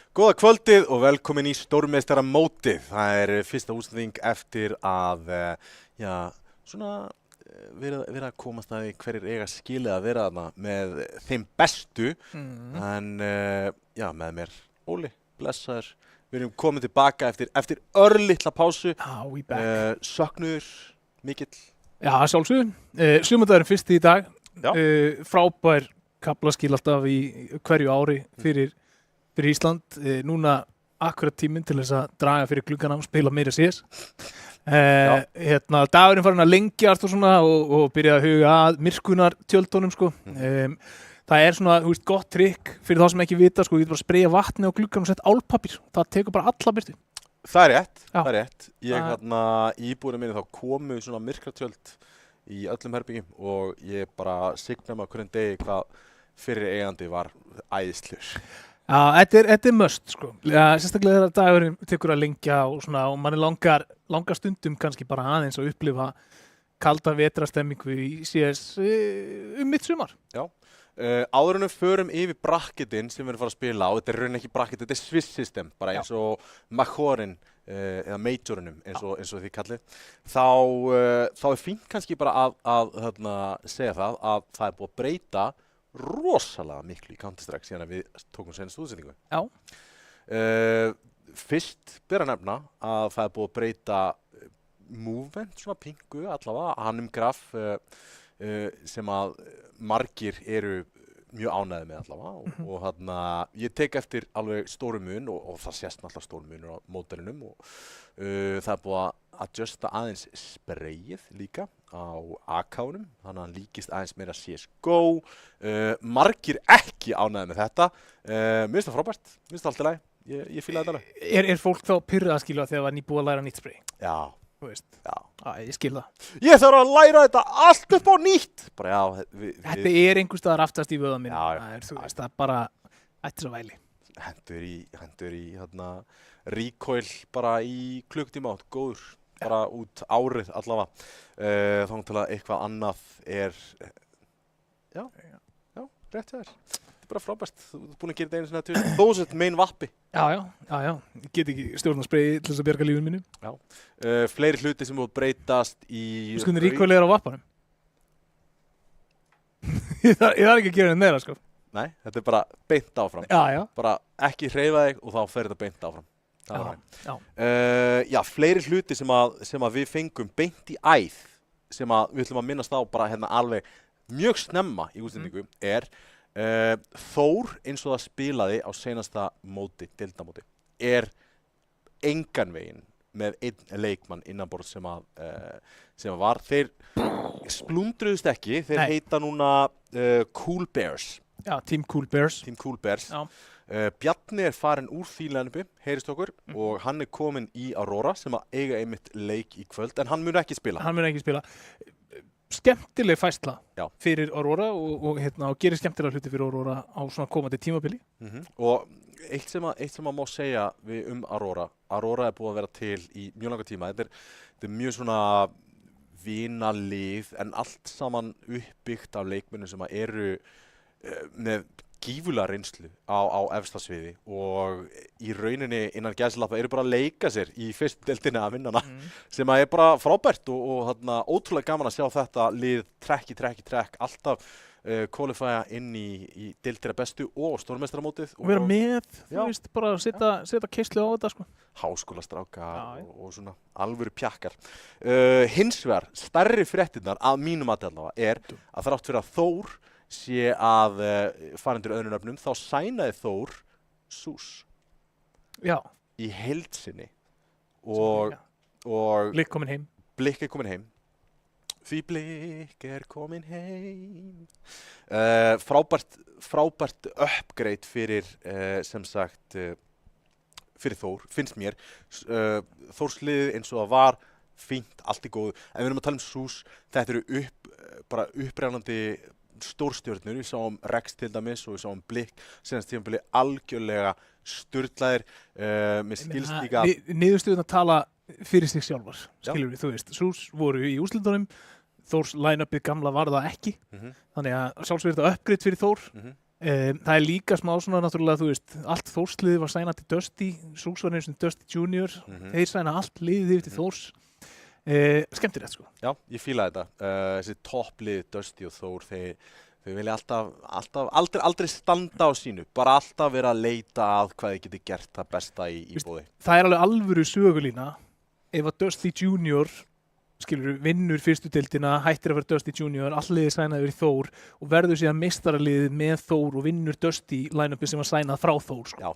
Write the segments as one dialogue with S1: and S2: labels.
S1: Góða kvöldið og velkomin í stórmeistaramótið. Það fyrsta útsending eftir að verið að komast að því hverjir eiga skilið að vera þarna með þeim bestu. En með mér Óli, blessaður. Við erum komin tilbaka eftir örlitla pásu.
S2: We back.
S1: Söknuður, mikill.
S2: Já, sjálfsögum. Sumardagurinn fyrsti í dag. Frábær kaflaskil alltaf í hverju ári fyrir Ísland. Núna akkurat tíminn til þess að draga fyrir gluggana og spila meira CS. Dagurinn farin að lengjast og svona og byrja að huga að myrkunartjöldunum sko. Það svona, gott trikk fyrir þá sem ekki vita sko, þú getur bara að spraya vatni á glugganum og setja álpappír. Það tekur bara alla byrtu.
S1: Það er rétt. Íbúðinu minni þá komu svona myrkratjöld í öllum herbyggjum og ég bara signa mig á hverjum degi hvað fyrir eigandi var æðislur.
S2: Já, þetta must sko. Sérstaklega þegar dagurinn tekur að lengja og svona og manni langar stundum kannski bara aðeins að upplifa kalda vetrastemmingu í CS mitt sumar. Já.
S1: Áður en við förum yfir bracketinn sem við erum að fara að spila á, þetta raunin ekki bracket, þetta Swiss system, bara eins og Majorin eða Majorinum eins og þið kallið, þá fínt kannski bara að segja að það búið að breyta rosalega miklu í Counter-Strike síðan að við tókum senast útsendingu.
S2: Já.
S1: Fyrst ber að nefna að það búið að breyta movement, svona pingu allavega, Hanumgraf sem að margir eru mjög ánægðir með allavega og ég tek eftir alveg stórum mun og það sést náttúrulega stórum munur á módelinum og það búið að adjusta aðeins sprayið líka á AK-unum, þannig að hann líkist aðeins meira CSGO. Margir ekki ánægðir með þetta. Mér finnst það frábært, mér finnst það allt í lagi. Ég fíla þetta alveg.
S2: Er fólk þá pyrrað að skilja þegar það var nýbúið að læra nýtt spray?
S1: Já.
S2: Þú veist. Já. Ég skil það.
S1: Ég þarf að læra þetta allt upp á nýtt. Bara
S2: þetta einhvers staðar aftast í vöðan minn. Það er bara ættir svo væli.
S1: Hendur í recoil bara í klukktíma átt, góður. Bara út árið allavega. Þá til að eitthvað annað já, rétt hjá þér. Þetta bara frábært. Þú ert búin að gera þetta einu sinna til þósett mein vappi.
S2: Já. Ég get ekki stjórnarsprayið til þess að bjarga lífinu mínu.
S1: Já. Fleiri hluti sem búið breytast í...
S2: Þú skoðum ríkvælegar á vappanum. Ég þarf ekki að gera þetta meira, sko.
S1: Nei, þetta bara beint áfram.
S2: Já.
S1: Bara ekki hreyfa þig og þá fer þetta beint áfram. Já. Fleiri hluti sem að við fengum beint í æð sem að við ætlum að minnast á bara alveg mjög snemma í útsendingu Þór eins og það spilaði á seinasta móti, deildamóti, engan veginn með einn leikmann innanborð sem að var. Þeir splundruðust ekki, þeir heita núna Cool Bears.
S2: Já, Team Cool Bears.
S1: Já. Bjarni farin úr því line-upi, heyrist okkur, og hann kominn í Aurora sem að eiga einmitt leik í kvöld, en hann mun ekki spila.
S2: Skemmtileg færsla fyrir Aurora og gerir skemmtilega hluti fyrir Aurora á svona komandi tímabili.
S1: Og eitt sem að má segja Aurora búið að vera til í mjög langa tíma. Þetta er mjög svona vinalið en allt saman uppbyggt af leikmennum sem að eru með gífulega reynslu á efsta sviði og í rauninni innan gæsalappa eru bara að leika sér í fyrstu deildinni að vinna hana sem að bara frábært og ótrúlega gaman að sjá þetta lið trekk alltaf qualifya inn í deildina bestu og stórmeistaramótið
S2: og vera með, þú veist, bara setja keislu á þetta sko.
S1: Háskólastráka og svona alvöru pjakkar. Hins vegar stærri fréttirnar að mínum allavega að þrátt fyrir að Þór sé að fara undir öðrum nöfnum, þá sænaði Þór SUS í heild sinni og
S2: Blikk komin heim.
S1: Því Blikk komin heim. Frábært uppgrade fyrir sem sagt fyrir Þór, finnst mér. Þórsliðið eins og það var fínt, allt í góðu, en við erum að tala SUS, þetta eru bara upprennandi stórstjörnur, við sáum Rex til dæmis og við sáum Blikk, senast tímabili algjörlega sturlaðir, með skilst líka...
S2: Niðurstöðun að tala fyrir sig sjálfar, skilur við, þú veist, SUS voru í úrslitunum, Þórs line-upið gamla var það ekki, þannig að sjálfsögur þetta uppgrade fyrir Þór, Það líka smá svona náttúrulega, þú veist, allt Þórsliðið var sænað til Dusty, Sús var eins og Dusty Junior, þeir sæna allt liðið yfir til Þórs. Skemmtilegt sko.
S1: Já, ég fíla þetta. Þessi topplið Dusty og Þór, þeir vilja aldrei standa á sínu, bara alltaf vera að leita að hvað þið geti gert það besta í bóði.
S2: Það alveg alvöru sögulína ef að Dusty Junior vinnur fyrstu deildina, hættir að vera Dusty Junior, alliðið sænaði yfir í Þór og verður síðan meistaraliðið með Þór og vinnur Dusty line-upi sem var sænað frá Þór sko.
S1: Já,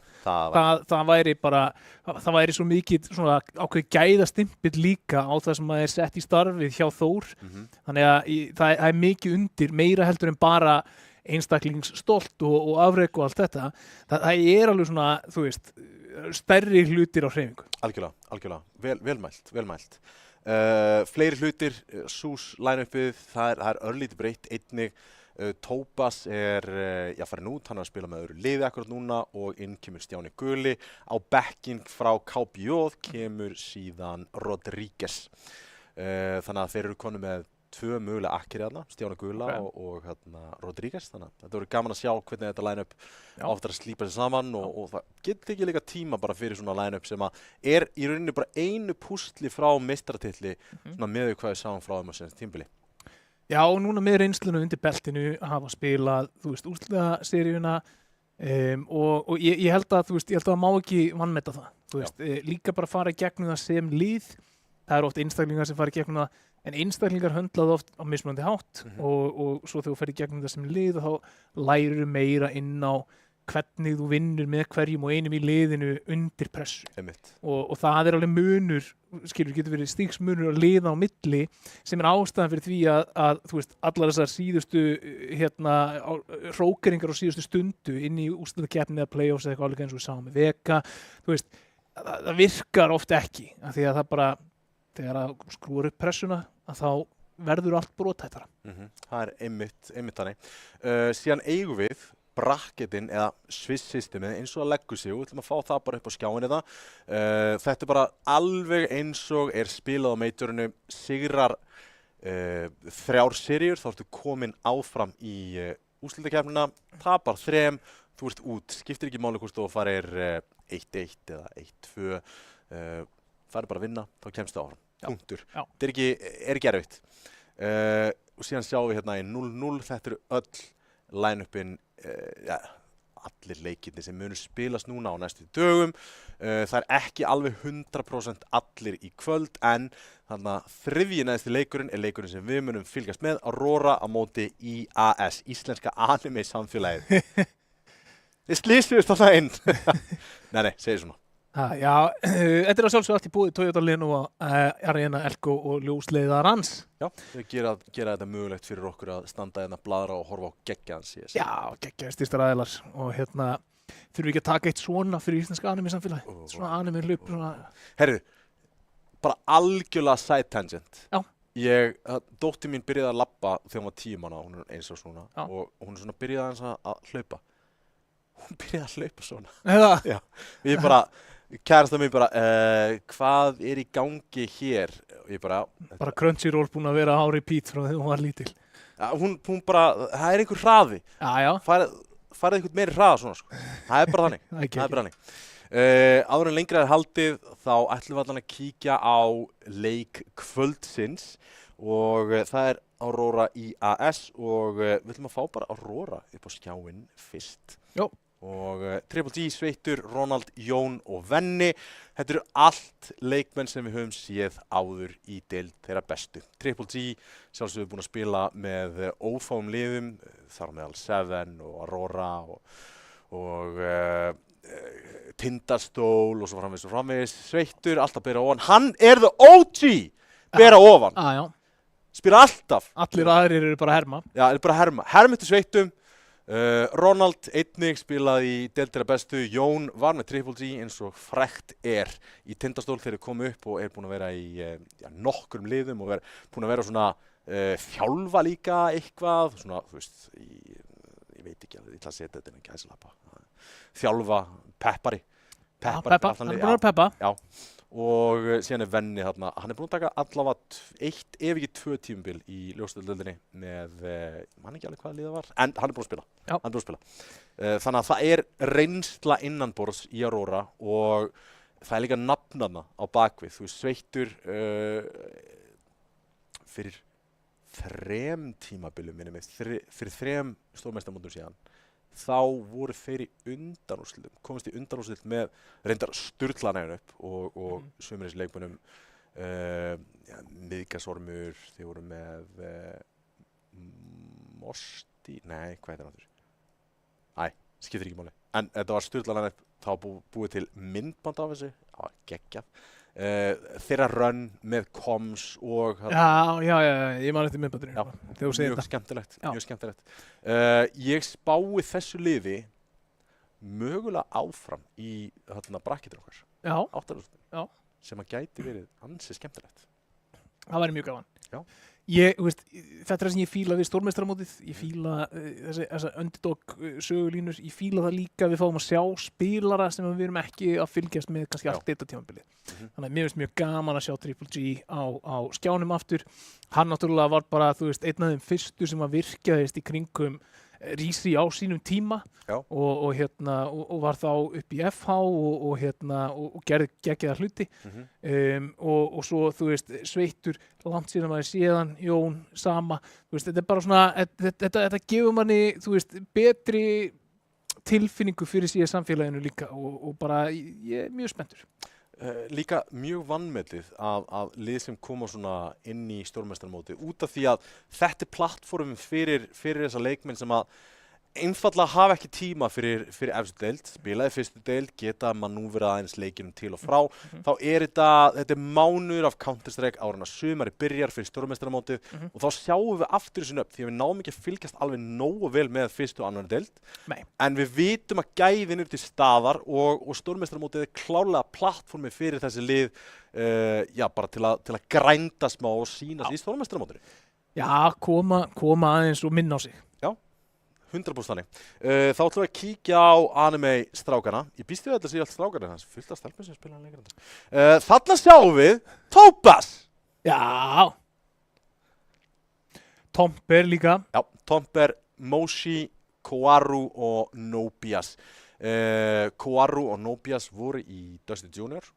S2: það væri svo mikið svona ákveð gæðastimpill líka á það sem maður er sett í starfið hjá Þór. Þannig að það er mikið undir, meira heldur en bara einstaklingsstolt og afrek og allt þetta. Það er alveg svona, þú veist, stærri hlutir á hreyfingu.
S1: Algjörlega, velmælt. Fleiri hlutir, Sús line-upið, það er örlítið breytt einnig. Tóbas er farin út, hann er að spila með öðru liði akkurat núna og inn kemur Stjáni Guli. Á bekkinn frá KBJ kemur síðan Rodríguez. Þannig að þeir eru konum með 2 mögulega akkeri þarna, Stjáni Gula og Rodríguez. Þannig að þetta verður gaman að sjá hvernig þetta line-up oftar að slípa sig saman og það getur ekki líka tíma bara fyrir svona line-up sem að er í rauninni bara einu púsli frá meistaratitli svona með hvað við sáum frá þeim á senast tímabili.
S2: Já, og núna með reynsluna undir beltinu hafa spilað, þú veist, úrslitaseríuna og ég held að, þú veist, það má ekki vanmeta það. Þú veist, líka bara fara í gegnum það sem lið. Það eru oft einstaklingar sem fara í gegnum það, en einstaklingar höndlaðu oft á mismunandi hátt og svo þegar þú fer í gegnum það sem lið þá lærir meira inn á hvernig þú vinnur með hverjum og einum í liðinu undir pressu. Og það er alveg munur, getur verið stígsmunur að liða á milli sem er ástæðan fyrir því að þú veist, allar þessar síðustu hrókeringar á síðustu stundu inn í úrslitakeppni eða playoffs eða eitthvað alveg eins og við sáum með Vega, þú veist, það virkar oft ekki, af því að það bara þegar að skrúar upp pressuna að þá verður allt brothættara.
S1: Það er einmitt þannig. Síðan eigum við bracketin eða Swiss systemið eins og að leggur sig og við ætlum að fá það bara upp á skjáin þetta. Þetta er bara alveg eins og er spilað á meiturinu, sigrar 3 seríur, þá ertu komin áfram í úrslitakeppnina, tapar 3, þú ert út, skiptir ekki máli hvort þú farir 1-1 eða 1-2, farir bara að vinna, þá kemstu áfram. Punktur. Þetta er ekki erfitt. Og síðan sjáum við hérna í 0-0, þetta eru öll line-upin, allir leikirnir sem munu spilast núna á næstu dögum. Það er ekki alveg 100% allir í kvöld, en þannig að þriðji neðsti leikurinn er leikurinn sem við munum fylgjast með, Aurora á móti IAS, Íslenska Anime Samfélagið. Þið slýstuðust á það inn. Nei, segir svona.
S2: Já, þetta er að sjálfsög allt í búið Toyota Lenovo, Arena, Elko og ljósleiðarans.
S1: Já, við gera þetta mögulegt fyrir okkur að standa hérna, bladra og horfa á geggjaðan CS.
S2: Já, geggjaðan stýrstar aðeilar og þurfum við ekki að taka eitt svona fyrir Íslenska Anime Samfélagi, svona anime hlup.
S1: Herru, bara algjörlega side tangent. Já. Dóttir mín byrjaði að labba þegar hún var 10 mánaða, hún er eins og svona, og hún svona byrjaði aðeins að hlaupa. Hún byrjaði að hlaupa svona. Já, við bara... Kærasta mér bara, hvað er í gangi hér? Ég bara
S2: Crunchyroll búin að vera á repeat frá þegar hún var lítil.
S1: Ja, hún bara, það er einhver hraði.
S2: Já.
S1: Farið einhvern meiri hraða svona, sko. Það er bara þannig. Áður en lengra er haldið, þá ætlum við allan að kíkja á leik kvöldsins og það er Aurora IAS og við ætlum að fá bara Aurora upp á skjáinn fyrst.
S2: Já.
S1: Og Triple G, Sveittur, Ronald, Jón og Venni. Þetta eru allt leikmenn sem við höfum séð áður í deild þeirra bestu. Triple G sjálfsögðu búin að spila með ófáum liðum, þar meðal Seven og Aurora og Tindastól og svo framvegis. Sveittur, alltaf bera ofan. Hann er the OG! Bera ofan.
S2: Já.
S1: Spila alltaf.
S2: Allir aðrir eru bara herma.
S1: Já, er bara herma. Herma eftir Sveittum. Ronald einnig spilaði í deild þeirra bestu. Jón var með Triple G eins og frekt er í Tindastól þegar þeir komu upp og er búin að vera í nokkrum liðum og búin að vera svona þjálfa líka eitthvað svona, þú veist, ég veit ekki alveg, ég ætla að setja þetta inn að gæsalappa þjálfa, peppari
S2: Peppa.
S1: Já. og síðan Venni þarna, hann búinn að taka allavega 1 ef ekki 2 tímabil í ljósdeildinni með, man ekki alveg hvaða lið það var, en hann búinn að spila.
S2: Já.
S1: Hann búinn að spila. Þannig að það reynsla innanborðs í Aurora og það líka nafnana á bakvið, þú veist, Sveittur fyrir 3 tímabilum minni mig, fyrir 3 stórmeistamótum síðan, þá voru þeir í undanúrslitum, komist í undanúrslit með reyndar sturlanægin upp og sömuris leikmönnum, Miðgasormur, þeir voru með Mosti, nei, hvað heitir hann aftur? Æ, skiptir ekki máli, en þetta var sturlanægin upp, þá búið til myndband af þessu, það var geggjað. Þeirra run með koms og
S2: Já, ég man eftir myndbandurinn
S1: mjög skemmtilegt, mjög skemmtilegt. Ég spái þessu liði mögulega áfram í brakketinu okkar.
S2: Já.
S1: 8. sem að gæti verið ansi skemmtilegt.
S2: Það væri mjög gaman.
S1: Já.
S2: Þetta það sem ég fíla við stórmeistaramótið, ég fíla þessa underdog sögulínur, ég fíla það líka við fáum að sjá spilara sem við erum ekki að fylgjast með kannski allt þetta tímabilið. Þannig að mér finnst mjög gaman að sjá Triple G á skjánum aftur. Hann náttúrulega var bara, einn af þeim fyrstu sem að virkaðist í kringum Rísi á sínum tíma og var þá upp í FH og gerði geggjaða hluti og svo Sveittur langt síðan maður séðan, Jón sama, þetta bara svona þetta gefur manni betri tilfinningu fyrir síðan samfélaginu líka og bara ég mjög spenntur.
S1: Líka mjög vanmetið af lið sem koma svona inn í stórmeistaramótið út af því að þetta plattform fyrir þessa leikmenn sem að einfaldlega hafa ekki tíma fyrir efstu deild, spila í fyrstu deild, geta manúverað aðeins leikinum til og frá, þá þetta mánuður af Counter-Strike ára en að sumari byrjar fyrir stórmeistaramótið og þá sjáum við aftur þessu upp því að við náum ekki að fylgjast alveg nógu vel með fyrstu og annar deild, en við vitum að gæðin til staðar og stórmeistaramótið klárlega plattformi fyrir þessi lið, bara til að grænda smá og sýna sig í stórmeistaramótinu.
S2: Já, koma aðeins og minna á sig.
S1: 100% þannig. Þá ætlum við að kíkja á anime-strákana. Ég býst við að þetta sé allt strákana, það er fullt af stelpum sem spila hann leikir. Þarna sjáum við Topaz!
S2: Já! Tomper líka.
S1: Já, Tomper, Moshi, Koaru og Nobias. Koaru og Nobias voru í Dusty Junior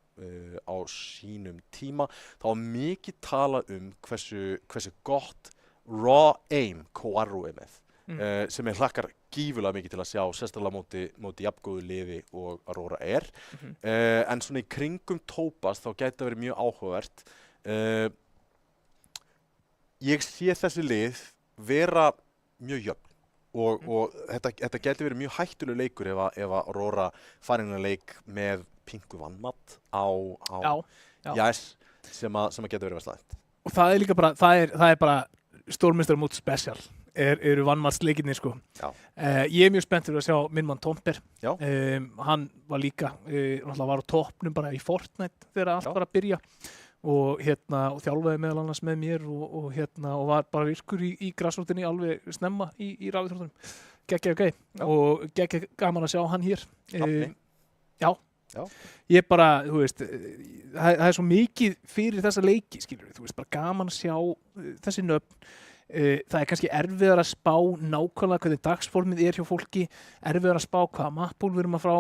S1: á sínum tíma. Það var mikið talað hversu gott raw aim Koaru með. Sem hlakkar gífulega mikið til að sjá sérstaklega móti jafngóðu liði og Aurora en svona í kringum Topaz þá gæti það verið mjög áhugavert. Ég sé þessi lið vera mjög jöfn og þetta gæti verið mjög hættulegur leikur ef Aurora farin að leik með pinku vannmatt á Jæs sem að gæti verið slæmt.
S2: Og það er líka bara, það er bara stórmeistaramót special. Eru vannmatsleikirnir sko. Ég er mjög spenntur að sjá minn mann Tomper. Hann var líka, var á toppnum bara í Fortnite þegar allt var að byrja og þjálfaði meðal annars með mér og var bara virkur í grassrótinni alveg snemma í rafíþróttunum. Geggja og geggja gaman að sjá hann hér. Já. Ég bara, það er svo mikið fyrir þessa leiki, skilur við, bara gaman að sjá þessi nöfn. Það er kannski erfiðar að spá nákvæmlega hvernig dagsformið hjá fólki, erfiðar að spá hvaða mappúl við erum að frá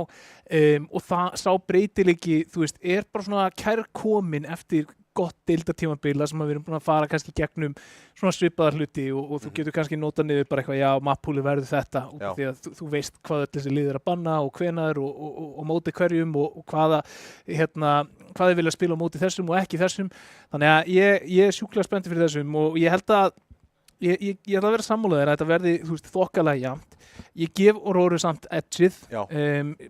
S2: og það sá breytileiki, er bara svona kærkomin eftir gott deildartímabila sem við erum búin að fara kannski gegnum svona svipaðar hluti og þú getur kannski notað niður bara eitthvað, já, mappúli verður þetta og því að þú veist hvað öll þessi lið er að banna og hvenar og móti hverjum og hvaða hvað þið vilja spila á móti þessum og ekki þessum, þannig að ég er sjúklega spenntur fyrir þessum og ég held að Ég ætla að vera sammálaður að þetta verði þokkalega jafnt. Ég gef Aurora samt edgeið,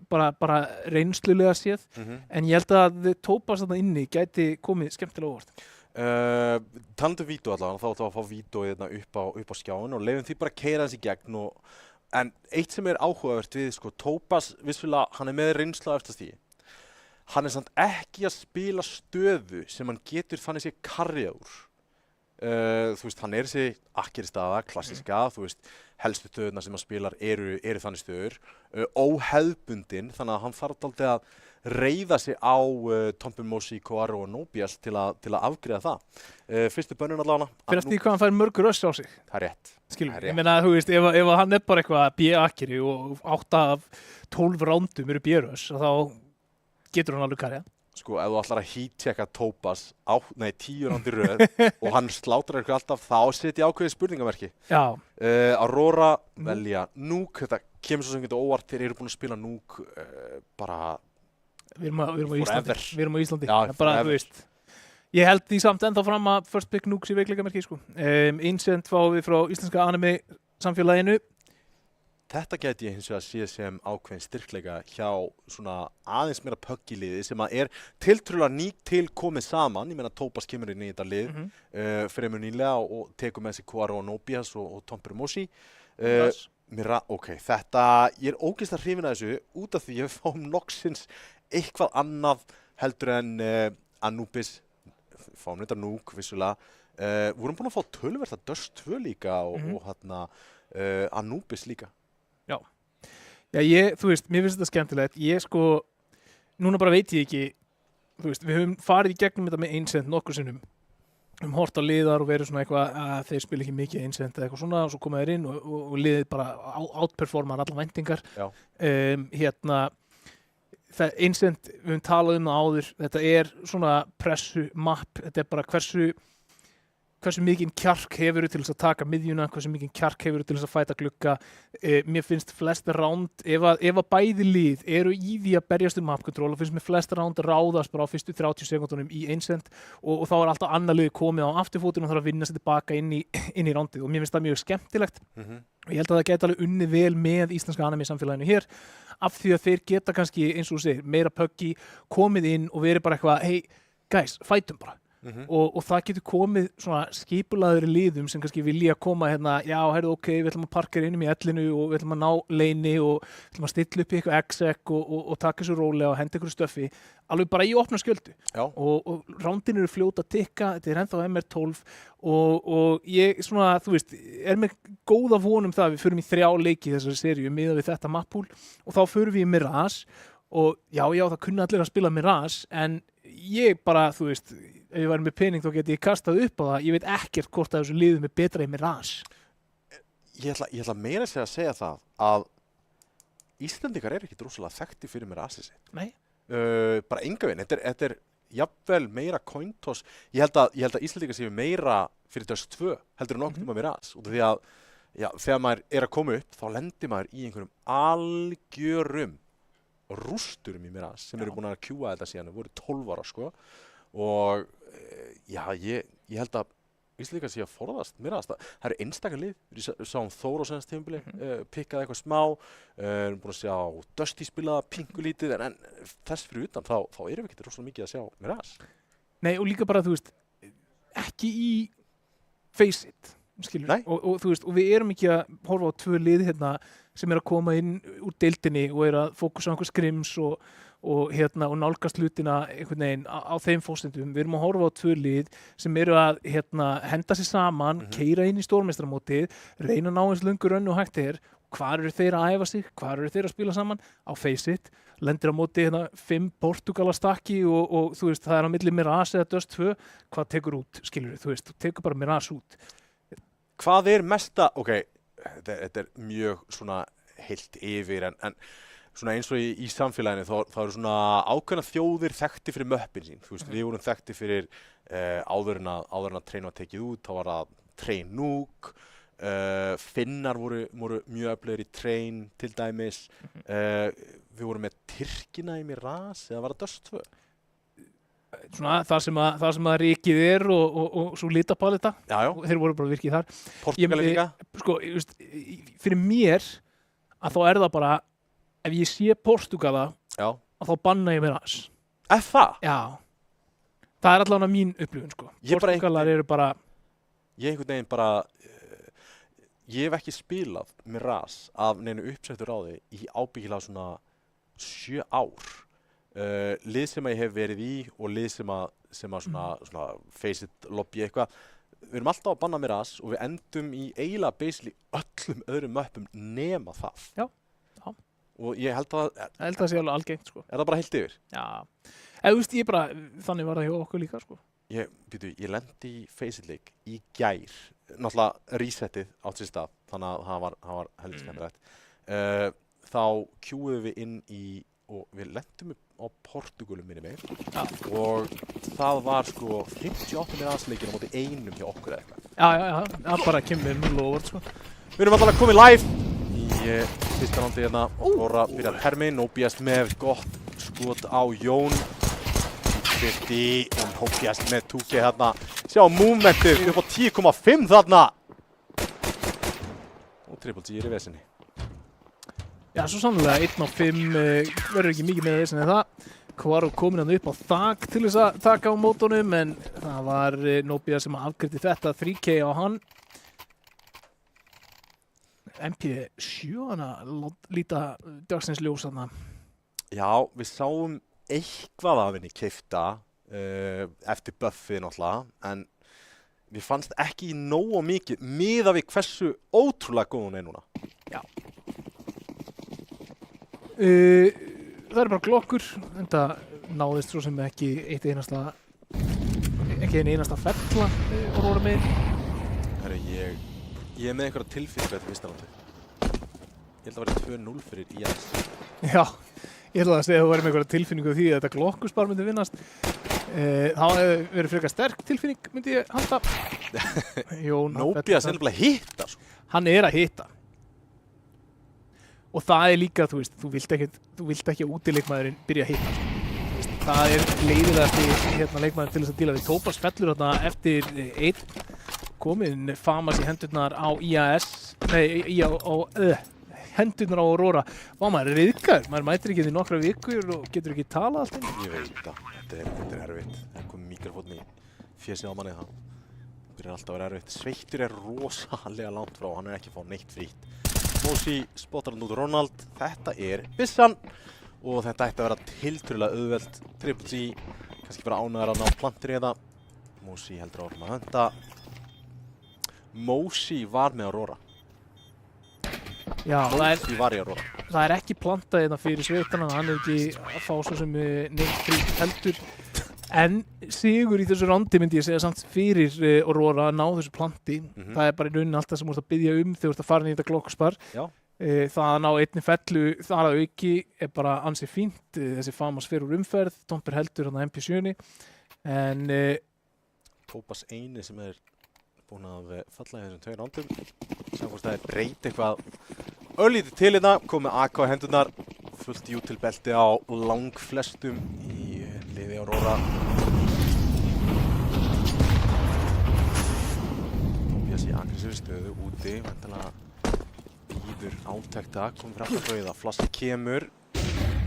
S2: bara reynslulega séð, en ég held að Topaz þarna inni gæti komið skemmtilega óvart.
S1: Talandi vídeó allavega, þá að fá vídeóið upp á skjáin og leifum því bara að keyra þessi gegn en eitt sem er áhugavert við Topaz, vissulega hann með reynslu á eftir stígi. Hann samt ekki að spila stöðu sem hann getur þannig sér karriða úr. þú veist, hann þessi akkeri staða, klassiska, þú veist, helstu stöðuna sem hann spilar eru þannig stöður, óhefðbundin, þannig að hann þarf dálítið að reiða sig á Tombi Mosi, Koaro og Nobias til að afgreiða það. Fyrstu bönnun allavega.
S2: Fyrir eftir hvað hann fær mörg röss á sig.
S1: Það rétt.
S2: Skilum, ég meina, þú veist, ef hann bara eitthvað B-akkeri og 8 af 12 rándum eru B-röss, þá getur hann alveg karja.
S1: Sko, ef þú ætlar að heat-checka Topaz 10 rándi röð og hann slátrar eitthvað alltaf, þá setja ég ákveðið spurningamerki.
S2: Já.
S1: Aurora velja Nuke, þetta kemur svo sem getur óvart, þeir eru búin að spila Nuke bara
S2: Við erum á Íslandi.
S1: Já,
S2: bara, þú veist. Ég held því samt ennþá fram að First Pick Nukes í veikleikamerki, sko. Insend fáum við frá íslenska anime samfélaginu.
S1: Þetta gæti ég hins vegar séð sem ákveðin styrkleika hjá svona aðeins meira pöggiliði sem að tiltrúlega nýtt til komið saman. Ég meina Topaz kemur inn í þetta lið fremur nýlega og tekur með sig Koaro og Nobias og Tombi Mosi. Ok, þetta, ég ógeðslega hrifinn af þessu út af því ég fáum loksins eitthvað annað heldur en Anubis, fáum þetta Nuke vissulega. Vorum búin að fá töluvert að Dust 2 líka og Anubis líka.
S2: Já, þú veist, mér finnst þetta skemmtilegt. Ég sko, núna bara veit ég ekki, þú veist, við höfum farið í gegnum þetta með Insend nokkur sinnum. Hort á liðar og verið svona eitthvað að þeir spila ekki mikið Insend eða eitthvað svona og svo koma þeir inn og liðið bara outperformar allar væntingar. Insend, við höfum talað um það áður, þetta svona pressu map, þetta bara hversu mikinn kjark hefur til þess að taka miðjuna, hversu mikinn kjark hefur til þess að fæta glugga. Mér finnst flest ránd, ef að bæði lið eru í því að berjast map control, finnst mér flest ránd ráðast bara á fyrstu 30 sekúndunum í Insend og þá alltaf annað lið komið á afturfótinn og þarf að vinna sig tilbaka inn í rándið og mér finnst það mjög skemmtilegt. Og ég held að það geta alveg unnið vel með íslenska anime samfélaginu hér af því að þeir geta kannski, eins og þú segir, meira pöggi, komið inn og verið bara eitthvað, hey guys, fætum bara. Og það getur komið svona skipulaðri liðum sem kannski vilja koma hérna, já, heyrðu, ok, við ætlum að parkera innum í ellinu og við ætlum að ná leini og við ætlum að stilla upp í eitthvað exec og taka þessu rólega og henda ykkur stöffi alveg bara í opna skjöldu og rándin eru fljóta að tikka, þetta ennþá MR12 og ég svona, þú veist, með góða vonum það að við förum í 3 leiki í þessari seríu miðað við þetta mappúl og þá förum við í Mirage og já, það kunna allir að spila Mirage en ég bara, þú veist, ef ég væri með pening þá geti ég kastað upp á það, ég veit ekkert hvort að þessu liðum betra í Mirage.
S1: Ég ætla meira að segja það að Íslendingar ekki rosalega þekkti fyrir Mirage sitt.
S2: Nei.
S1: Bara enga veginn, þetta jafnvel meira coin toss. Ég held að Íslendingar séu meira fyrir Dust 2 heldur en nokkuð tíma Mirage út af því að þegar maður að koma upp þá lendir maður í einhverjum algjörum rústurum í Mirage sem eru búin að kjúa þetta síðan, voru 12 ára sko og ég held að Íslendingar sé að forðast Mirage. Það eru einstakar lið, við sáum Þór á senast tímabili, pikkaði eitthvað smá, erum búin að sjá Dusty spila pingulítið en þess fyrir utan þá erum við ekki rosalega mikið að sjá Mirage.
S2: Nei og líka bara þú veist, ekki í Face It, skilur við, og þú veist, og við erum ekki að horfa á 2 lið hérna sem að koma inn úr deildinni og að fókusa á einhver skrims og nálgast hlutina einhvern veginn á þeim fórsendum. Við erum að horfa á 2 lið sem eru að henda sér saman, keyra inn í stórmeistaramótið, reyna að ná eins löngu rönn og hægt hvar eru þeir að æfa sig, hvar eru þeir að spila saman á Face It, lendir á móti 5 Portugalastakki og þú veist, það á milli Mirage eða Dust 2, hvað tekur út, skilur við, þú veist, þú tekur bara Mirage út.
S1: Hvað mesta, ok, þetta mjög svona heilt yfir en svona eins og í samfélaginu þá eru svona ákveðna þjóðir þekkti fyrir möppin sín, þú veist, við vorum þekkti fyrir áður en að Train var tekið út, þá var það Train Nuke, Finnar voru mjög öflugir í Train til dæmis, við vorum með Tyrkina í Mirage eða var það Dust 2?
S2: Svona það sem að ríkið og svo litapaletta, þeir voru bara virkið þar.
S1: Portugal líka?
S2: Sko, fyrir mér að þá það bara, ef ég sé Portugala að þá banna ég Mirage.
S1: Það?
S2: Já. Það allavega mín upplifun, sko. Portugalar eru bara...
S1: Ég einhvern veginn bara... Ég hef ekki spilað Mirage af neinu uppsettur á því í ábyggilega svona 7 ár. Lið sem ég hef verið í og lið sem að svona Face It lobby eitthvað, við erum alltaf að banna Miraz og við endum í eiginlega basically öllum öðrum möppum nema það.
S2: Já.
S1: Og ég held að
S2: Það sé alveg algengt, sko.
S1: það bara heilt yfir?
S2: Já. Eða, þú veist, þannig var það hjá okkur líka, sko.
S1: Ég lendi í Faceit-leik í gær. Náttúrulega resetið átt sér stað, þannig að það var heldur skemmtilegt. Þá kjúum við inn í, og við lendum upp á Portúgalum minni mig.
S2: Já.
S1: Og það var sko 58 Miraz-leikir á móti einum hjá okkur eða eitthvað.
S2: Já, það bara kemur mjög lofvart, sko.
S1: Við erum alltaf komið live í fyrsta rándi hérna. Róra byrjar herminn, Nobias með gott skot á Jón. 50 og Nobias með 2K hérna. Sjá movementið upp á 10,5 þarna. Og Triple G í vesinni.
S2: Já, svo sannlega 1 á 5 verður ekki mikið með þessin en það. Kvaró komin hann upp á þak til þess að taka á mótunum en það var Nobias sem afgreiddi þetta 3K á hann. MP7 hana líta dagsins ljós hana.
S1: Já, við sáum eitthvað af henni keypta eftir buffið náttúrulega en við fannst ekki nógu mikið miðað við hversu ótrúlega góð hún er núna.
S2: Já. Það eru bara glokkur, en það náðist svo sem ekki ein einasta fella og róra með.
S1: Herru, ég er með einhverja tilfinningu þetta fyrsta rándi. Ég held að vera 2-0 fyrir IS.
S2: Já, ég ætla að segja að þú væri með einhverja tilfinningu því að þetta glokkuspar myndi vinnast. Það hefur verið frekar sterk tilfinning, myndi ég halda.
S1: Nobias er nefnilega að hitta.
S2: Hann er að hitta. Og það er líka, þú veist, þú vilt ekki að útileikmaðurinn byrja að hitta. Það er leiðilegasti leikmaður til þess að díla við. Tópas fellur þarna eftir 1 komin Famas í hendurnar á hendurnar á Aurora. Maður er ryðgaður, maður mætir ekki því nokkra vikur og getur ekki talað alltaf.
S1: Ég veit það, þetta er erfitt. Það kom mikrofónn í fjesið á manni það. Það byrjar alltaf að vera erfitt. Sveittur er rosalega langt frá, hann er ekki að fá neitt frýtt. Mosi spottar hann út Ronald, þetta er byssan og þetta ætti að vera tiltölulega auðvelt. Triple G, kannski bara ánægðar að ná plantir í þetta. Mosi heldur áfram að hönda. Mosi var með Aurora.
S2: Já, það er ekki plantað hérna fyrir sveitana, hann er ekki að fá svo sem neitt frýtt heldur. En sigur í þessu randi myndi ég segja samt fyrir Aurora að ná þessu planti. Það er bara í rauninni allt það sem þú ert að biðja þegar þú ert að fara inn í þetta glokkuspar. Það að ná einni fellu þar að auki er bara ansi fínt. Þessi Famas fer úr umferð, Tomper heldur hann að MP7. En
S1: Tópas eini sem er búinn að falla í þessum 2 rándum. Sjá hvort það er breytt eitthvað örlítið til hérna, komið AK í hendurnar. Fullt util belti á langflestum í liði Aurora. Tobias í aggressífri stöðu úti, væntanlega bíður átekta, komið fyrir aftur rauða. Flassið kemur,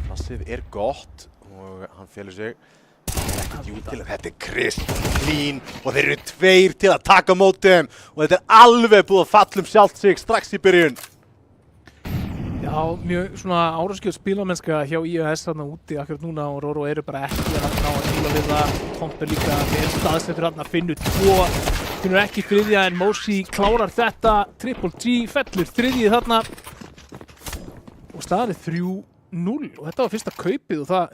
S1: flassið er gott og hann felur sig. Ekkert util, þetta er kristlín og þeir eru 2 til að taka móti þeim og þetta er alveg búið að falla sjálft sig strax í byrjun.
S2: Já, mjög svona áraskjöld spílamennska hjá IAS þarna úti akkurat núna og Roro eru bara ekki að ná að díla við það. Tomper líka vel staðsettur þarna, finnur 2, finnur ekki 3. en Mosi klárar þetta. Triple G fellur 3. þarna og staðan er 3-0 og þetta var fyrsta kaupið og það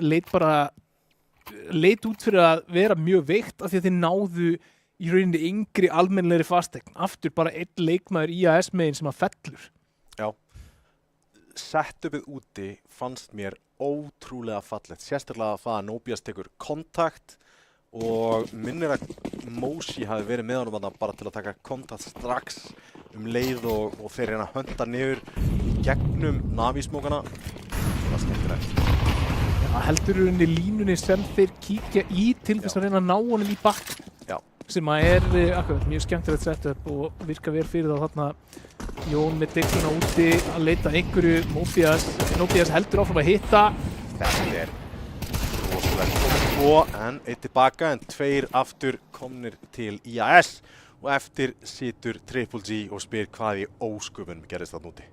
S2: leit út fyrir að vera mjög veikt af því að þeir náðu í rauninni yngri almennilegri fasteign. Aftur bara 1 leikmaður IAS megin sem að fellur.
S1: Já. Setupið úti fannst mér ótrúlega fallegt, sérstaklega það að Nobias tekur kontakt og minnir að Mosi hafi verið með honum bara til að taka kontakt strax leið og þeir reyna að hönda niður gegnum Navi-smókana. Það var skemmtilegt.
S2: Já, heldur rauninni línunni sem þeir kíkja í til þess að reyna að ná honum í bakk.
S1: Já.
S2: Sem að akkurat mjög skemmtilegt setup og virka vel fyrir þá þarna. Jón með degluna úti að leita einhverju. Nobias heldur áfram að hitta.
S1: Þetta er rosalega komið 2 en 1 tilbaka en 2 aftur komnir til IAS og eftir situr Triple G og spyr hvað í ósköpunum gerðist þarna úti.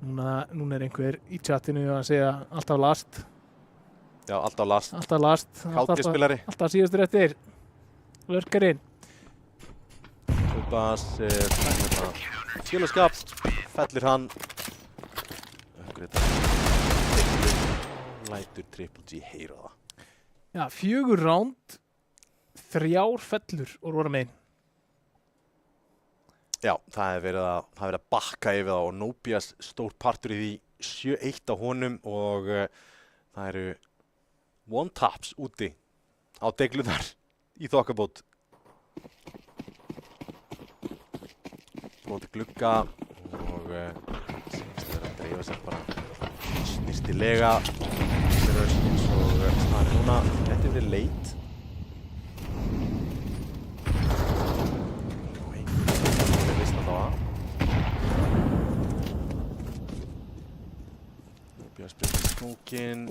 S2: Núna er einhver í chatinu að segja alltaf last.
S1: Já, alltaf last.
S2: Alltaf last.
S1: Kátispilari.
S2: Alltaf síðastur eftir. Lurkarinn.
S1: Tóbas, félagskap, fellir hann. Lætur Triple G heyra það.
S2: Já, 4 ránd, 3 fellur og Rora megin.
S1: Já, það er verið að bakka yfir það og Nobias stór partur í því 7-1 á honum og það eru one taps úti á deglunar í þokkabót. Broti glugga og sínst þeirra að dreifa sér bara snirtilega eins og það er núna rétt yfir leit. Nobias spilur smókin,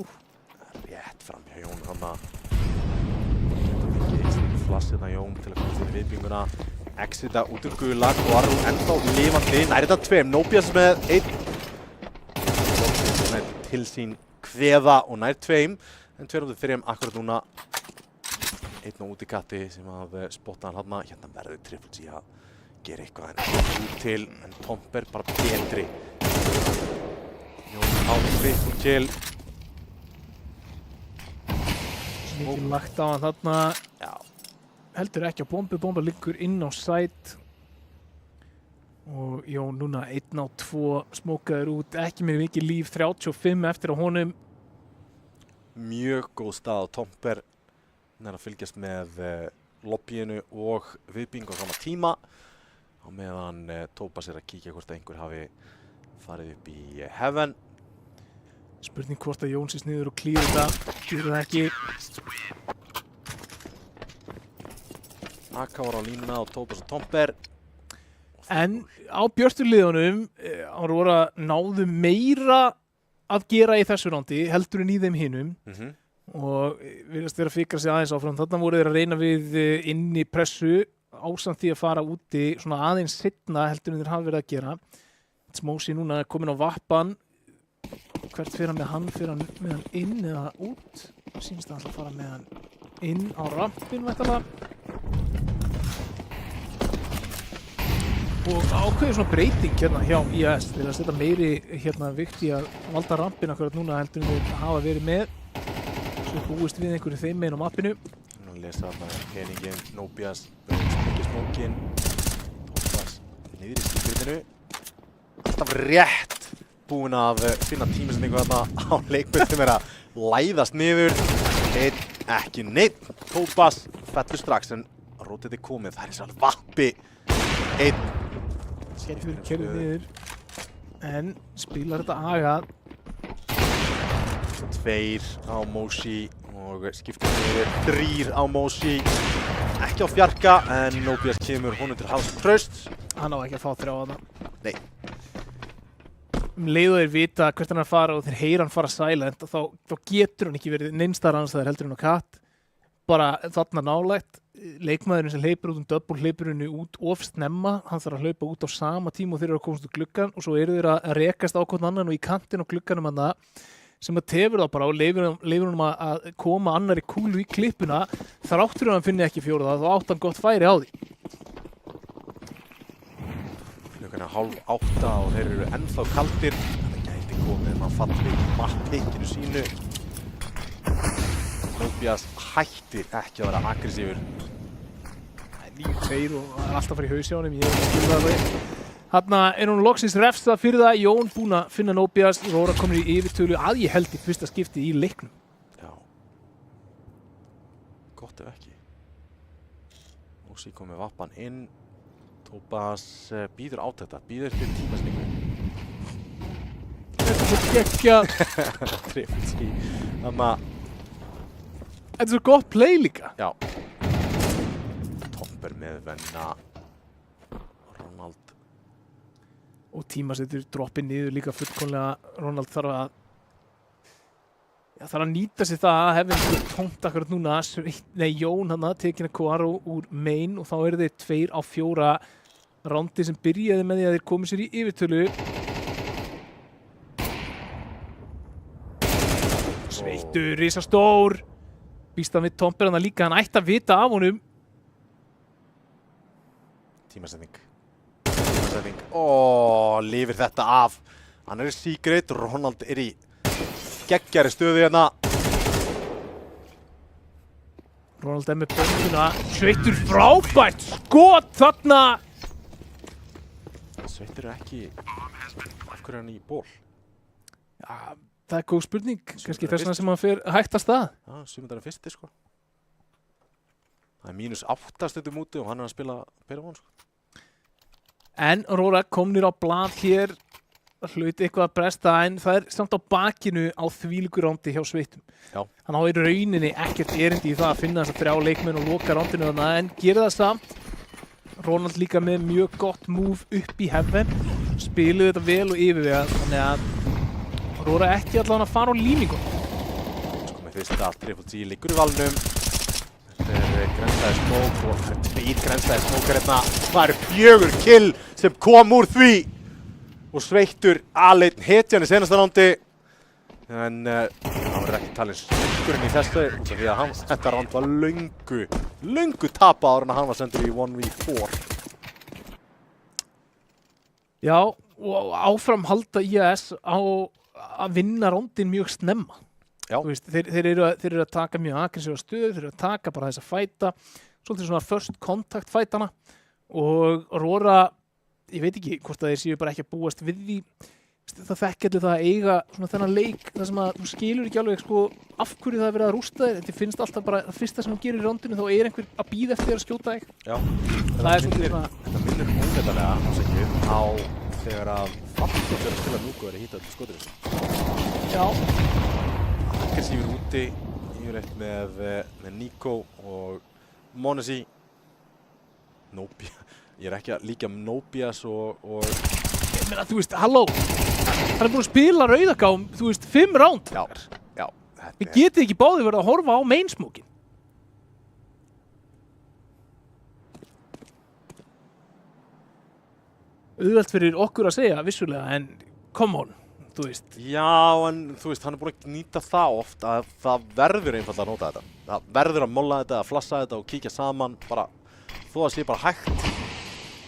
S1: rétt fram hjá Jón hana. Mikið einstaklega flass hérna Jón til að koma fyrir viðbygginguna. Exita út úr gula, Guarro ennþá lifandi, nær þetta 2, Nobias með 1. Nær til sín kveða og nær 2, en 2 út úr 3 akkurat núna. 1 á úti katti sem að spotta hann hana, hérna verður Triple G að gera eitthvað en út til, en Tomper bara betri. Jón á Triple Kill.
S2: Mikið lagt á hann þarna.
S1: Já.
S2: Heldur ekki á bomba liggur inn á site. Og Jón núna 1 á 2 smókaður út, ekki með mikið líf, 35 eftir á honum.
S1: Mjög góð stað á Tomper. Hann er að fylgjast með lobbyinu og viðbyggingu á sama tíma. Á meðan Tóbas er að kíkja hvort að einhver hafi farið upp í Heaven.
S2: Spurning hvort að Jón sé sniður og klíður þetta. Gerir það ekki.
S1: Aka var á línuna á Tóbas og Tomper.
S2: En á björtuliðunum Aurora náðu meira að gera í þessu rándi heldur en í þeim hinum. Og virðast vera að fikra sig aðeins áfram. Þarna voru þeir að reyna við inni pressu ásamt því að fara úti svona aðeins seinna heldur en þeir hafa verið að gera. Smósi núna er komin á vappan. Hvert fer hann með hann? Fer hann með hann inn eða út? Sýnst að hann ætla að fara með hann inn á rampin væntanlega. Og ákveður svona breyting hérna hjá IAS. Þeir að setja meiri hérna vikt í að valda rampin akkurat núna heldur en þeir hafa verið með. Svo búist við einhverju þeim meginn á mappinu.
S1: Nú lesa þarna peningin, Nobias, smókið smókin, Tóbas niður í skipritinu. Alltaf rétt búinn að finna tímasendingu þarna á leikmenn sem er að læðast niður. Ekki neitt. Tóbas fellur strax en rótið er komið. Það er eins og vappi.
S2: Kerfið niður. En spilar þetta agað.
S1: 2 á Moshi og skiptir niður 3 á Moshi. Ekki á fjarka en Nobias kemur honum til hals traust.
S2: Hann á ekki að fá 3 á þarna.
S1: Nei.
S2: Leið og þeir vita hvert hann er að fara og þeir heyra hann fara silent og þá getur hann ekki verið neinstar annars þegar heldur hann á katt. Bara þarna nálægt. Leikmaðurinn sem hleypur út double hleypur henni út of snemma. Hann þarf að hlaupa út á sama tíma og þeir eru að komast úr gluggan og svo eru þeir að rekast á hvern annan og í kantinn á glugganum hann sem að tefur þá bara og leifur honum að koma annari kúlu í klippuna þráttur hann finni ekki 4 þá átt hann gott færi á því.
S1: Klukkan er 7:30 og þeir eru ennþá kaldir. Það gæti komið maður falli mappheitinu sínu. Nobias hættir ekki að vera aggressífur.
S2: Það er 9-2 og það er alltaf að fara í haus hjá honum. Ég er ekki það. Þarna er hún loksins refstað fyrir það. Jón búinn að finna Nobias. Aurora komin í yfirtölu að ég held í fyrsta skipti í leiknum.
S1: Já. Gott ef ekki. Moshi kom með vappan inn. Tóbas býður át þetta. Býður fyrir tímasningu.
S2: Þetta er svo geggjað.
S1: Triple. Þannig að
S2: Þetta er svo gott play líka.
S1: já. Tomper með venna. Ronald.
S2: Og tímasettur droppið niður líka fullkomlega. Ronald þarf að nýta sér það að hefði einhverju tómt akkurat núna. Jón hann tekin að Guarro úr main og þá eru þeir 2 á 4 rándi sem byrjaði með því að þeir komið sér í yfirtölu. Sveittur, risastór. Býst hann við Tomper hann líka, hann ætti að vita af honum.
S1: Tímasetning. Lifir þetta af. Hann í secret, Ronald í geggjari stöðu hérna.
S2: Ronald með bombuna, Sveittur frábært skot þarna.
S1: Sveittur ekki, af hverju hann í ból?
S2: Já, það góð spurning, kannski þess vegna sem hann fer hægt að stað.
S1: Já, Sumundarinn fyrsti sko. Það -8 stundum úti og hann að spila Beirvon sko.
S2: En Aurora komnir á blað hér, hluti eitthvað að bresta, en það samt á bakinu á þvílíku rándi hjá Sveittum.
S1: Já.
S2: Hann á í rauninni ekkert erindi í það að finna þessa 3 leikmenn og loka rándinu þarna, en gerir það samt. Ronald líka með mjög gott move upp í heaven, spiluðu þetta vel og yfirvegað, þannig að Aurora ekki allavega að fara á líningu.
S1: Sko með fyrsta Triple G liggur í valnum. Þetta grænstæði smók og 2 grænstæði smókar hérna. Það 4 kill sem kom úr því. Og Sveittur aleinn hetjan í senasta rándi. En hann verður ekki talinn styrkurinn í þessu. Því að þetta ránd var löngu tapað áður en hann var sendur í 1v4.
S2: Já, og áfram halda IAS á að vinna rándin mjög snemma.
S1: Já.
S2: Þú veist, þeir eru að taka mjög aggressíva stöðu, þeir eru að taka bara þessa fæta, svolítið svona first contact fætana og Aurora, ég veit ekki hvort að þeir séu bara ekki að búast við því. Það þekkir allir það að eiga svona þennan leik þar sem að þú skilur ekki alveg sko af hverju það er verið að rústa þér, en þið finnst alltaf bara það fyrsta sem þú gerir í rándinu þá er einhver að bíða eftir þér að skjóta þig.
S1: Já.
S2: Það er svolítið svona...
S1: Þetta minnir ónefnilega á þegar að Falcons er að spila núku og er að hýta öllu skotur þessu.
S2: Já.
S1: Aggressífur úti, yfirleitt með Nico og Monesi. Nobia. Ég er ekki að líka Nobias og...
S2: Ég meina, þú veist, halló. Hann er búin að spila rauðagám, þú veist, 5 ránd.
S1: Já.
S2: Við getið ekki báðið verið að horfa á mainsmokin. Auðvelt fyrir okkur að segja, vissulega, en come on, þú veist.
S1: Já, en þú veist, hann er búin að nýta það oft að það verður einfallega að nota þetta. Það verður að molla þetta, að flassa þetta og kíkja saman, bara, þó að sé bara hægt.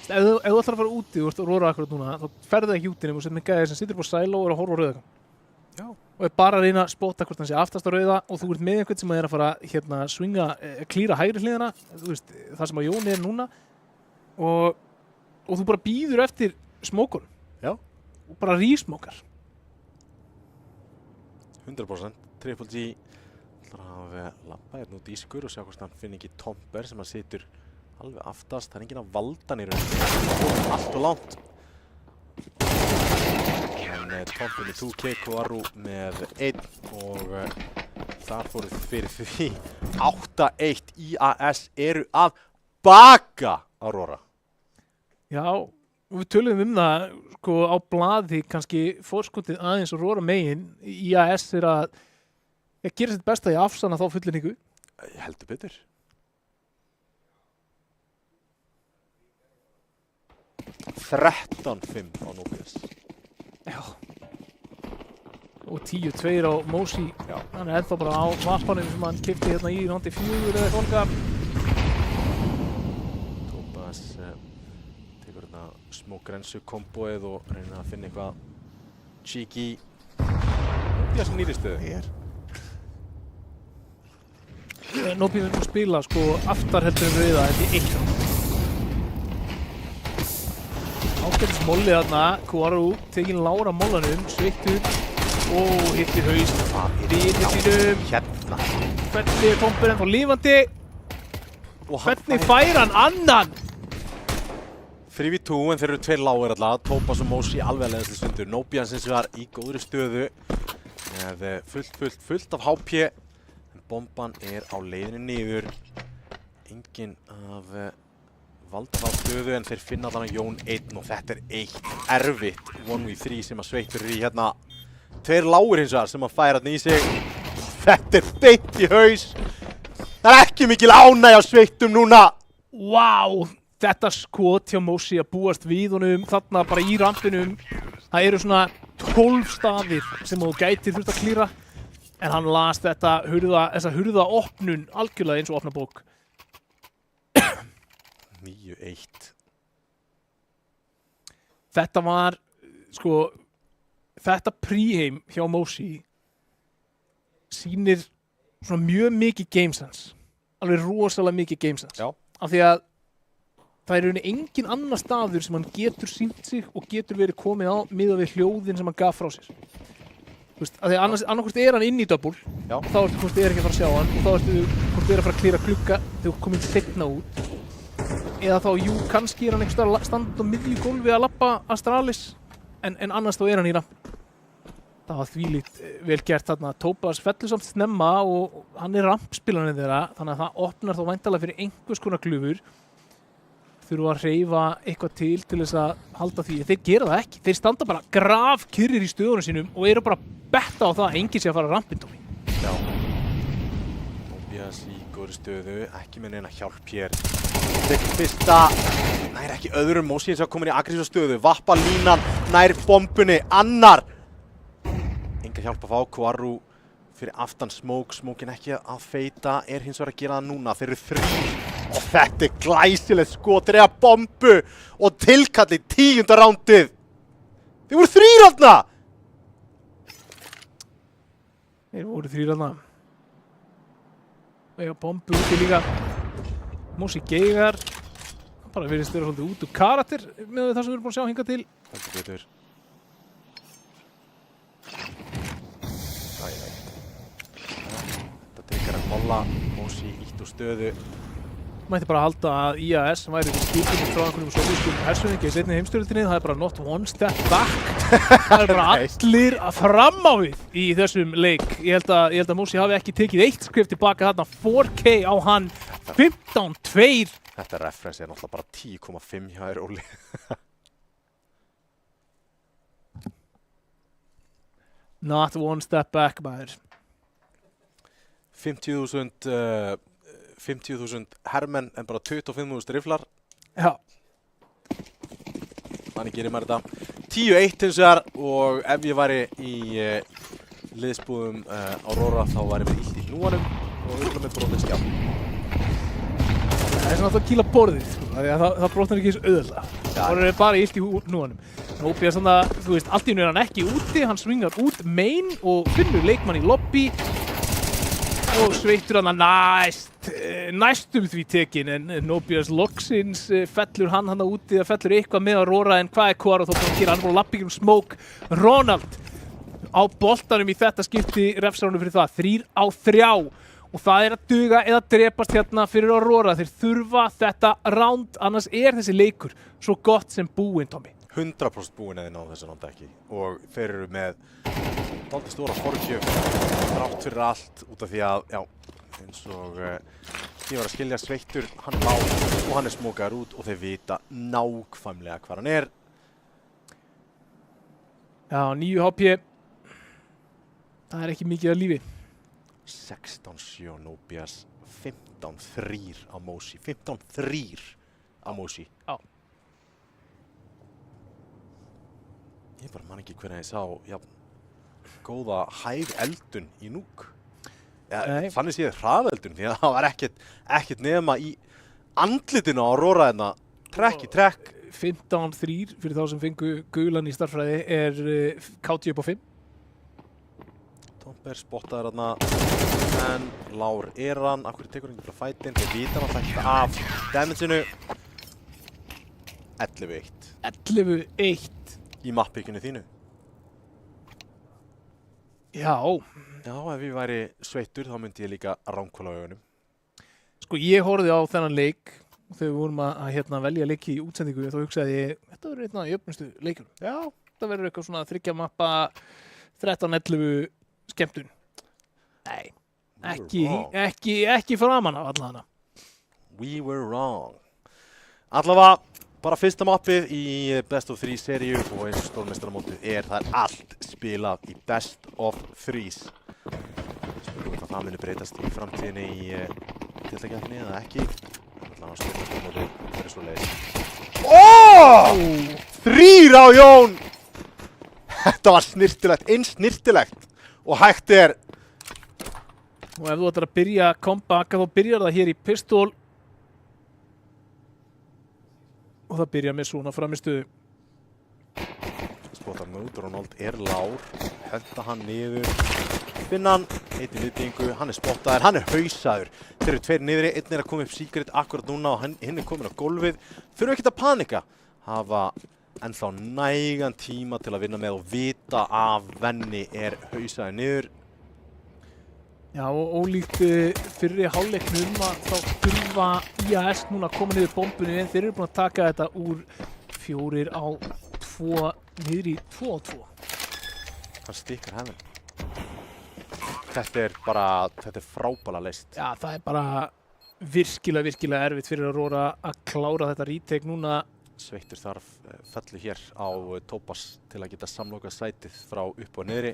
S2: Ef þú ætlar að fara úti, þú ert að Aurora akkurat núna, þá ferðu ekki út innum og setjum gæði sem situr på silo og er að horfa á rauðagám.
S1: Já. Og
S2: er bara að reyna að spotta hvort hann sé aftast á rauða og þú ert með einhvern sem er að fara hérna svinga, klíra hægri hliðina, þú veist, það sem að Jón er núna og þú bara býður eftir smókunum.
S1: Já.
S2: Og bara rísmókar.
S1: 100%. Triple G ætlar að labba hérna út í skur og sjá hvort hann finn ekki Tomber sem hann situr alveg aftast. Það er enginn að valda hann í rauninu. Allt og langt. En Tomber með 2K, Kvaru með 1 og þar fóruð fyrir því 8-1. IAS eru að baka Aurora.
S2: Já, og við töluðum það sko á blaði kannski fórskotið aðeins Aurora megin. IAS er að gera sitt besta í afsanna þá fullinningu.
S1: Heldur betur. (13-5) á Nobias.
S2: Já. Og 10-2 á Mosi.
S1: Já.
S2: Hann er ennþá bara á vappanum sem hann keypti hérna í rándi 4 eða eitthvað.
S1: Tobas tekur hérna smókrensu komboið og reynir að finna eitthvað cheeky. Nobias nýri stöðu.
S2: Nobias er að spila sko aftar heldur en rauða þetta í 1. Ágætis molli þarna, Kvaru tekinn lára mollanum, Sveittur og hittir haus vinir sínum.
S1: Hérna.
S2: Hvernig er Tomber ennþá lifandi? Hvernig fær hann annan?
S1: 3v2 en þeir eru 2 lágir alltaf. Tobas og Mosi alveg að leiðast í stundur. Nobias eins og var í góðri stöðu með fullt af HP. En bomban er á leiðinni niður. Enginn af valda þá stöðu en þeir finna þannig Jón 1 og þetta er eitt erfitt 1v3 sem að Sveittur í hérna. 2 lágir hins vegar sem að færa þarna í sig. Þetta er beint í haus. Það er ekki mikil ánægja á Sveittum núna.
S2: Vá, þetta skot hjá Mosi að búast við honum þarna bara í rampinum. Það eru svona 12 staðir sem þú gætir þurft að klíra en hann las þessa hurðaopnun algjörlega eins og opna bók.
S1: 9-1.
S2: þetta var sko, þetta príheim hjá Mosi sýnir svona mjög mikið gamesense, alveg rosalega mikið gamesense.
S1: Já.
S2: Af því að það er engin annar staður sem hann getur sýnt sig og getur verið komið á miðað við hljóðin sem hann gaf frá sér. Þú veist, af því að annarkvort er hann inn í double,
S1: Já.
S2: þá ertu hvort er ekki að fara að sjá hann og þá ertu hvort er að fara að klíra glugga þegar þú komið seinna út. Eða þá, jú, kannski er hann einhvers staðar standandi á miðju gólfi að labba Astralis en annars þá er hann í ramp. Það var þvílíkt vel gert þarna. Topaz fellur samt snemma og hann er rampspilarinn þeirra, þannig að það opnar þá væntanlega fyrir einhvers konar glufur. Þurfa að hreyfa eitthvað til þess að halda því. Þeir gera það ekki. Þeir standa bara grafkyrrir í stöðunum sínum og eru bara að betta á það að enginn sé að fara rampinn, Tómi.
S1: Já. Tobias í góðri stöðu, ekki með neina hjálp hér. Tekur fyrsta, nær ekki öðrum. Mosi eins og komin í aggressíva stöðu. Vappa línan, nær bombunni, annar. Enga hjálp að fá, Kvaru fyrir aftan Smokin ekki að feita, er hins vegar að gera það núna. Þeir eru 3 og þetta er glæsilegt skot, reyða bombu og tilkalli 10. rándið. Þeir voru 3 þarna!
S2: Þeir voru 3 þarna. Og eiga bombu úti líka. Mosi geigar. Bara virðist vera svolítið út úr karakter með það sem við erum búin að sjá hingað til.
S1: Þetta getur. Þetta tekar að molla, Mosi ítt úr stöðu.
S2: Mætti bara halda að IAS væri skipið frá einhverjum sovjískum hersöðingi í seinni heimsstyrjöldinni. Það er bara not one step back. Það er bara allir fram á við í þessum leik. Ég held að Mosi hafi ekki tekið 1 skref tilbaka þarna. 4K á hann, 15-2.
S1: Þetta reference er náttúrulega bara 10,5 hjá þér, Óli.
S2: Not one step back, maður.
S1: 50.000 hermenn en bara 25.000 riflar.
S2: Já.
S1: Þannig gerir maður þetta. 10-1 hins vegar og ef ég væri í liðsbúðum Aurora þá væri við illt í núanum og örugglega með brotinn skjá.
S2: Það er svona alltaf að kýla borðið, sko. Það brotnar ekki eins auðvitað. Það er bara illt í núanum. Nópi er svona, þú veist, allt í einu er hann ekki úti, hann svingar út main og finnur leikmann í lobby og sveittur hann næstum því tekin en Nobias loksins fellur hann úti, það fellur eitthvað með Aurora en hvað er Kvaru þá búin að gera, hann er búin að lappa ykkur Smoke. Ronald á boltanum í þetta skipti refsaránum fyrir það, 3-3 og það er að duga eða drepast hérna fyrir Aurora. Þeir þurfa þetta round, annars er þessi leikur svo gott sem búinn, Tommy.
S1: 100% búinn eða ná þessu náttúrulega ekki og þeir eru með dálítið stóra forgjöf þrátt fyrir allt út af því að, já, eins og ég var að skilja sveittur, hann lá og hann er smókaður út og þeir vita nákvæmlega hvað hann er.
S2: Já, 9 HP, það er ekki mikið af lífi.
S1: 16-7 Nobias, 15-3 á Mosi, 15-3 á Mosi.
S2: Já.
S1: Ég bara man ekki hvernig ég sá, já, góða hæg eldun í núk. Ja, þannig séð hraðeldun, því að það var ekkert nema í andlitinu á Aurora hérna, trekk í trekk.
S2: 15-3 fyrir þá sem fengu gulan í starffræði er KT upp á 5.
S1: Tomber spottaður hérna, en Lár er hann, af hverju tekur hann ekki bara fætinn, þeir vita hann alltaf af damageinu. 11-1.
S2: 11-1.
S1: Í mappbygginu þínu.
S2: Já.
S1: Já, ef ég væri sveittur þá myndi ég líka ránkóla á augunum.
S2: Sko ég horfði á þennan leik þegar við vorum að velja leiki í útsendingu og þá hugsaði ég, þetta verður einn af jöfnustu leikunum. Já. Þetta verður eitthvað svona 3 mappa 13-11 skemmtun. Nei, ekki framan af alla hana.
S1: We were wrong. Allavega bara fyrsta mappið í Best of 3 seríu og eins og stórmeistaramótið það er allt spilað í Best of 3s. Spurningum hvað það muni breytast í framtíðinni í deltakeppninni eða ekki. Þannig að stórmeistaramótið verður svo leiðis. 3 á Jón! Þetta var snirtilegt, eins snirtilegt og hægt er.
S2: Og ef þú ætlar að byrja comeback þá byrjar það hér í pistol. Og það byrjar með svona framistöðu.
S1: út, Ronald lár, henda hann niður, finna hann, eitt í viðbyggingu, hann spottaður, hann hausaður. Þeir eru tveir niðri, einn að koma upp Secret akkurat núna og hinn komin á gólfið. Þurfum ekkert að panika, hafa ennþá nægan tíma til að vinna með og vita að Venni hausaður niður.
S2: Já, og ólíkt fyrri hálfleiknum að þá þurfa IAS núna að koma niður bombunni en þeir eru búin að taka þetta úr 4 á 2 niður í 2 á 2.
S1: Hann stikkar hefðin. Þetta er frábæla leyst.
S2: Já, það bara virkilega erfitt fyrir Aurora að klára þetta retake núna.
S1: Sveittur þarf fellu hér á Topaz til að geta samlokað sætið frá upp og niðri.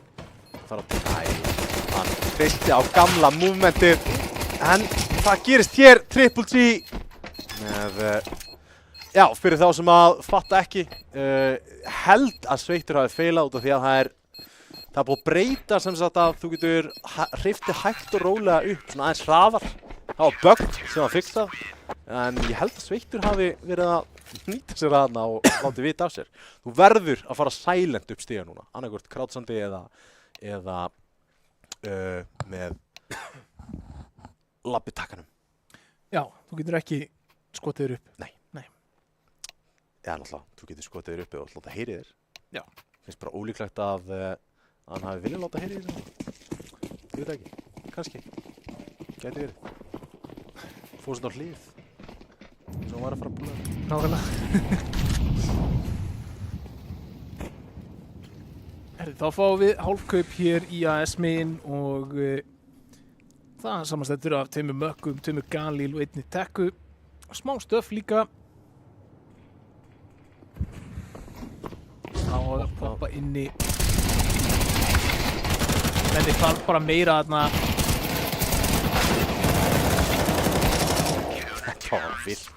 S1: Hann treysti á gamla movementið en það gerist hér Triple G með já, fyrir þá sem að fatta ekki held að Sveittur hafi feilað út af því að það er búið að breyta sem sagt að þú getur hreyftið hægt og rólega upp svona aðeins hraðar. Það var bugg sem var fixað en ég held að Sveittur hafi verið að nýta sér þarna og látið vita af sér. Þú verður að fara silent upp stiga núna, annarkvort krátsandi eða með labbitakkanum.
S2: Já, þú getur ekki skotið þér upp.
S1: Nei. Já, náttúrulega, þú getur skotið þér upp og láta heyri þér.
S2: Já.
S1: Finnst bara ólíklegt að hann hafi viljað láta heyri þér. Ég veit ekki, kannski. Gæti verið. Fór svona á hlið. Svo hann var að fara að búla.
S2: Nákvæmlega. Þá fáum við hálfkaup hér í IAS megin og það samanstendur af 2 mökkum, 2 Galil og 1 Tekku. Smá stöf líka. Þá að poppa inni. En þið þarf bara meira þarna.
S1: Þetta var vilt.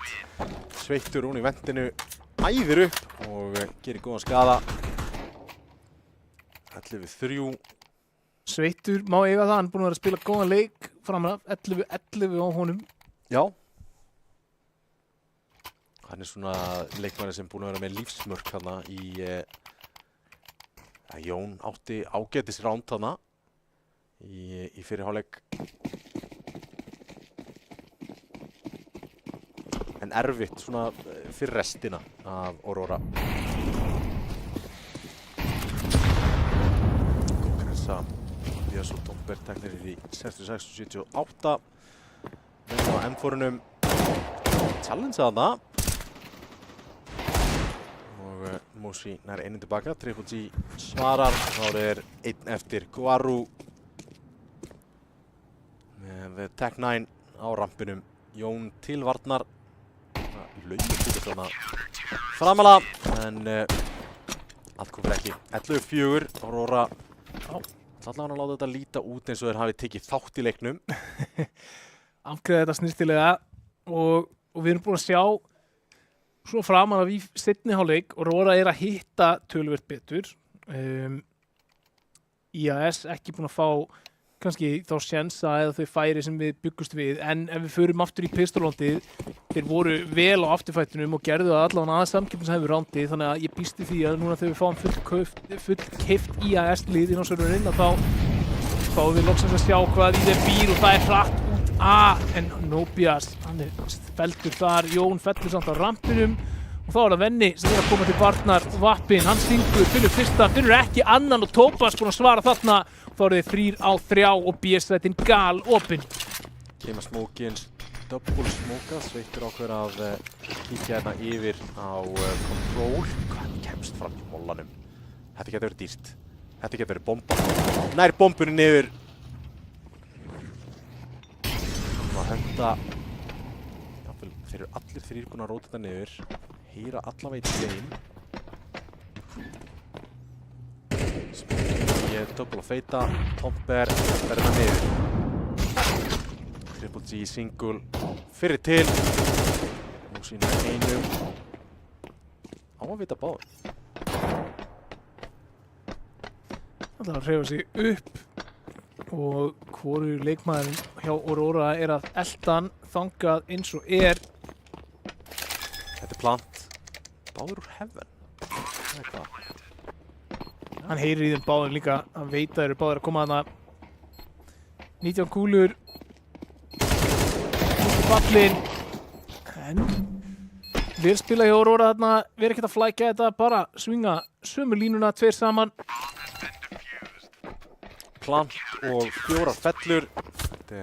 S1: Sveittur hún í vendinu, æðir upp og gerir góðan skada. 11-3.
S2: Sveittur má eiga það, hann er búinn að vera að spila góðan leik framar af 11-11 á honum.
S1: Já. Hann er svona leikmanni sem búinn að vera með lífsmörk þarna í Jón átti ágætis ránd þarna í fyrri hálfleik. En erfitt svona fyrir restina af Aurora. Díaz og Tomber teknir í 66-78. Við á M4-unum challenge þarna. Og Mosi nær einin tilbaka. Triple G svarar. Þá er einn eftir Guaru. Með Tech9 á rampinum. Jón til varnar. Laumur fyrir þarna framalega. En allt kom fyrir ekki. 11-4. Aurora. Allavega hann láta þetta líta út eins og þeir hafi tekið þátt í leiknum.
S2: Afgreiða þetta snyrtilega og við erum búin að sjá svona framan af í seinni hálfleik og Aurora að hitta töluvert betur. IAS ekki búin að fá kannski þá sjensa eða þau færi sem við byggust við en ef við förum aftur í pistolrondið þeir voru vel á afturfættunum og gerðu það allavega aðeins samkeppnishæfu rándið þannig að ég býsti því að núna þegar við fáum fullkeypt IAS lið inn á serverinn að þá fáum við loksins að sjá hvað í þeim býr og það er hratt út en Nobias, hann feldur þar, Jón fellur samt á rampinum og þá er það Venni sem er að koma til varnar Vappin, hann stingur, finnur fyrsta, finnur ekki annan og Topaz búinn að svara þarna þá eru þeir 3 á 3 og BS-rættin gal opinn.
S1: Kemur smókins, double smóka, Sveittur ákveður að kíkja hérna yfir á control. Hann kemst fram í mollanum. Þetta getur verið dýrt. Þetta getur verið bomba. Nær bombunni niður. Hann var að henda. Þeir eru allir 3 búin að róta þetta niður. Heyra allavega í þeim. Ég double að feita, Tomber verður það niður. Triple G single fyrir til. Nú sína einum. Á að vita báður.
S2: Það ætlar að hreyfa sig upp og hvoru leikmaðurinn hjá Aurora að eldan þangað eins og
S1: Þetta er plant. Báður úr heaven. Það er hvað.
S2: Hann heyrir í þeim báðum líka, hann veit að þeir eru báðir að koma þarna. 19 kúlur. Út í ballinn. En vel spila hjá Aurora þarna, vera ekkert að flækja þetta, bara svinga sömu línuna, tveir saman.
S1: Plant og 4 fellur. Þetta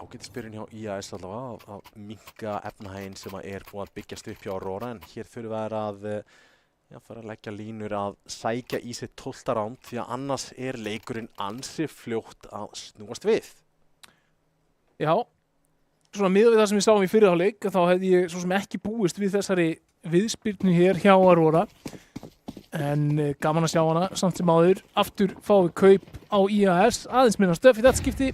S1: ágætisbyrjun hjá IAS allavega að minnka efnahæginn sem er búin að byggjast upp hjá Aurora, en hér þurfa þær að fara að leggja línur að sækja í sig 12. ránd því að annars er leikurinn ansi fljótt að snúast við.
S2: Já, svona miðað við það sem við sáum í fyrri hálfleik, þá hefði ég svo sem ekki búist við þessari viðspyrnu hér hjá Aurora. En gaman að sjá hana, samt sem áður. Aftur fáum við kaup á IAS, aðeins minna stöf í þetta skipti.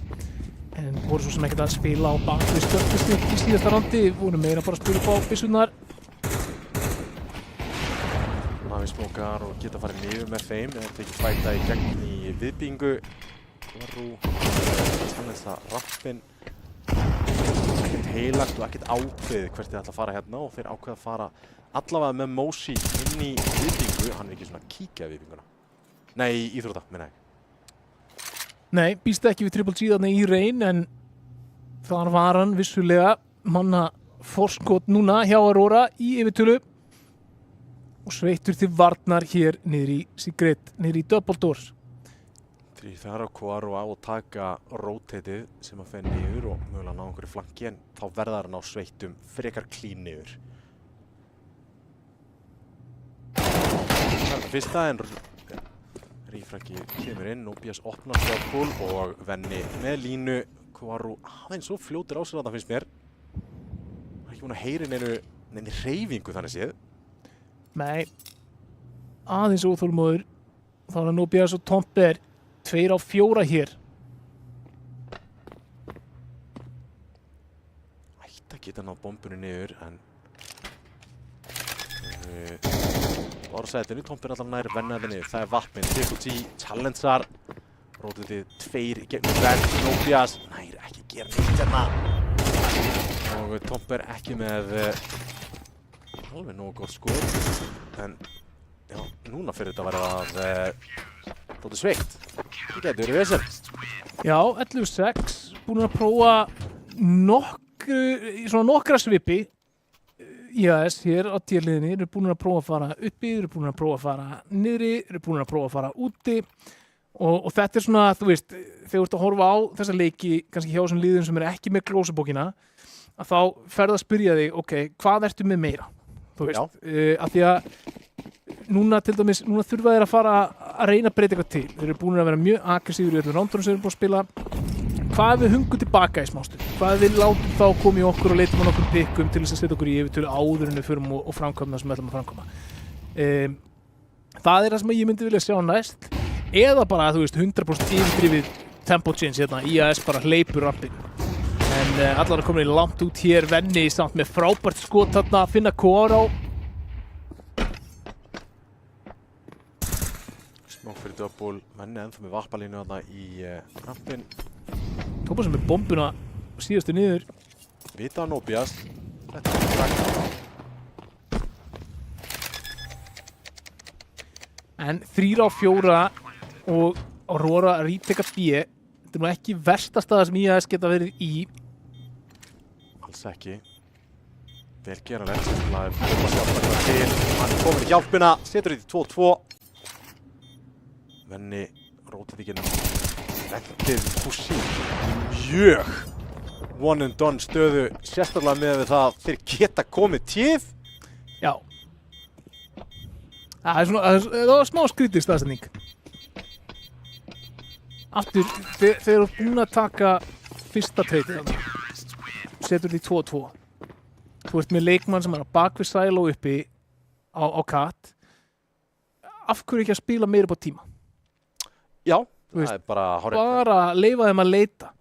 S2: En voru svo sem ekkert að spila á bakvið stöfnustík í síðasta randi, voru meira bara að spila upp á byssurnar.
S1: Navi smókar og geta farið niður með þeim, eða tekið fæta í gegn í viðbyggingu. Varú, þannig að rappin, ekkert heilagt og ekkert ákveðið hvert þið ætla að fara hérna og þeir ákveða að fara allavega með Mosi inn í viðbyggingu, hann er ekki svona að kíkja viðbygginguna. Nei, íþrótta, minna ég.
S2: Nei, býst ekki við Triple G þarna í reyn, en þar var hann vissulega manna forskot núna hjá Aurora í yfirtölu og sveittur til varnar hér niður í Sigrid, niður í Double Doors.
S1: Því það er á Kvaru á að taka rotatið sem að fer niður og mögulega ná einhverju flanki, en þá verða hann á sveittum frekar klín niður. Það er fyrsta, en Rífraki kemur inn, Nobias opnar sjálfból og Venni með línu. Kvaru aðeins svo fljótur á sér þarna finnst mér. Það er ekki búin að heyri neinu hreyfingu þannig séð.
S2: Nei, aðeins óþólmóður. Þá er Nobias og Tomper 2 á 4 hér.
S1: Ætti að geta náð bombunni niður, en Ársætinu, Tomper allar nær, Vennaði niður, það er Vapmin, Triple G, Challengear, rótið 2 gegnum Venn, Nobias, nær ekki gera neitt hérna. Og Tomper ekki með alveg nógu gott skot, en já, núna fyrir þetta að vera dálítið sveikt. Það getur verið vesen.
S2: Já, 11-6, búin að prófa nokkra svipi. IAS hér á tíðliðinni eru búin að prófa að fara uppi, eru búin að prófa að fara niðri, eru búin að prófa að fara úti og þetta er svona, þú veist, þegar þú ert að horfa á þessa leiki, kannski hjá þessum liðum sem eru ekki með glósubókina, að þá ferðu að spyrja þig, ok, hvað ertu með meira? Þú veist, af því að núna til dæmis, núna þurfa þeir að fara að reyna að breyta eitthvað til. Þeir eru búin að vera mjög aggressífur í öllum rándunum sem þeir eru búin að spila. Hvað ef við hungum tilbaka í smástund? Hvað ef við látum þá koma í okkur og leitum á nokkur pikkum til þess að setja okkur í yfirtölu áður en við förum og framkvæmum það sem við ætlum að framkvæma? Það er það sem ég myndi vilja sjá næst. Eða bara, þú veist, 100% yfirdrifið tempo change hérna. IAS bara hleypur rampin. En allar er komin langt út hér. Venni samt með frábært skot þarna að finna Kvaru á.
S1: Smá fyrir double, Venni ennþá með varpalínu þarna í rampin.
S2: Tópa sem er bombuna síðastu niður.
S1: Vita á Nobias. Þetta er rækna.
S2: En 3 á 4 og Aurora að ríteka B. Þetta er nú ekki versta staða sem IAS geta verið í.
S1: Alls ekki. Vel geranlegt. Það er búin að hjálpa þetta til. Hann er komin í hjálpina. Setur þetta í 2-2. Venni rótið ekki inn. Ventið Pussi mjög one and done stöðu, sérstaklega með það þeir geta komið tíð.
S2: Já. Það var smá skrítið staðsetning. Aftur, þeir eru búin að taka fyrsta treytið. Setur því 2-2. Þú ert með leikmann sem er á bakvið Silo uppi á Kat. Af hverju ekki að spila meira upp á tíma?
S1: Já.
S2: Það
S1: er bara
S2: leyfa þeim að leita.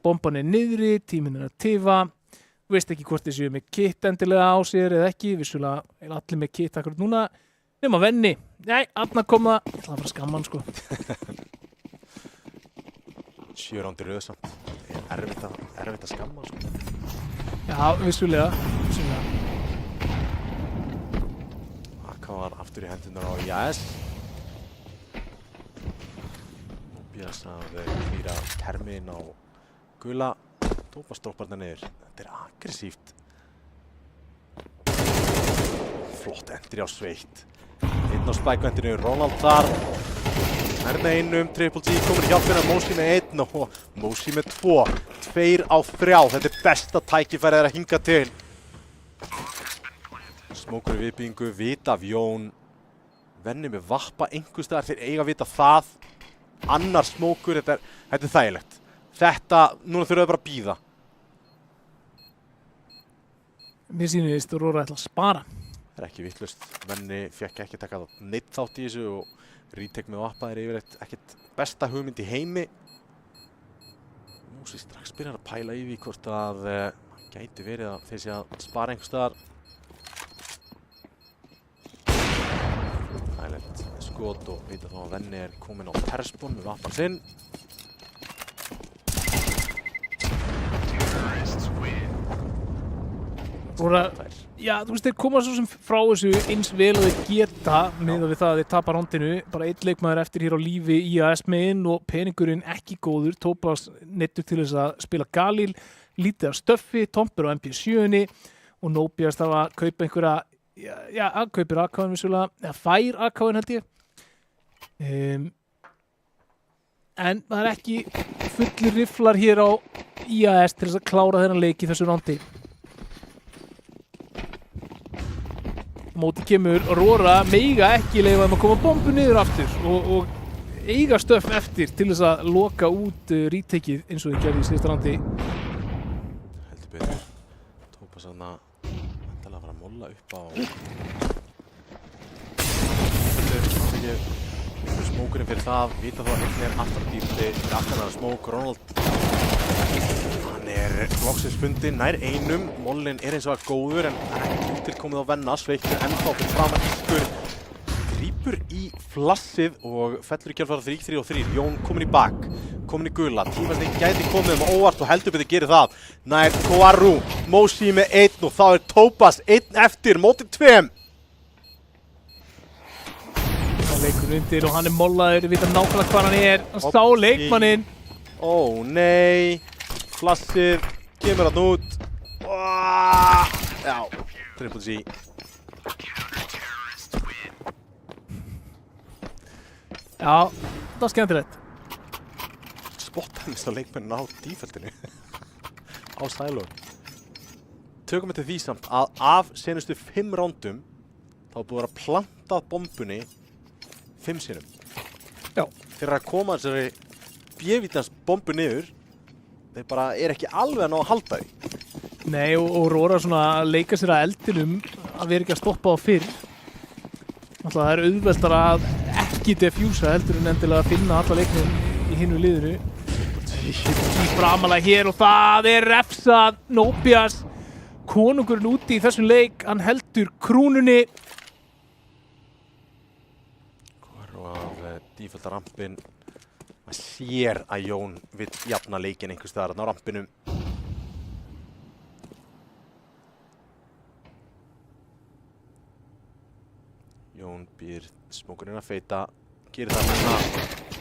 S2: Bomban er niðri, tíminn er að tifa. Þú veist ekki hvort þeir séu með kit endilega á sér eða ekki. Vissulega er allir með kit akkurat núna. Nema Venni. Nei, Arna kom það. Ég ætla að fara að skamma hann, sko.
S1: 7 rándir röð samt. Það er erfitt að skamma, sko.
S2: Já, vissulega.
S1: Það var aftur í hendunar á IAS. Nóbias að klíra termin á gula. Tópas dropparna niður. Þetta aggressíft. Flott entry á Sveitt. Einn á spækvendinu, Ronald þar. Herna einum, Triple G komin í hjálpina, Mosi með 1 og Mosi með 2. 2 á 3. Þetta besta tækifærið að hinga til. Smókur í viðbyggingu, vita af Jón. Venni með vappa einhvers staðar, þeir eiga að vita það. Annar smókur, þetta er þægilegt. Núna þurfum við bara að bíða.
S2: Mér sýnist Aurora ætla að spara.
S1: Það ekki vitlaust. Venni fekk ekki taka neitt þátt í þessu og retake með vappa yfirleitt ekkert besta hugmynd í heimi. Mosi strax byrjar að pæla í því hvort að gæti verið að þeir sé að spara einhvers staðar. Þægilegt skot og vita þá að Venni kominn á persbón með vappan sinn.
S2: Aurora, já, þú veist, þeir koma svo sem frá þessu eins vel og þeir geta miðað við það að þeir tapa rondinu. Bara einn leikmaður eftir hér á lífi, IAS með inn og peningurinn ekki góður. Tópas neittur til þess að spila Galil, lítið af stöffi, Tompur á MP7-unni og Nóbias þarf að kaupa einhverja, já, hann kaupir AK-in vissulega, eða fær AK-in held ég. En það er ekki fullir rifflar hér á IAS til þess að klára þennan leik í þessu rondi. Móti kemur Aurora, meiga ekki leyfa þeim að koma bombu niður aftur og eiga stöff eftir til þess að loka út retakið eins og þeir gerði í síðasta randi.
S1: Heldur betur. Tópas þarna vantilega að fara að molla upp á. Smókurinn fyrir það, vita þá að einn aftur á dýrti, aftan að smók, Ronald. Hann loksins fundinn, nær einum, mollinn eins og að góður en það ekki útilkomið á Venna, Sveittur ennþá fyrir framan ykkur. Grípur í flassið og fellur í kjálfara 3 og 3. Jón kominn í bak, kominn í gula, tímasting gæti komið óvart og heldur betur gerir það. Nær Koaru, Mosi með 1 og þá Tópas 1 eftir, mótið 2.
S2: Það leikur undir og hann mollaður, við vita nákvæmlega hvað hann hann sá leikmanninn.
S1: Ó nei, flassið kemur hann út. Já, Triple G.
S2: Já, það var skemmtilegt.
S1: Spotta hann að leikmennin á díföldinu. Á Silo. Tökum við til því samt að af senustu 5 rándum þá búið að planta bombunni 5 sinnum.
S2: Já.
S1: Þeir að koma þessari bjöfítans bombu niður, þeir bara ekki alveg að ná að halda því.
S2: Nei, og Aurora svona að leika sér að eldinum að vera ekki að stoppa á fyrr. Alltaf það er auðveldara að ekki defjúsa heldur en endilega að finna alla leikmenn í hinu liðinu. Í framalega hér og það refsað. Nóbias, konungurinn úti í þessum leik, hann heldur krúnunni.
S1: Hvor af dífölda rampin. Maður sér að Jón vill jafna leikinn einhvers staðar á rampinum. Jón býr smókurinn að feita, gerir það núna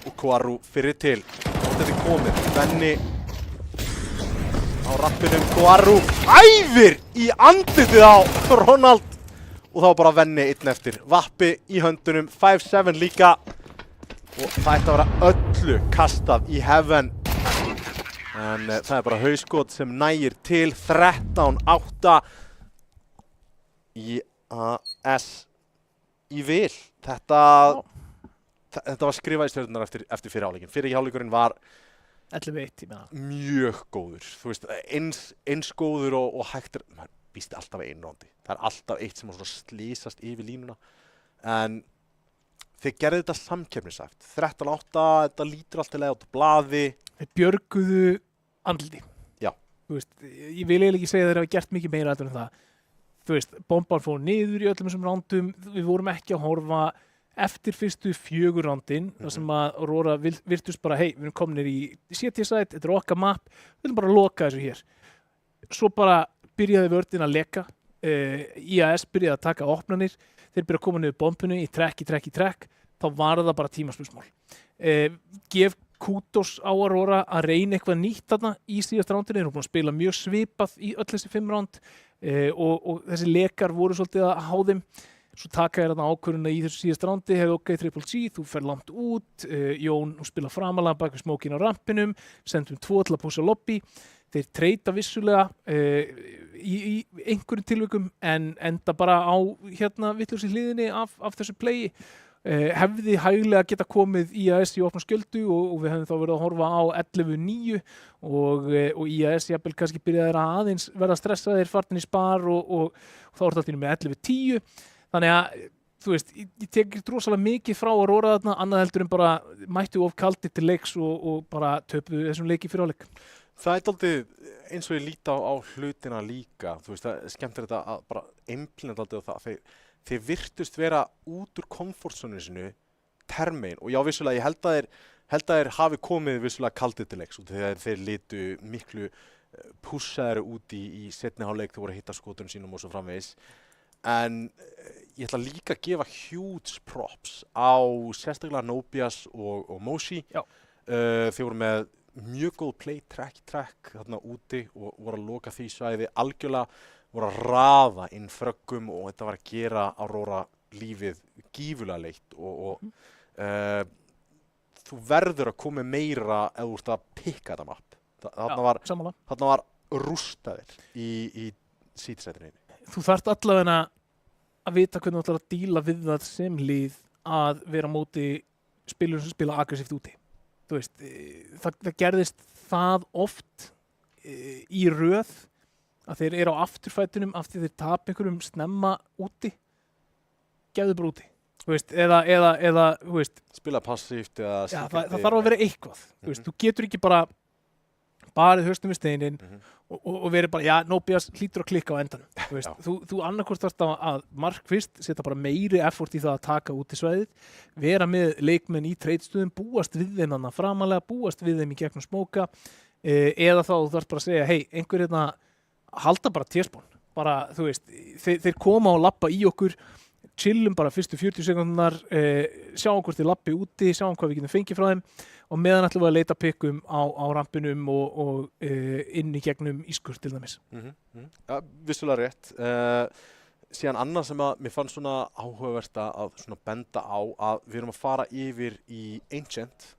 S1: og Koaru fyrir til. Þetta er komið, Venni á rampinum, Koaru æfir í andlitið á Ronald og þá bara Venni 1 eftir. Vappi í höndunum, 5-7 líka. Og það ætti að vera öllu kastað í heaven. En það er bara hauskot sem nægir til 13-8 IAS í vil. Þetta var skrifað í stjörnunar eftir fyrir hálfleikinn. Fyrir hálfleikurinn var
S2: 11-1, ég meina.
S1: Mjög góður. Þú veist, eins góður og hægt maður býst alltaf einu rándi. Það er alltaf eitt sem svona slísast yfir línuna. En þeir gerðu þetta samkeppnisæft. 13-8, þetta lítur allt til leið át á blaði.
S2: Þeir björguðu andliti.
S1: Já.
S2: Þú veist, ég vil eiginlega ekki segja að þeir hafa gert mikið meira en það. Þú veist, bomban fór niður í öllum þessum rándum. Við vorum ekki að horfa eftir fyrstu 4 rándin, þar sem að Aurora virtust bara, hei, við erum kominir í CT-site, þetta er okkar map, við viljum bara loka þessu hér. Svo bara byrjaði vörðin að leka. IAS byrjaði að taka opnanir. þeir byrja að koma niður bombunu í trekk, þá var það bara tímaspursmál. Gef kútos á Aurora að reyna eitthvað nýtt þarna í síðast rándinu, þeir eru búin að spila mjög svipað í öll þessi 5 ránd og þessi lekar voru svolítið að há þeim. Svo taka þér þarna ákvörðuna í þessu síðast rándi, hefði ok, Triple G, þú fer langt út, Jón spila framalega bak við smókin á rampinum, sendum 2 til að púsa lobby, þeir treyta vissulega í einhverjum tilvikum en enda bara á vitlaus í hliðinni af þessu playi. Hefði hæglega geta komið IAS í opna skjöldu og við hefðum þá verið að horfa á 11-9 og IAS jafnvel kannski byrjaði að aðeins verða stressaðir fartin í spar og þá er þetta með 11-10. Þannig að, þú veist, ég tek rosalega mikið frá Aurora þarna, annað heldur en bara mættu of kaldir til leiks og bara töpuðu þessum leiki fyrir áleik.
S1: Það er dálítið eins og ég líti á hlutina líka, þú veist, það skemmtir þetta að bara einblína dálítið á það. Þeir virtust vera út úr komfortzónu sinu termein og já, vissulega, ég held að þeir hafi komið vissulega kaldir til leiks og þeir litu miklu pussaðir út í seinni hálfleik, þeir voru að hitta skotunum sínum og svo framvegis. En ég ætla líka að gefa huge props á sérstaklega Nobias og Moshi. Þeir voru með mjög góð play track þarna úti og voru að loka því svæði algjörlega, voru að raða inn fröggum og þetta var að gera Aurora lífið gífurlega leitt og þú verður að koma meira ef þú ert að pikka þetta mapp. Þarna var rústaðir í sítsettinni.
S2: Þú þarft allavega að vita hvernig þú ætlar að díla við það sem lið að vera á móti spilur sem spila aggressíft úti. Þú veist, það gerðist það oft í röð að þeir eru á afturfætunum af því þeir tapa einhverjum snemma úti. Gefðu bara úti. Þú veist, eða þú veist,
S1: spila passíft eða
S2: það þarf að vera eitthvað. Þú veist, þú getur ekki bara barið hausnum við steinin og verið bara, já, Nobias hlýtur að klikka á endanum. Þú veist, þú annarkvort þarft að markvist setja bara meiri effort í það að taka út í svæðið, vera með leikmenn í treytstuðum, búast við þeim þarna framalega, búast við þeim í gegnum smóka, eða þá þú þarft bara að segja, hey, einhver halda bara térspón. Bara, þú veist, þeir koma og lappa í okkur, chillum bara fyrstu 40 sekundunar, sjáum hvort þið lappi úti, sjáum hvað við getum fengið frá þeim og meðan ætlum við að leita pikkum á rampinum og inn í gegnum ískur til dæmis.
S1: Ja, vissulega rétt. Síðan annað sem að mér fannst svona áhugavert að svona benda á að við erum að fara yfir í Ancient.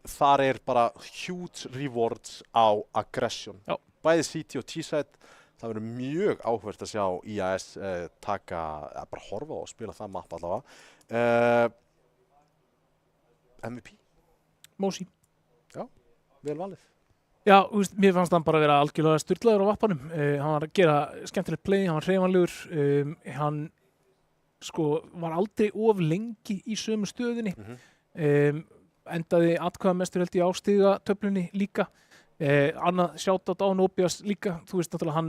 S1: Þar er bara huge rewards á aggression. Já. Bæði CT og T-side. Það verður mjög áhugavert að sjá IAS bara horfa og spila það mapp allavega. MVP?
S2: Moshi.
S1: Já, vel valið.
S2: Já, veist, mér fannst hann bara vera algjörlega sturlaður á vappanum. Hann var að gera skemmtilegt play, hann var hreyfanlegur. Hann var aldrei of lengi í sömu stöðinni. Endaði atkvæðamestur held ég á stigatöflunni líka. Annað shoutout á Nobias líka, þú veist náttúrulega hann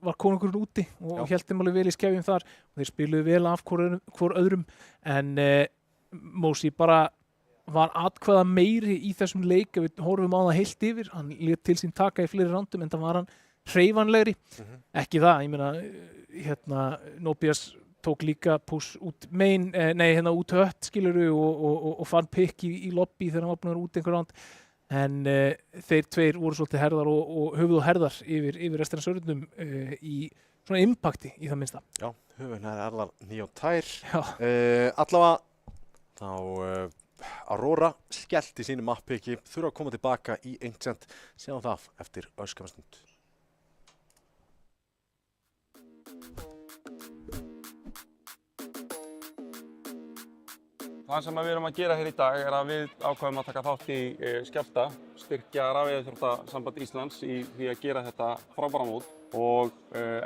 S2: var konungurinn úti og hélt þeim alveg vel í skefjum þar og þeir spiluðu vel af hvor öðrum en Moshi bara var atkvæða meiri í þessum leik ef við horfum á það heilt yfir, hann lét til sín taka í fleiri rándum en það var hann hreyfanlegri, ekki það, ég meina Nobias tók líka push út main, út hött skiluru og fann pick í lobby þegar hann var búin að vera út einhver ránd en þeir tveir voru svolítið herðar og höfuð og herðar yfir restina sörnum í svona impakti í það minnsta. Já,
S1: höfuð herðar nýja og tær. Allavega þá Aurora skellti sínu mappiki, þurfa að koma tilbaka í Ancient, séðan það eftir örskamastund.
S3: Það sem við erum að gera hér í dag er að við ákveðum að taka þátt í Skjálfta, styrkja Rafveiðiþróttasamband Íslands í því að gera þetta frábæra mót og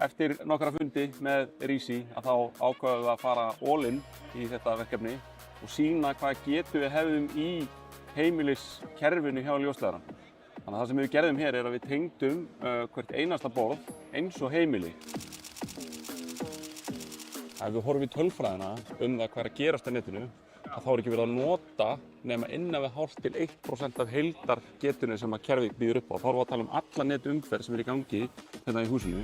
S3: eftir nokkra fundi með Rísi að þá ákveðum við að fara all in í þetta verkefni og sýna hvað getu við hefðum í heimiliskerfinu hjá ljósleiðarann. Þannig að það sem við gerðum hér er að við tengdum hvert einasta borð eins og heimili. Ef við horfum í tölfræðina það hvað er að gerast á netinu, að þá ekki verið að nota nema innan við hálft til 1% af heildargetunni sem að kerfið býður upp á. Þá erum við að tala alla netumferð sem í gangi hérna í húsinu.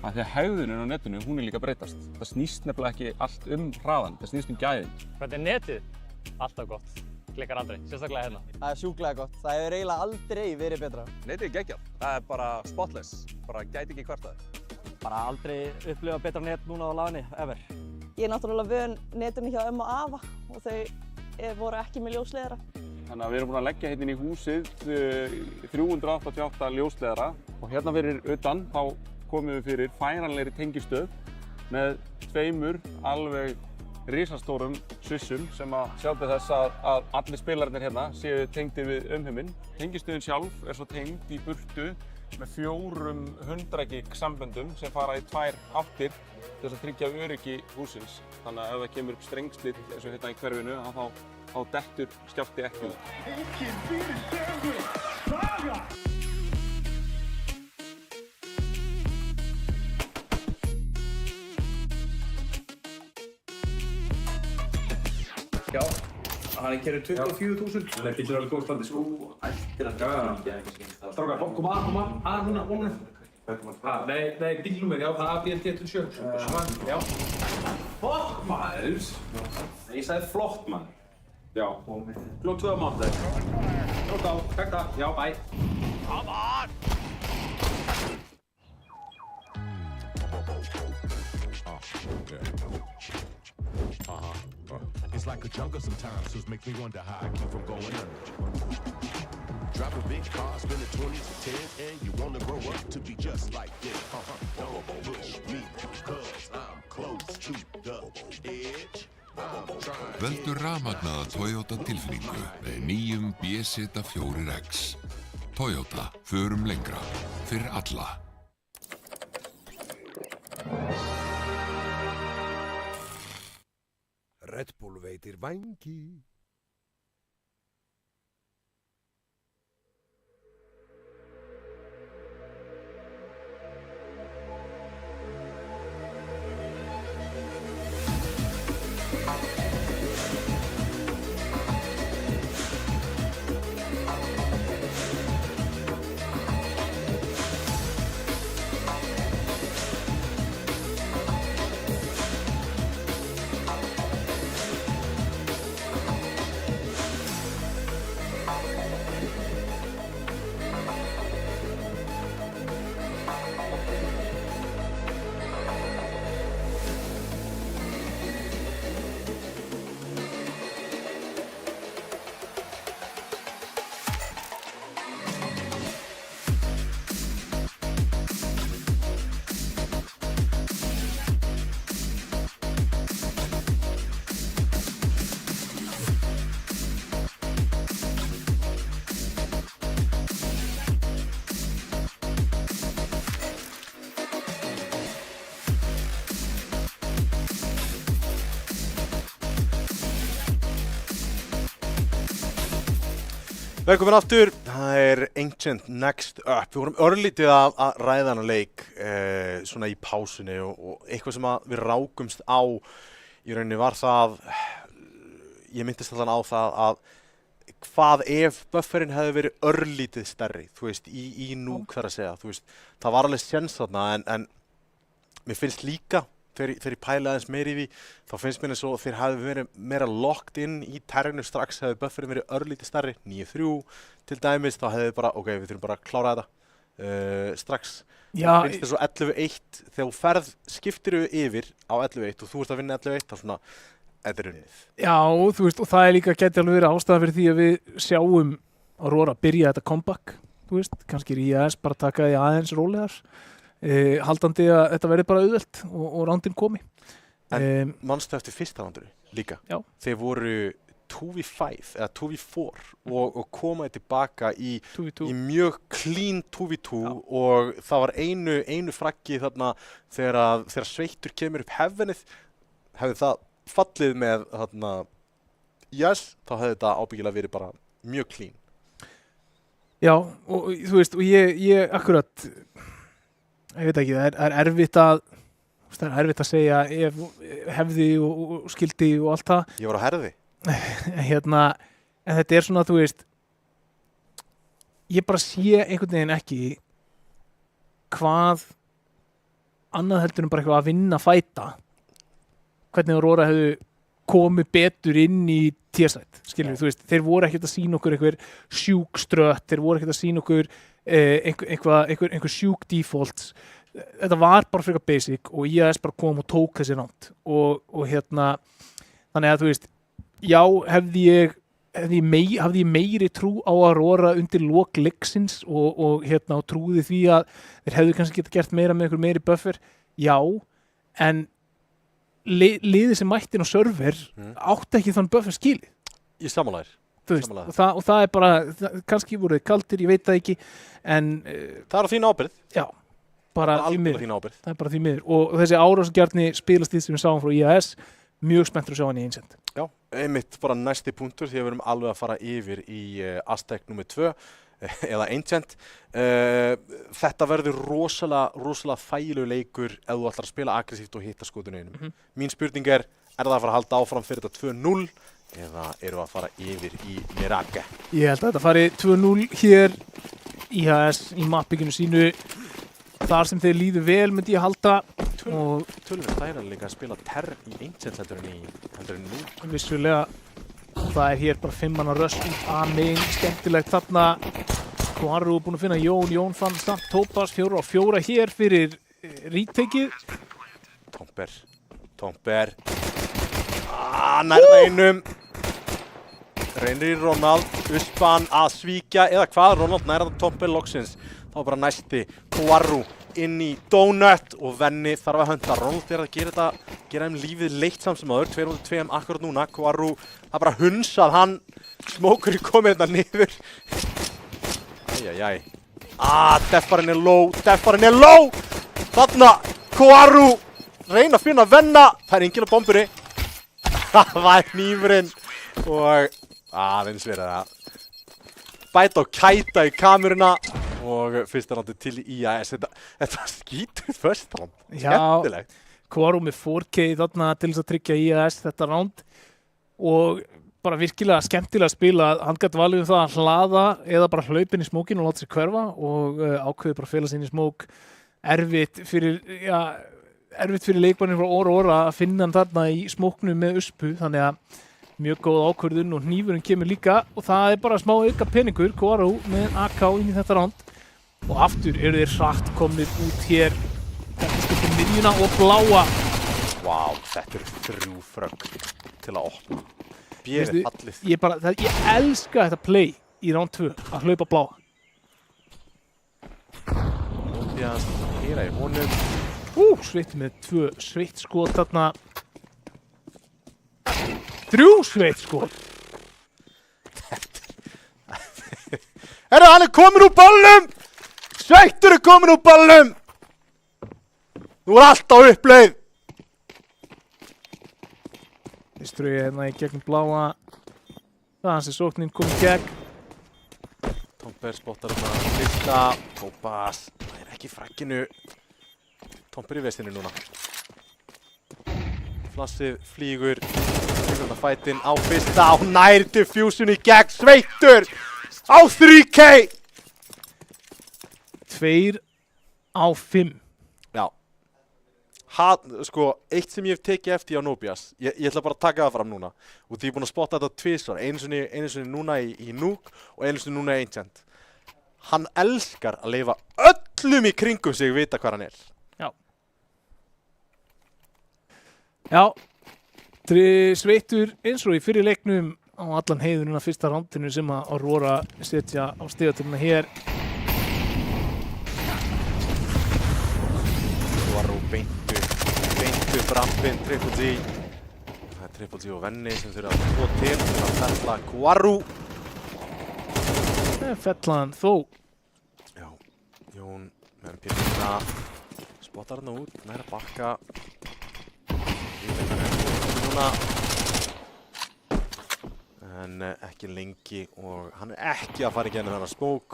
S3: Af því að hegðunin á netinu, hún líka að breytast. Það snýst nefnilega ekki allt hraðan, það snýst gæðin.
S4: Hvernig netið? Alltaf gott. Klikkar aldrei, sérstaklega hérna.
S5: Það sjúklega gott. Það hefur eiginlega aldrei verið betra.
S6: Netið geggjað. Það bara spotless. Bara gæti ekki kvartað.
S5: Bara aldrei upplifa betra net núna á laginni, ever.
S7: Ég náttúrulega vön netinu hjá og afa og þau voru ekki með ljósleiðara.
S3: Þannig að við erum búin að leggja hérna inn í húsið 388 ljósleiðara og hérna fyrir utan þá komum við fyrir færanlegri tengistöð með 2 alveg risastórum swissum sem að sjá til þess að allir spilararnir hérna séu tengdir við umheiminn. Tengistöðin sjálf svo tengd í burtu með 400 gig samböndum sem fara í 2 áttir til þess að tryggja öryggi húsins. Þannig að ef það kemur upp strengslit eins og hérna í hverfinu þá dettur skjálfti ekki út.
S6: Já, hann kerir 24.000.
S8: Það getur alveg góð standi. Ættir að ganga. Strákar, koma að núna. Nei, bílnúmer, já, það er BLT27. Já. Flott maður. Ég sagði flott maður. Já. Klokk 2 á mánudag. Klokk á, takk það. Já, bye. Come on!
S9: It's like a jungle sometimes, so it makes me wonder how I keep from going under. Driving big cars, spending 20s and 10s, and you wanna grow up to be just like this. Don't push me, cause I'm close to the edge.
S10: Veldu rafmagnaða Toyota tilfinningu með nýjum BZ4X. Toyota, förum lengra, fyrir alla.
S9: Red Bull veitir vængi.
S1: Velkomin aftur, það Ancient Next Up. Við vorum örlítið að ræða hana leik svona í pásunni og eitthvað sem við rákumst á í rauninni var það, ég myndist allan á það að hvað ef bufferinn hefði verið örlítið stærri, þú veist, í núk þar að segja, þú veist, það var alveg séns þarna en mér finnst líka þegar ég pæla aðeins meira í því, þá finnst mér eins og þeir hafi verið meira locked in í terrinu strax, hefði bufferinn verið örlítið stærri, 9-3 til dæmis, þá hefði bara, ok, við þurfum bara að klára þetta strax.
S2: Já,
S1: finnst þér svo 11-1, þegar þú ferð, skiptirðu yfir á 11-1 og þú ert að vinna 11-1, þá svona, þetta unnið.
S2: Já, þú veist, og það líka geti alveg verið ástæðan fyrir því að við sjáum Aurora byrja þetta comeback, þú veist, kannski IAS bara taka því aðeins rólegar. Haldandi að þetta verði bara auðvelt og rándinn komi.
S1: En manstu eftir fyrsta rándinu líka?
S2: Já.
S1: Þeir voru 2v5 eða 2v4 og komaði tilbaka í mjög clean 2v2 og það var einu fraggi þarna þegar Sveittur kemur upp heavenið, hefði það fallið með þarna yes, þá hefði þetta ábyggilega verið bara mjög clean.
S2: Já, og þú veist, og ég akkurat ég veit ekki, það er erfitt að segja ef hefði og skildi og allt það.
S1: Ég var á herði.
S2: en þetta er svona, þú veist, ég bara sé einhvern veginn ekki hvað annað heldur en bara eitthvað að vinna fæta, hvernig Aurora hefðu komið betur inn í tíasætt, skilur þú veist, þeir voru ekkert að sýna okkur einhver sjúk strött, þeir voru ekkert að sýna okkur einhver sjúk defaults, þetta var bara frekar basic og IAS bara kom og tók þessi ránd og þannig að þú veist, já, hafði ég meiri trú á Aurora undir lok leiksins og trúði því að þeir hefðu kannski geta gert meira með einhver meiri buffer, já, en liðið sem mætti inn á server átti ekki þann buffer skilið.
S1: Í sammálaðir.
S2: Og það er bara, kannski voru þið kaldir, ég veit það ekki, en
S1: það er á þín ábyrgð.
S2: Já, bara
S1: því miður.
S2: Það er bara því miður. Og þessi árásgjarni spilastið sem við sáum frá IAS, mjög spenntur að sjá hann í einsend.
S1: Já, einmitt bara næsti punktur því að við erum alveg að fara yfir í Aztec nr. 2 eða Ancient. Þetta verður rosalega þægilegu leikur ef þú ætlar að spila aggressíft og hitta skotinu einum. Mín spurning er það að fara að halda áfram fyrir þetta 2-0 eða eru að fara yfir í Mirage?
S2: Ég held að þetta fari 2-0 hér IHS í mapbygginu sínu. Þar sem þeir líður vel myndi ég halda.
S1: Tölum við þær líka að spila Terr í Ancient heldur en nú.
S2: Vissulega. Það er hér bara 5 manna rush út að megin, skemmtilegt þarna. Koaru er búinn að finna Jón fann samt Topaz 4-4 hér fyrir retakið.
S1: Tomper. Nærða einum. Reynir í Ronald, Uspan að svíkja eða hvað, Ronald nærða Tomper loksins. Þá bara næsti Koaru inn í Donut og Venni þarf að hönda. Ronald er að gera þeim lífið leitt samt sem áður, 2-2 akkurat núna. Koaru, það bara hunsað hann, smókur í komið hérna niður. Æjæjæj. Deffarinn er low. Þarna, Koaru, reyna að finna Venna. Það er enginn á bombunni. Það var hnífurinn og aðeins verið að bæta og kæta í kameruna. Og fyrsta rándi til IAS, þetta skítur fyrst ránd, skemmtilegt.
S2: Koaru með 4K þarna til þess að tryggja IAS þetta ránd og bara virkilega skemmtilega að spila. Hann gæti valið það að hlaða eða bara hlaupa inn í smókinn og láta sig hverfa og ákveði bara að fela sig inn í smók. Erfitt fyrir leikmanninn frá Aurora að finna hann þarna í smóknum með uspu, þannig að mjög góð ákvörðun og hnífurinn kemur líka og það er bara smá auka peningur, Koaru með AK inn í þetta ránd. Og aftur eru þeir hratt komnir út hér. Þetta skiptir miðjuna og bláa.
S1: Vá, þetta eru 3 frögg til að opna. Bérið fallið.
S2: Ég elska þetta play í round 2 að hlaupa bláa.
S1: Olympias, heyra í honum.
S2: Sveitt með 2 sveitt skot þarna. 3 sveitt skot.
S1: Hann er komin úr ballum! Sveittur er komin úr ballum! Nú er allt á uppleið!
S2: Ströið hérna í gegnum bláa. Það er hans er sóknin komið gegn.
S1: Tomper spottar hérna fyrsta. Topaz, það er ekki frakkinu. Tomper í vestinu núna. Flassið flýgur. Fyrsta fætinn á fyrsta. Og nær diffusion í gegn. Sveittur! Á 3K!
S2: 2 á 5.
S1: Já. Eitt sem ég hef tekið eftir á Nobias, ég ætla bara að taka það fram núna. Og því ég er búinn að spotta þetta tvisvar, einu sinni núna í Nuke og einu sinni núna í Ancient. Hann elskar að leyfa öllum í kringum sig vita hvað hann er.
S2: Já. Sveittur eins og í fyrir leiknum á allan heiðunum að fyrsta rándinu sem að Aurora setja á stigatöluna hér.
S1: Koaru beintu brampinn, Triple G. Það er Triple G og Venni sem þurfa að få til að fella Koaru.
S2: Það er fellan þó.
S1: Já, Jón með pyrkina. Spottar hann út, næra bakka. Núna. En ekki lengi og hann er ekki að fara í genið þennan smók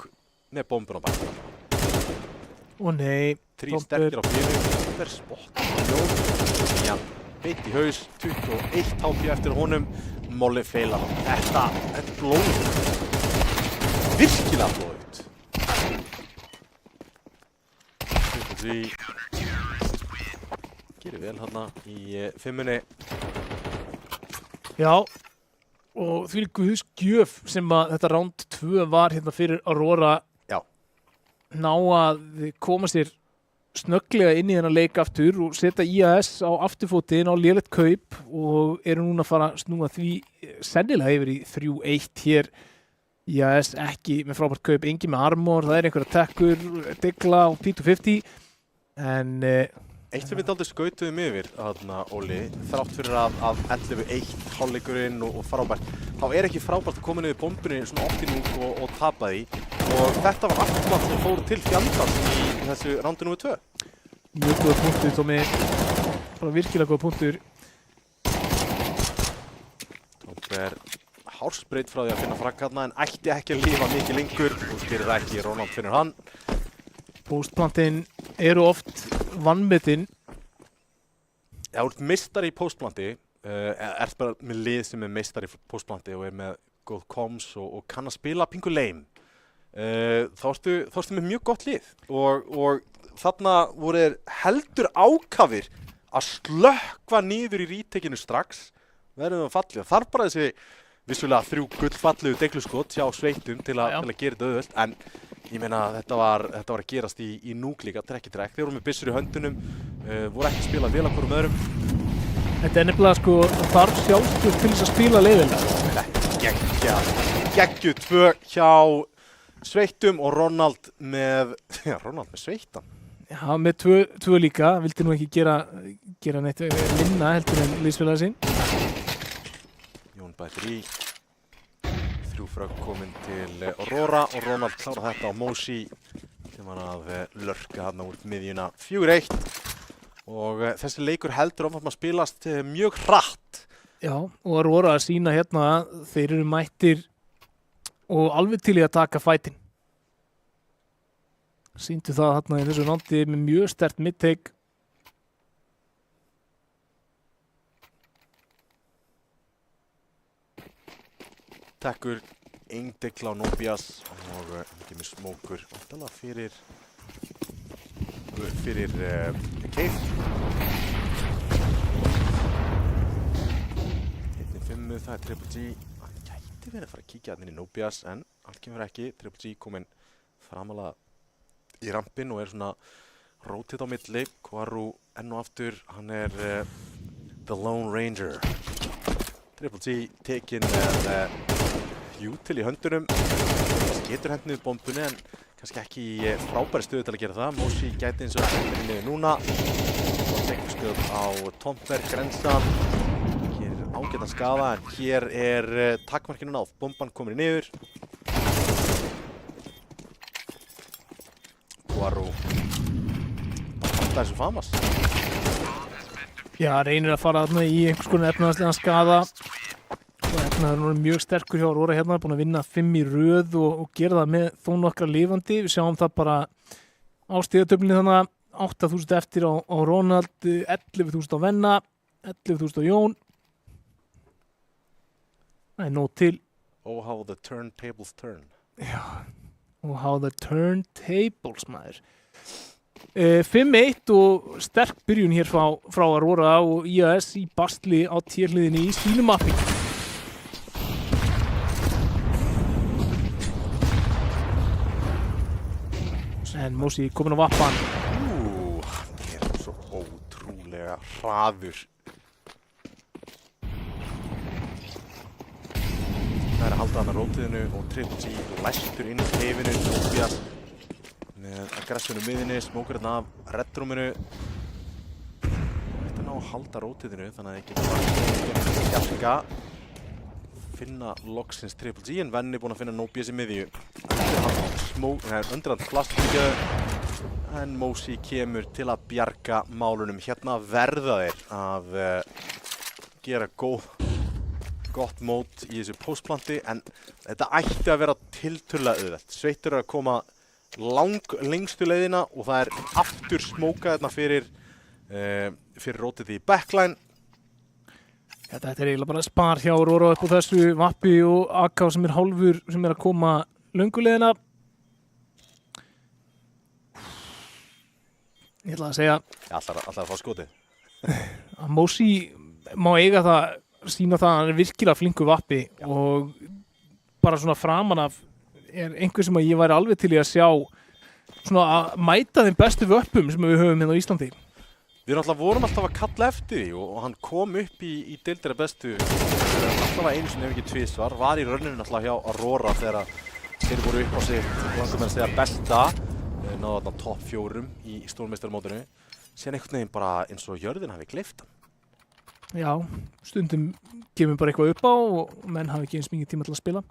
S1: með bombun á bakka.
S2: Ó nei,
S1: 3 sterkir á fyrir, Tomper spottar á Jón. Beitt í haus, 21 HP eftir honum. Molly feilar. Þetta er blóðugt. Virkilega blóðugt. Því gerir vel hérna í 5-munni.
S2: Já, og því guðsgjöf sem að þetta round 2 var hérna fyrir Aurora.
S1: Já.
S2: Ná að koma sér snögglega inn í þennan leik aftur og setja IAS á afturfótinn á lélegt kaup og eru núna að fara að snúa því sennilega yfir í 3-1 hér. IAS ekki með frábært kaup, engin með armor, það er einhverja tekkur, digla og P250 en
S1: eitt sem við aldrei skautuðum yfir, Óli, þrátt fyrir að 11-1 hálfleikurinn og frábært, þá er ekki frábært að koma niður bombunni svona oft í núk og tapa því og þetta var allt sem fór til fjandans í þessu rándu númer 2.
S2: Mjög góða punktur, Tómi, bara virkilega góða punktur.
S1: Tómi er hársbreytt frá því að finna fragg hérna en ætti ekki að lífa mikið lengur og gerir ekki, Ronald finnur hann.
S2: Postplantin eru oft vannmetinn.
S1: Já, þú ert meistari í postplanti, ert bara með lið sem er meistari í postplanti og er með góð comms og kann að spila pingu lame. Þá ertu með mjög gott lið og þarna voru þeir heldur ákafir að slökkva niður í rítekinu strax verðum að fallið. Þarf bara þessi vissulega 3 gullfallugu degluskot hjá sveitum til að gera þetta auðvelt en ég meina þetta var að gerast í núk líka, trekk í trekk. Þeir voru með byssur í höndunum, voru ekki að spila vel að hvorum öðrum.
S2: Þetta er nefnilega sko þarf sjálfstöð til þess að spila leiðilega.
S1: Geggju 2 hjá sveitum og Ronald með sveitan.
S2: Já, með 2 líka, vildi nú ekki gera neitt minna heldur en liðsfélagi sín.
S1: Jón bætir í. 3 frögg komin til Aurora og Ronald klára þetta á Mosi sem var að lörka þarna úr miðjuna 4-1 og þessi leikur heldur áfram að spilast mjög hratt.
S2: Já, og Aurora að sína hérna að þeir eru mættir og alveg til í að taka fætin. Sýndu það hérna í þessu rándi með mjög sterkt mid-take.
S1: Tekkur Ingdegla á Nobias og ekki með smókur vantanlega fyrir Cave. 1-5, það er Triple G. Hann gæti verið að fara að kíkja inn í Nobias en allt kemur ekki. Triple G kominn framalega í rampinn og er svona rótið á milli. Kvaru enn og aftur, hann er The Lone Ranger. Triple G tekinn með Util í höndunum, getur hendnið bombunni en kannski ekki í frábæri stöðu til að gera það. Mosi gæti eins og henni núna og tekur á Tomper, grensan, gerir ágætan skaða en hér er takmarkinu náð, bomban komin niður. Kvaru þessu famas.
S2: Já, reynir að fara þarna í einhvers konar efnahagslegan skaða. Það er mjög sterkur hjá Aurora hérna, búin að vinna 5 í röð og gera það með þó nokkra lifandi. Við sjáum það bara á stigatöflunni þannig 8.000 eftir á Ronald, 11.000 á Venna, 11.000 á Jón. Það er nóg til.
S1: Oh, how the turntables turn.
S2: Já, oh, how the turntables, maður. 5-1 og sterk byrjun hér frá Aurora og IAS í bastli á tierliðinni í sínu mappi. En Mosi komin á vappan.
S1: Hann er svo ótrúlega hraður. Það er að halda hann að rótiðinu og Triple G læstur inn í keifinu. Nobias með aggressinu miðinni, smókur hérna af reddrúminu. Þetta ná að halda rótiðinu þannig að ekki bara Bjarka finna loksins Triple G en Venni búinn að finna Nobias í miðju. Undir hann plastbyggjaðu en Mosi kemur til að bjarga málunum. Hérna verða þeir að gera gott mót í þessu postplanti en þetta ætti að vera tiltölulega auðvelt. Sveitur eru að koma lengstu leiðina og það er aftur smókað hérna fyrir rótið í backline.
S2: Þetta er eiginlega bara spar hjá Aurora upp á þessu vappi og AK sem hálfur sem að koma löngulegina. Ég ætla að segja
S1: Allar að fá skotið.
S2: að Mosi má eiga það, sína það að hann virkilega flinkur vappi og bara svona framan af einhver sem ég væri alveg til í að sjá svona að mæta þeim bestu vöppum sem við höfum hérna á Íslandi.
S1: Við vorum alltaf að kalla eftir því og hann kom upp í deildina bestu alltaf einu sinni ef ekki tvisvar, var í rönninu alltaf hjá Aurora þegar þeir voru upp á sig, langar með að segja besta, náðu þarna topp 4 í stórmeistarmótinu, síðan einhvern veginn bara eins og jörðin hafi gleypt hann.
S2: Já, stundum gefum bara eitthvað upp á og menn hafi ekki eins mikið tíma til að spila.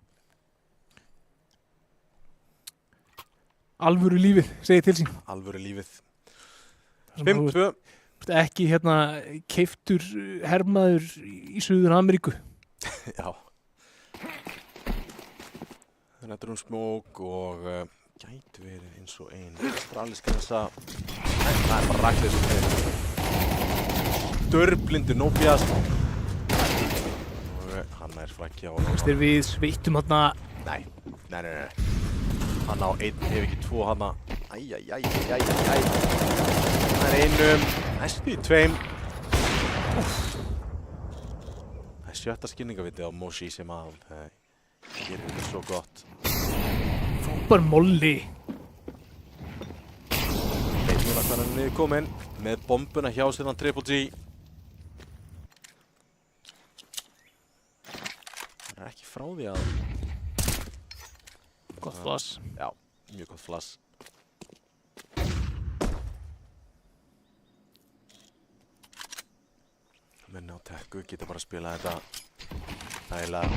S2: Alvöru lífið, segir til sín.
S1: Alvöru lífið.
S2: 5-2. Ekki hérna keiftur hermaður í Suður Ameríku.
S1: Já. Þetta smók og gæti verið eins og australíska þessa. Nei, það bara raklið sem þeir. Dörblindur Nóbías. Og hann flækja á.
S2: Þeir við sveittum þarna.
S1: Nei. Hann á 1, ef ekki 2 hana. Æjæjæjæjæjæj. Það er einum, næstu í 2. Það er 7. skinningavitið á Mosi sem að gerir þetta svo gott.
S2: Frábær molli.
S1: Veit núna hvað hann er niður kominn með bombuna hjá sér hann Triple G. Hann er ekki frá því að
S2: gott flass.
S1: Já, mjög gott flass. Menni á tekku geta bara að spila þetta þægilega.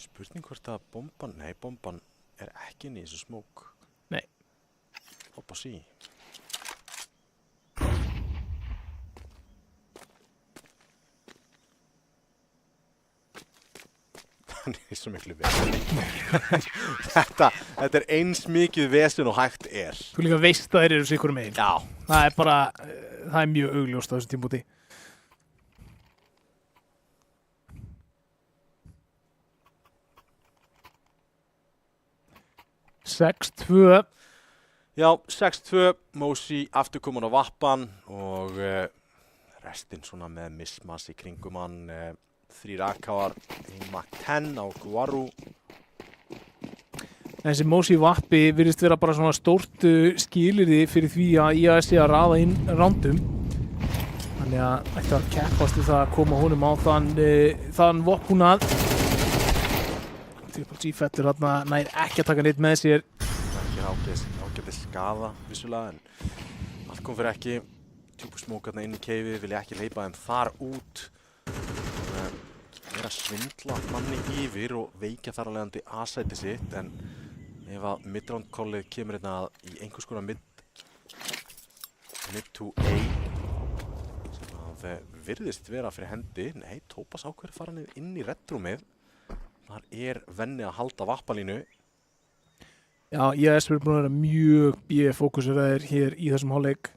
S1: Spurning hvort að bomban, nei bomban er ekki inn í þessu smók.
S2: Nei.
S1: Hoppa sí. Hann er svo miklu vesen. Þetta er eins mikið vesen og hægt er.
S2: Þú líka veist að þeir eru sikur megin.
S1: Já.
S2: Það er bara, það er mjög augljóst á þessum tímpúti. 6-2.
S1: Já, 6-2. Mosi aftur komin á vappan og restinn svona með mismas í kringum hann. 3 AK-ar, 1 Mac 10 á Guaru.
S2: Þessi Mosi vappi virðist vera bara svona stórt skilyrði fyrir því að IAS sé að raða inn rándum. Þannig að ætti að keppast við það að koma honum á þann vopnað. Triple G fellur þarna, nær ekki að taka neitt með sér.
S1: Ekki ágætis skaða vissulega, en allt kom fyrir ekki. Tjúpusmókarna inn í keifið, vilja ekki hleypa þeim þar út. Er að svindla manni yfir og veikja þar að leiðandi A-sæti sitt, en ef að mid-round-callið kemur hérna í einhvers konar mid to A sem að virðist vera fyrir hendi. Nei, Tópas ákveður fara niður inn í reddrúmið. Þar er venni að halda vappalínu.
S2: Já, IAS verður búin að vera mjög B-fókuseraðir hér í þessum hálfleik.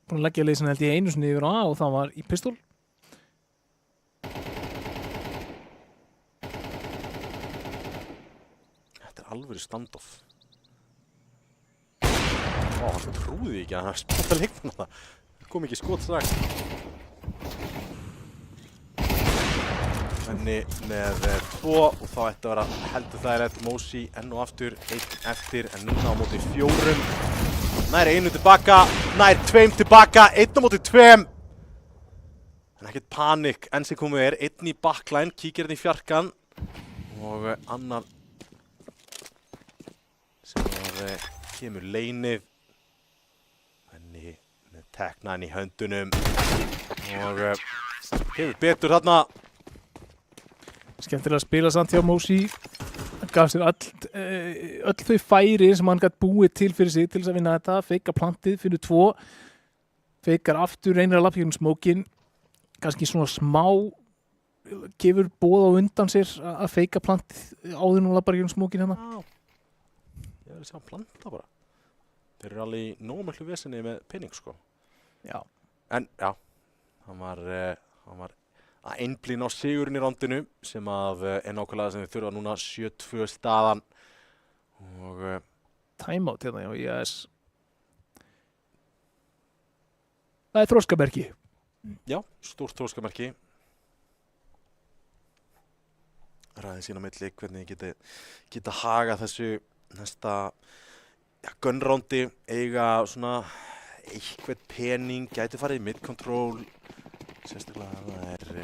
S2: Búin að leggja leysin held ég einu sinni yfir á A og það var í pistol.
S1: Alvöru standoff. Hann trúði ekki að hann spáði leikna það. Það kom ekki skot strax. Venni með 2 og þá ætti að vera heldur þægilegt. Mosi enn og aftur, 1 eftir, en núna á móti 4. Nær 1 tilbaka, nær 2 tilbaka, 1 á móti 2. En ekkert panik, enn sem komið 1 í backline, kíkir hérna í fjarkan og annar sem að kemur leinið. Venni með teknaðin í höndunum og hefur betur þarna.
S2: Skemmtilega að spila samt hjá Mosi. Hann gaf sér öll þau færi sem hann gætt búið til fyrir sig til þess að vinna þetta. Feikar plantið fyrir 2. Feikar aftur, reynir að lappa gegnum smókin. Kannski svona smá gefur boð á undan sér að feika plantið áður nú lappar gegnum smókin hérna.
S1: Ég vil sjá hann planta bara. Þeir eru alveg í nógu miklu vesenni með pening, sko.
S2: Já.
S1: En, já, hann var að einblína á sigurinn í rondinu sem að nákvæmlega sem við þurfa núna 7-2 staðan og
S2: Timeout hérna, já, yes. Það þroskamerki.
S1: Já, stórt þroskamerki. Ræði sín á milli hvernig geta haga þessu næsta gunrondi, eiga svona eitthvað pening, gæti farið í mid-control, sérstaklega það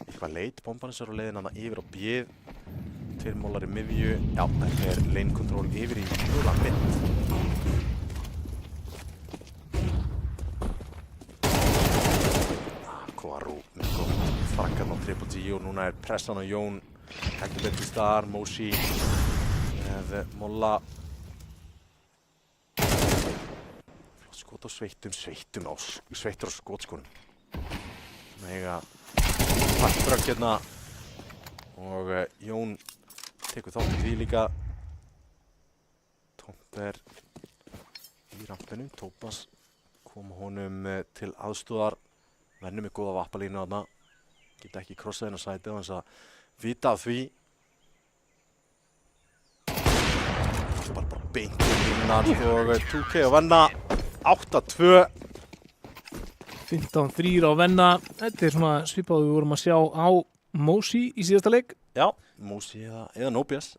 S1: eitthvað leit, bombarins á leiðin hana yfir á bíð, 2 mólar í miðju, já, þetta lane control yfir í mjöla mid. Kvaru, mjög góð, frakkan á Triple G og núna pressan á Jón, heldur betur staðar, Mosi með móla. Skot á sveittur á skotskónum. Mega takkbrögg hérna og Jón tekur þátt í því líka. Tomper í rampinu, Tópas kom honum til aðstöðar, vennum með góða vappalínu þarna, geta ekki krossað inn á sætið og hans að vita af því. Bara beint inn innan og 2K að venna. 8-2.
S2: 15-3 á venna. Þetta svona svipað við vorum að sjá á Mosi í síðasta leik.
S1: Já, Mosi eða Nobias.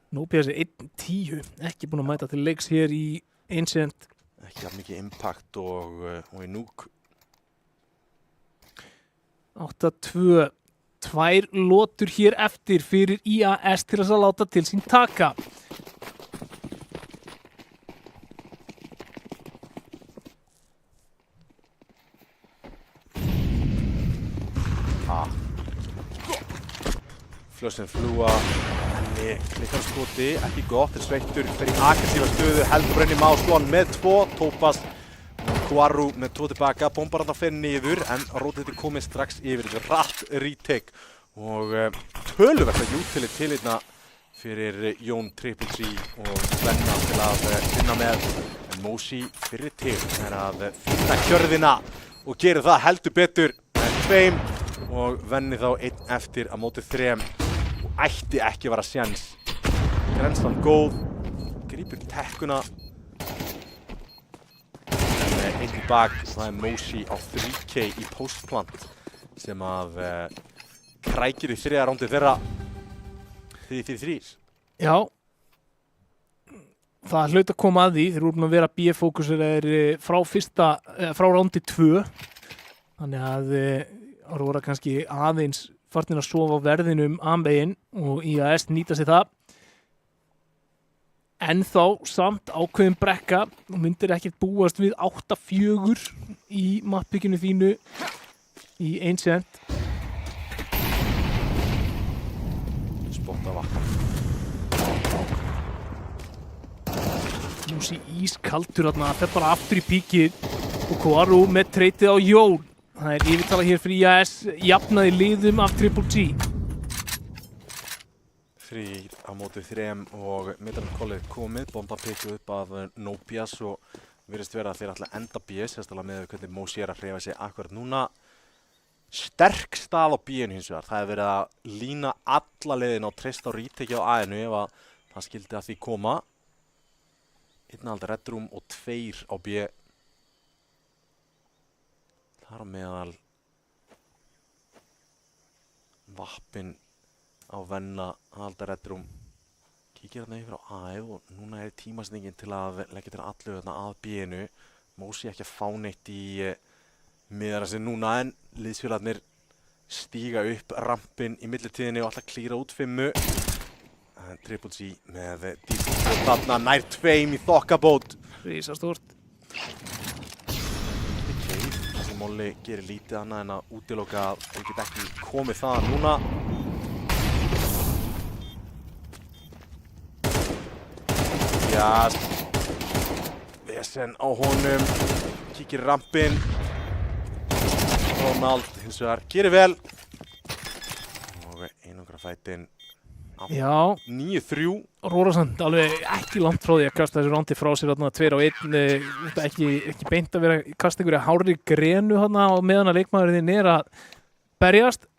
S2: Nobias 1-10. Ekki búinn að mæta til leiks hér í Ancient.
S1: Ekki að mikið impact og í Nuke.
S2: 8-2. 2 lotur hér eftir fyrir IAS til að láta til sín taka.
S1: Flössin fljúa, henni klikkar skoti, ekki gott, sveittur fer í aggressíva stöðu, heldur brenni Máslón með 2, Tópas og Kvaru með 2 tilbaka, bombar hann fer niður en Rótið komið strax yfir, þetta rætt retake og töluvert að utility til hérna fyrir Jón Triple G og Venna til að vinna með, en Mosi fyrir til að finna kjörðina og gerir það heldur betur með 2 og Venni þá 1 eftir á móti 3. Ætti ekki að vera séns. Grenslan góð, grípur tekkuna. En einn í bak, það Mosi á 3K í postplant sem að krækir í 3. rándi þeirra 3-3.
S2: Já, það hlaut að koma að því. Þeir voru búin að vera B-fókusir frá rándi 2. Þannig að Aurora kannski aðeins farnir að sofa á verðinum A-megin og IAS nýta sér það. En þá samt ákveðin brekka og myndir ekkert búast við 8-4 í mappbygginu þínu í Ancient.
S1: Spotta vatn.
S2: Mosi ískaldur þarna, fer bara aftur í píkið og Kvaru með treytið á Jón. Það yfirtala hér fyrir IAS, jafnaði liðum af Triple G.
S1: 3 á móti 3 og Midrankollið komið, bomba pikkuð upp af Nobias og virðist vera að þeir ætla að enda B, sérstaklega með hvernig Mosi að hreyfa sig akkurat núna. Sterk stað á B-inu hins vegar, það hefur verið að lína alla leiðina og treysta á retake á A-inu ef að það skildi að því koma. 1 Red Room og 2 á B. Þar á meðal vappin á Venna, Alda Red Room. Kíkir hérna yfir á A og núna tímasningin til að leggja til allu þarna að B-inu. Mosi ekki að fá neitt í miðara sig núna en liðsfélagarnir stíga upp rampin í millitíðinni og alltaf klíra út 5. En Triple G með dísbót þarna nær 2 í þokkabót.
S2: Rísastórt.
S1: Molli gerir lítið annað en að útiloka að þeir geta ekki komið það núna. Jas, vesen á honum, kíkir rampinn. Ronald hins vegar gerir vel. Og einangrafætinn
S2: Já.
S1: 9-3.
S2: Rórasand alveg ekki langt frá því að kasta þessu rándi frá sér þarna 2 á 1. Ekki beint að vera að kasta einhverja hárri grenu þarna og meðan að leikmaðurinn að berjast.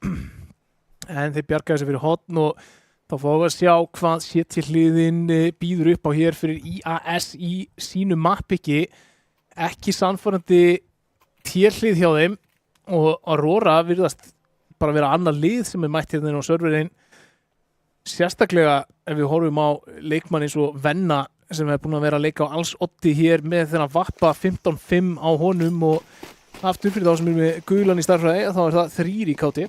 S2: En þeir bjarga þessu fyrir hotn og þá fáum við að sjá hvað sétihliðin býður upp á hér fyrir IAS í sínu mappiki. Ekki sannfærandi térhlið hjá þeim og Aurora virðast bara vera annað lið sem mætt hérna á serverinn. Sérstaklega ef við horfum á leikmann eins og Venna sem búin að vera að leika á alls oddi hér með þennan vappa 15-5 á honum og aftur fyrir þá sem með gulan í starfræði þá það 3 í káti.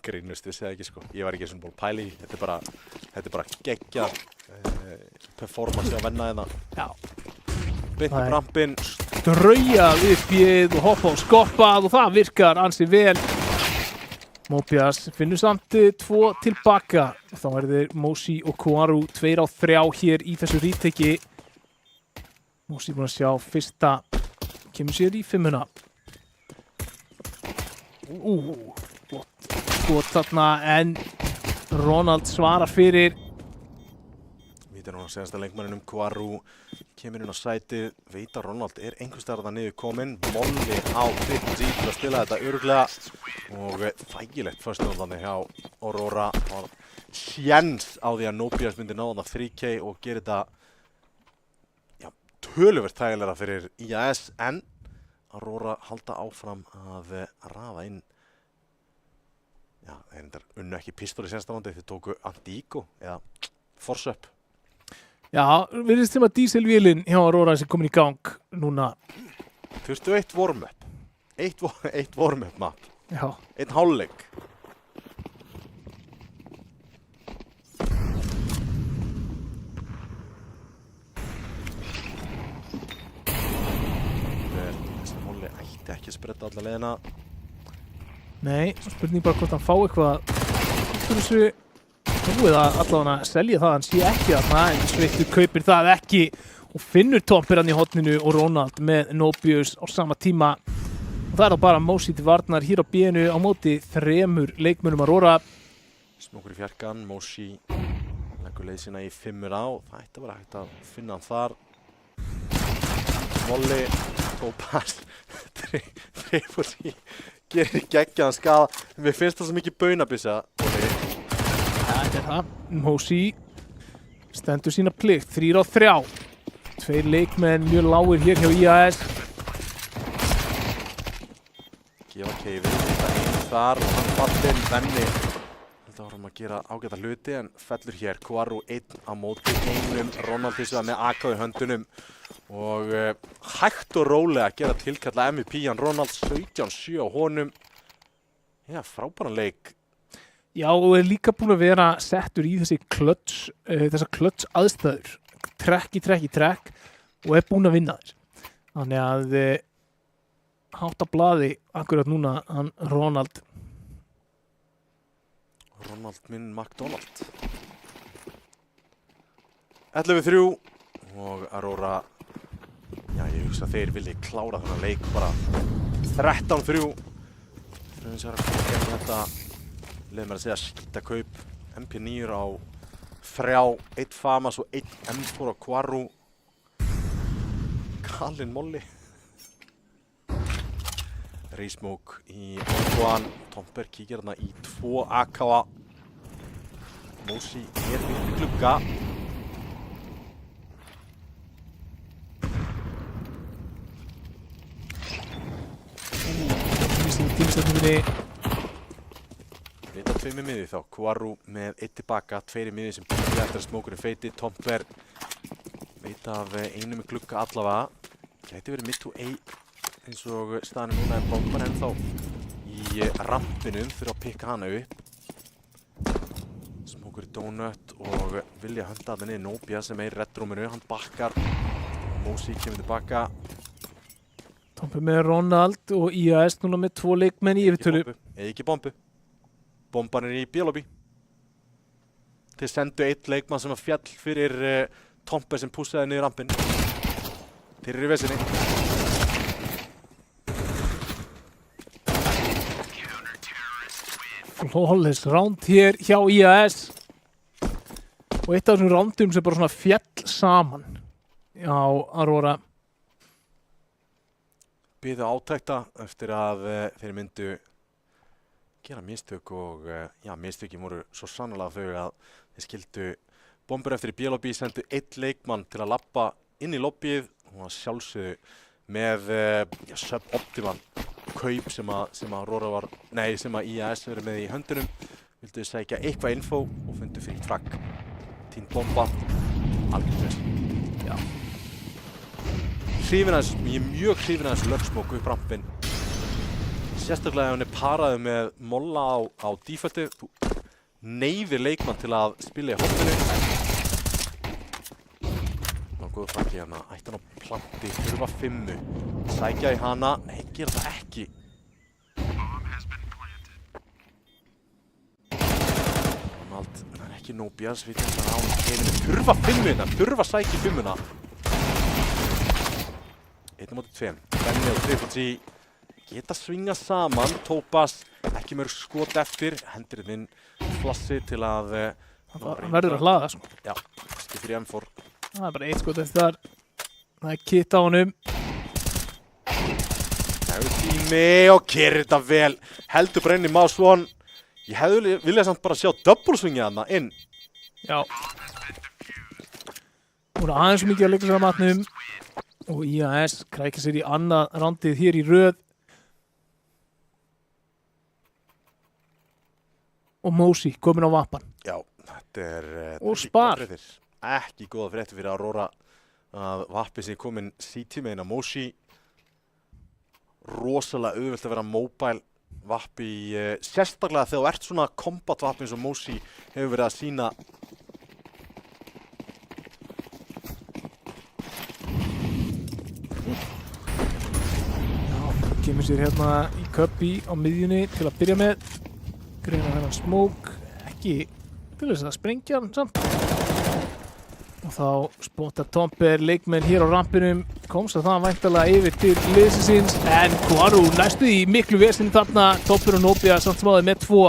S1: Grínust við segja ekki sko. Ég var ekki svona ból pæli. Þetta er bara geggjað performance að Venna hérna.
S2: Já.
S1: Beint upp rampinn.
S2: Strauja við bjöð og hoppa og skoppað og það virkar ansi vel. Mobias finnur samt 2 tilbaka. Þá þeir Mosi og Kuaru 2 á 3 hér í þessu ríteki. Mosi búin að sjá fyrsta kemur sér í 5-una. Flott skot þarna en Ronald svarar fyrir.
S1: Við erum að segast að leikmanninum Kuaru kemur inn á sætið, veit að Ronald einhvers staðar þarna niður kominn, Molli á triple G til að spila þetta örugglega og þægilegt förstunum hjá Aurora og sjens á því að Nobias myndi ná þarna 3K og gera þetta töluvert þægilegra fyrir IAS en Aurora halda áfram að raða inn þeir unnu ekki pistol í sensta rándi, þeir tóku Antigo eða Force Up.
S2: Já, virðist sem að díselvélinn hjá Aurora sem komin í gang núna.
S1: Þurftu 1 warm-up. 1 warm-up map.
S2: Já.
S1: 1 hálfleik. Þessi Molli ætti ekki að spretta alla leiðina.
S2: Nei, spurning bara hvort hann fá eitthvað fyrir þessu búið að allavega selja það, hann sé ekki þarna en Sveittur kaupir það ekki og finnur Tomper hann í hotninu og Ronald með Nobius á sama tíma og það þá bara Mosi til varnar hér á B-inu á móti 3 leikmönnum Aurora.
S1: Smókur í fjarkan, Mosi leggur leið sína í 5-a og það ætti bara hægt að finna hann þar. Molli, Tópas, dreifur í, gerir geggjaðan skada. Mér finnst það svo mikið baunabissa.
S2: Þetta er það. Mosi stendur sína plikt. 3 á 3. 2 leikmenn mjög lágir hér hjá IAS.
S1: Gefa keifin. Þetta einn þar og hann fallinn. Venni. Þetta vorum að gera ágæta hluti en fellur hér. Kuaru 1 á móti einum. Ronald hins vegar með AK í höndunum. Og hægt og rólega gera tilkalla MVP-an Ronald 17-7 á honum. Já, frábæran leik.
S2: Já, og líka búin að vera settur í þessi þessar klöts aðstæður. Trekk í trekk og búin að vinna þér. Þannig að hátt á blaði akkurat núna hann Ronald.
S1: Ronald minn McDonald. 11-3 og Aurora, ég hugsa að þeir vilji klára þennan leik bara 13-3. Þess að þetta leið mér að segja skýta kaup. MP9 á 3, 1 Famas og 1 M4 á Kuaru. Kallinn Molli. Reismók í Antoine. Tomper kíkir hérna í 2 AK-a. Mosi upp í glugga.
S2: Tímstætningunni.
S1: Vita 2 með miði þá. Kuaru með 1 tilbaka, 2 í miði sem byrja eftir að smókurinn feiti. Tomper veit af 1 með glugga allavega. Gæti verið mid to A eins og staðan núna en bomban ennþá í rampinum fyrir að pikka hana upp. Smókur í donut og vilja hönda að niður Nobia sem í reddrúminu. Hann bakkar. Mosi kemur tilbaka.
S2: Tomper með Ronald og IAS núna með 2 leikmenn í yfirtölu.
S1: Ekki bombu. Bomban í B-lobby. Þeir sendu 1 leikmann sem að fjall fyrir Tomper sem pussaði niður rampin. Þeir eru í vesinni.
S2: flawless round hér hjá IAS og eitt af þessum roundum sem bara svona fjall saman á Aurora.
S1: Biðu átækta eftir að þeir myndu gera mistök og mistökin voru svo sannarlega þau að þeir skildu bombur eftir í B-lobby, sendu einn leikmann til að labba inn í lobbyið og að sjálfsögðu með suboptimal kaup sem að IAS verið með í höndunum, vildu sækja eitthvað info og fundu fyrir fragg. Tín bomba, algjörðis. Já. Ég er mjög hrifinn af þessu lurksmoke upp rampinn. Sérstaklega ef hann paraði með molla á defaulti. Þú neyðir leikmann til að spila í hoppinu. Það var góður fraggi hérna. Ætti hann á planti, þurfa 5. Sækja í hana. Nei, gera það ekki. Ronald, það er ekki Nobias. Við þessum að hann heiminu. Þurfa 5 hérna. Þurfa sækja í 5-una. 1-2. Benni og Triple G geta svingað saman. Topaz ekki mörg skot eftir. Hendur inn flassi til að
S2: hann verður að hlaða sko.
S1: Já, skiptir í M4.
S2: Það er bara 1 skot eftir þar. Það er kitt á honum.
S1: Það er tími og kerir þetta vel. Heldur bara inn í Mouse One. Ég hefði viljað samt bara sjá double swingið hana inn.
S2: Já. Hún er aðeins mikið að leika sér að matnum. Og IAS krækja sér í annað roundið hér í röð. Og Mosi komin á vappan.
S1: Já, þetta er
S2: og spar.
S1: Ekki góða fréttir fyrir Aurora að vappi sig komin CT megin á Mosi. Rosalega auðvelt að vera mobile vappi, sérstaklega þegar þú ert svona combat vappi eins og Mosi hefur verið að sína.
S2: Kemur sér hérna í Cubby á miðjunni til að byrja með. Greina hennan smoke, ekki til þess að sprengja hann samt. Og þá spottar Tomper leikmenn hér á rampinum, komst að það væntanlega yfir til liðsins en Kvaru næstu í miklu vesinn þarna, Tomper og Nobia samt smáði með 2.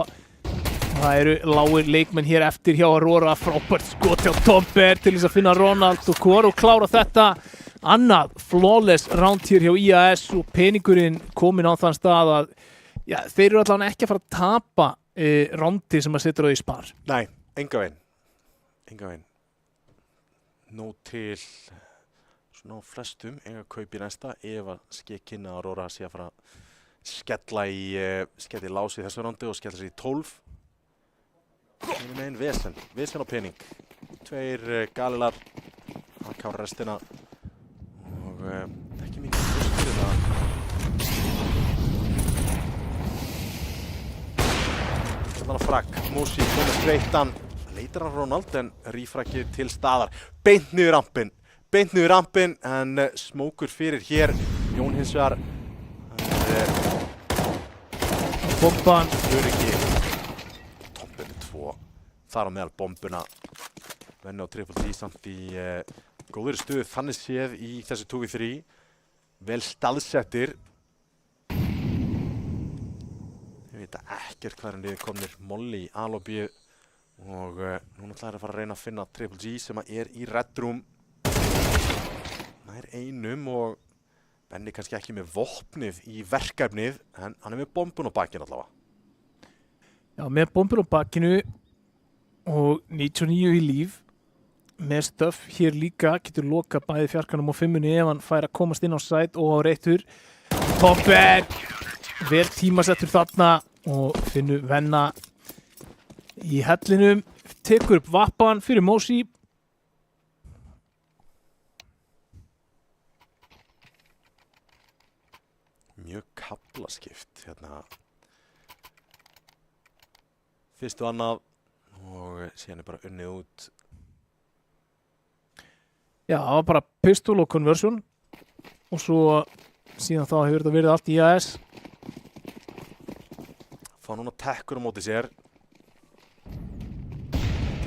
S2: Það eru lágir leikmenn hér eftir hjá Aurora, frábært skot hjá Tomper til þess að finna Ronald og Kvaru klára þetta. Annað flawless round hér hjá IAS og peningurinn kominn á þann stað að þeir eru allavega ekki að fara að tapa roundi sem að setja á því spar.
S1: Nei, enga veginn. Nú til svona flestum eiga kaup í næsta ef að skekkinna Aurora sé að fara að skella í lási í þessu roundi og skella sér í 12. Það er meginn vesen á pening. 2 galilar, hann klárar restina. Og ekki mikið tröst fyrir það. Þannig að fragg, Mosi komið streittan. Leitar hann Ronald en rífraggið til staðar. Beint niður rampinn en smókur fyrir hér. Jón hins vegar.
S2: Bomban.
S1: Öryggi. Toppinu 2. Þar á meðal bombuna. Venni á Triple D samt í góður stuð þannig séð í þessu 2v3. Vel staðsettir. Ég veit ekkert hvernig liðið komnir Molly í A-lobbyið og núna ætla þær að fara að reyna að finna Triple G sem er í Red Room. Það er einum og Benni kannski ekki með vopnið í verkefnið en hann er með bombun á bakinu allavega.
S2: Já, með bombun á bakinu og 99 í líf. Með stöff hér líka getur lokað bæði fjarkanum og 5-unni ef hann fær að komast inn á site og á réttur. Tomper vel tímasettur þarna og finnur Venna í hellinum, tekur upp vappan fyrir Mosi.
S1: Mjög kaflaskipt hérna. Fyrstu annað og síðan er bara unnið út.
S2: Já, það var bara pistol og conversion og svo síðan þá hefur þetta verið allt í IAS.
S1: Fá núna tekkur á móti sér.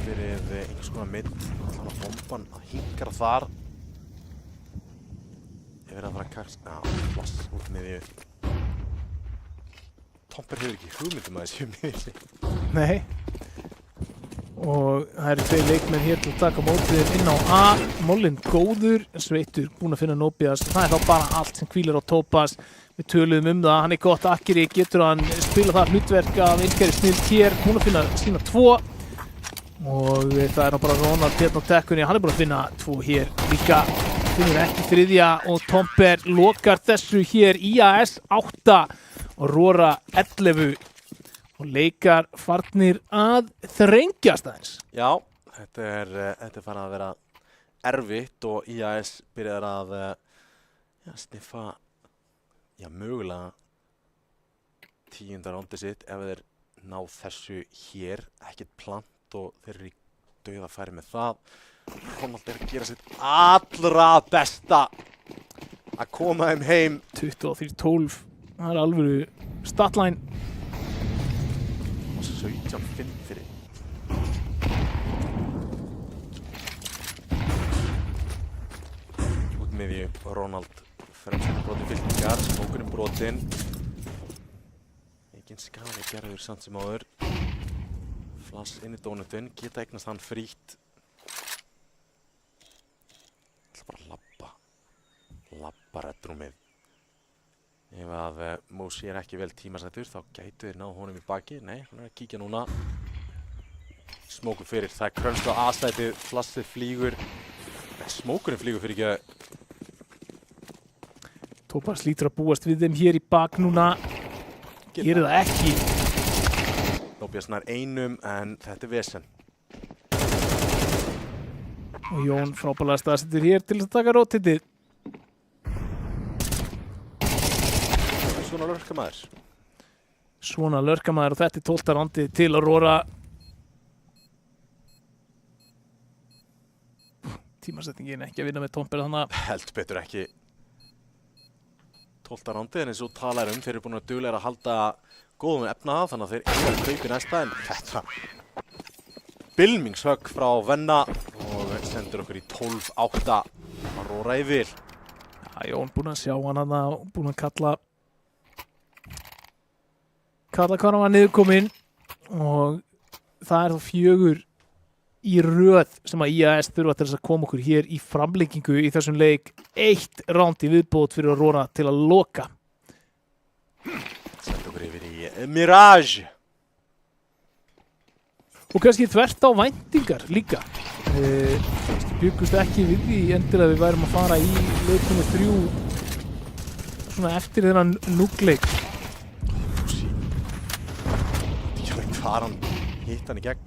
S1: Fyrir einhvers konar midd. Þannig að bomban að hinkra þar. Ég verið að fara að kast. Já, floss út miðju. Tomper hefur ekki hugmyndum að þessu miðli.
S2: Nei. Og það eru 2 leikmenn hér til að taka mótið inn á A. Mollin góður, Sveitur búinn að finna Nobias. Það þá bara allt sem hvílir á Topaz. Við töluðum það, hann gott akkeri, getur hann spila það hlutverk af einhverju snill hér. Búinn að finna sína 2. Og það bara Ronald hérna á tekkunni, hann búinn að finna 2 hér líka. Finnur ekki 3. og Tomper lokar þessu hér. IAS 8 og Rora 11. Og leikar farnir að þrengjast aðeins.
S1: Já, þetta er farið að vera erfitt og IAS byrjar að sniffa mögulega 10. rándið sitt ef þeir ná þessu hér. Ekkert plant og þeir eru í dauðafæri með það. Ronald að gera sitt allra besta að koma þeim heim.
S2: 23-12, það alvöru statline.
S1: 17-5 fyrir. Út miðju Ronald fremstur brotinn fylkingar, smókurinn brotinn. Engin skaði gerður samt sem áður. Flass inn í dónutinn, geta eignast hann frítt. Það bara labba reddrúmið. Ef að Mosi ekki vel tímasættur þá gætu þeir náð honum í baki. Nei, hann að kíkja núna. Smókur fyrir, það krönst á A-sætið, flassið flýgur. Nei, smókurinn flýgur fyrir ekki.
S2: Topaz lítur að búast við þeim hér í bak núna. Gerir það ekki.
S1: Nobias nær einum en þetta vesen.
S2: Og Jón frábærlega staðsettur hér til að taka rótitið.
S1: Svona lörkamaður.
S2: Svona lörkamaður og þetta 12. rándið til Aurora. Tímasetningin ekki að vinna með Tomper þannig að
S1: Held betur ekki. 12. rándið en eins og talar þeir eru búin að duglega að halda góðum efnahag þannig að þeir eru að kaupi næsta en þetta bylmingshögg frá Venna og sendur okkur í 12-8 Aurora í vil.
S2: Já, Jón búinn að sjá hann og búinn að kalla hvað hann var niðurkominn og það þá 4 í röð sem að IAS þurfa til þess að koma okkur hér í framlengingu í þessum leik. 1 ránd í viðbót fyrir Aurora til að loka.
S1: Sendur okkur yfir í Mirage.
S2: Og kannski þvert á væntingar líka. Byggust ekki við því endilega við værum að fara í leik nummer 3 svona eftir þennan núgleik.
S1: Hvar hann hitt hann í gegn.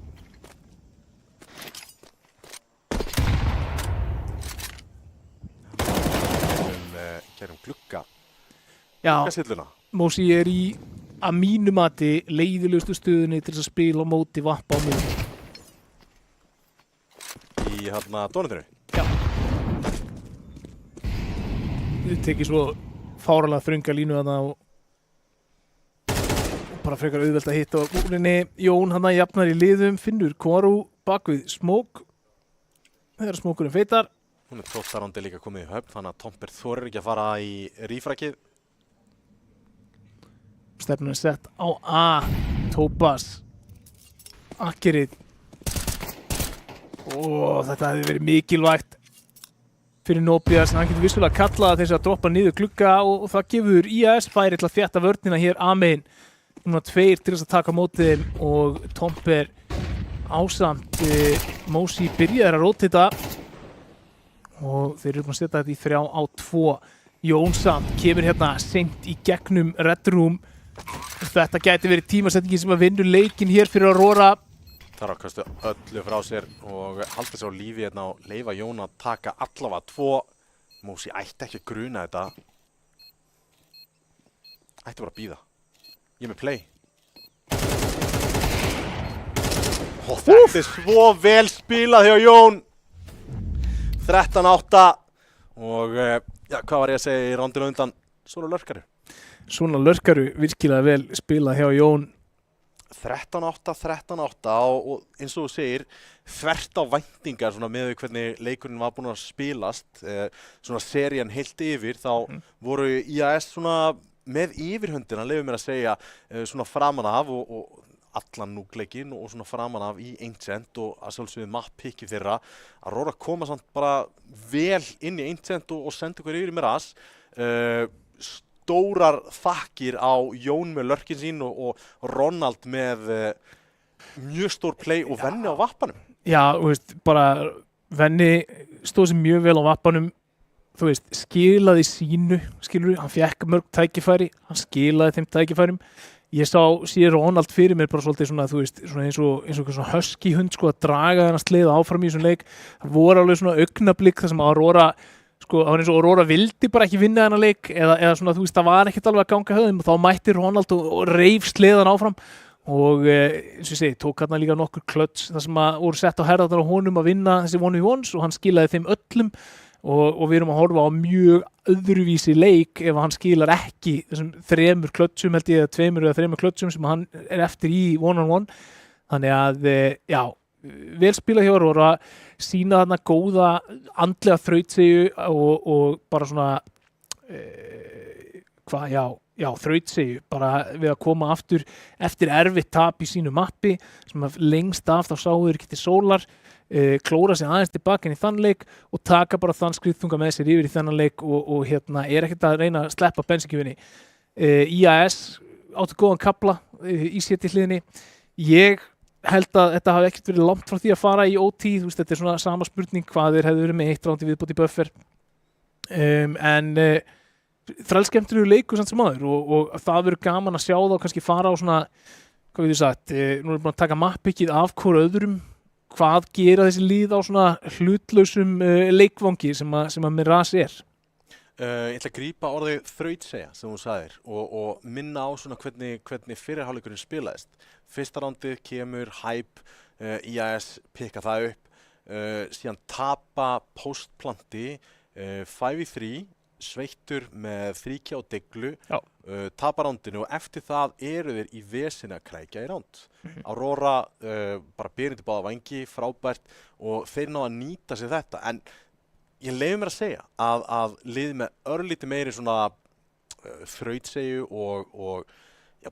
S1: Gerum glugga.
S2: Já,
S1: Gluggastilluna.
S2: Mosi í að mínu mati leiðilegustu stöðunni til þess að spila á móti vappa á miðjum.
S1: Í dónutinu.
S2: Já. Þið tekið svo fáralega þrönga línu þarna og bara frekar auðvelt að hitta á búlinni. Jón hann jafnar í liðum, finnur Kvaru bak við smók. Þegar smókurinn feitar.
S1: Hún 12. rándið líka komið í höfn, þannig að Tomper þorir ekki að fara í rífrakið.
S2: Stefnun sett á A. Topaz. Akkerið. Þetta hefði verið mikilvægt fyrir Nobias. Hann getur vissulega kallað þess að droppa niður glugga og það gefur IAS færi til að þétta vörnina hér A-megin. Núna 2 til þess að taka mótið þeim og Tomper ásamt Mosi byrjaði að rótita og þeir eru búin að setja þetta í 3-2. Jón samt kemur hérna seint í gegnum Red Room. Þetta gæti verið tímasetningin sem að vinna leikinn hér fyrir Aurora.
S1: Þarf að kastu öllu frá sér og halda sér á lífi hérna og leyfa Jón að taka allavega 2. Mosi ætti ekki að gruna þetta. Ætti bara að bíða. Ég er með play. Þetta svo vel spilað hjá Jón. 13-8 og hvað var ég að segja í rándinu undan? Svona lörkaru.
S2: Svona lörkaru virkilega vel spilað hjá Jón.
S1: 13-8, 13-8 og eins og þú segir þvert á væntingar svona með hvernig leikurinn var búinn að spilast svona serían heilt yfir þá voru IAS svona með yfirhöndina, leyfum mér að segja, svona framan af og allan núkleikinn og svona framan af í Ancient og að sjálfsögðu map-pickið þeirra. Aurora koma samt bara vel inn í Ancient og senda ykkur yfir í Mirage. Stórar þakkir á Jón með lörkin sín og Ronald með mjög stór play og Venni á vappanum.
S2: Já, þú veist, bara Venni stóð sér mjög vel á vappanum, þú veist, skilaði sínu, skilurðu, hann fékk mörg tækifæri, hann skilaði þeim tækifærum. Ég sé Ronald fyrir mér bara svolítið svona, þú veist, svona eins og svona husky hund, sko, að draga þennan sleið áfram í þessum leik. Það voru alveg svona augnablik þar sem Aurora, sko, það var eins og Aurora vildi bara ekki vinna þennan leik eða svona, þú veist, það var ekkert alveg að ganga höfðum og þá mætti Ronald og reif sleiðan áfram og eins og ég segi, tók hérna líka nokkur klöts þar sem að voru sett á herðarnar á honum að vinna þessi 1v1s og hann skilaði þeim öllum og við erum að horfa á mjög öðruvísi leik ef hann skilar ekki þessum 3 klötsum, held ég, 2 eða 3 klötsum sem hann eftir í 1-on-1. Þannig að, já, vel spila hjá Aurora, sína þarna góða andlega þrautsegu og bara svona, þrautsegu, bara við að koma aftur eftir erfitt tap í sínu mappi sem lengst af þá sáu þeir ekki til sólar. Klóra sig aðeins tilbaka inn í þann leik og taka bara þann skriðþunga með sér yfir í þennan leik og ekkert að reyna að sleppa bensinkjöfinni. IAS áttu góðan kafla í sér til hliðinni. Ég held að þetta hafi ekkert verið langt frá því að fara í OT, þú veist, þetta svona sama spurning hvað þeir hefðu verið með 1 ránd í viðbót í buffer. En þrælskemmtilegur leikur samt sem aður og það verður gaman að sjá þá kannski fara á svona, hvað við þið sagt, nú erum við búin að taka mappickið af hvor öðrum. Hvað gera þessi lið á svona hlutlausum leikvangi sem að Mirage er?
S1: Ég ætla að grípa orðið þrautsegja sem þú sagðir og minna á svona hvernig fyrirhálfleikurinn spilaðist. Fyrsta rándið kemur Hype, IAS pikka það upp, síðan tapa postplanti 5-3, sveittur með 3K og deglu, tapa rándinu og eftir það eru þeir í veseni að krækja í ránd. Aurora bara byrjandi báða vangi, frábært og þeir náðu að nýta sér þetta en ég leyfi mér að segja að liðið með örlítið meiri svona þrautsegju og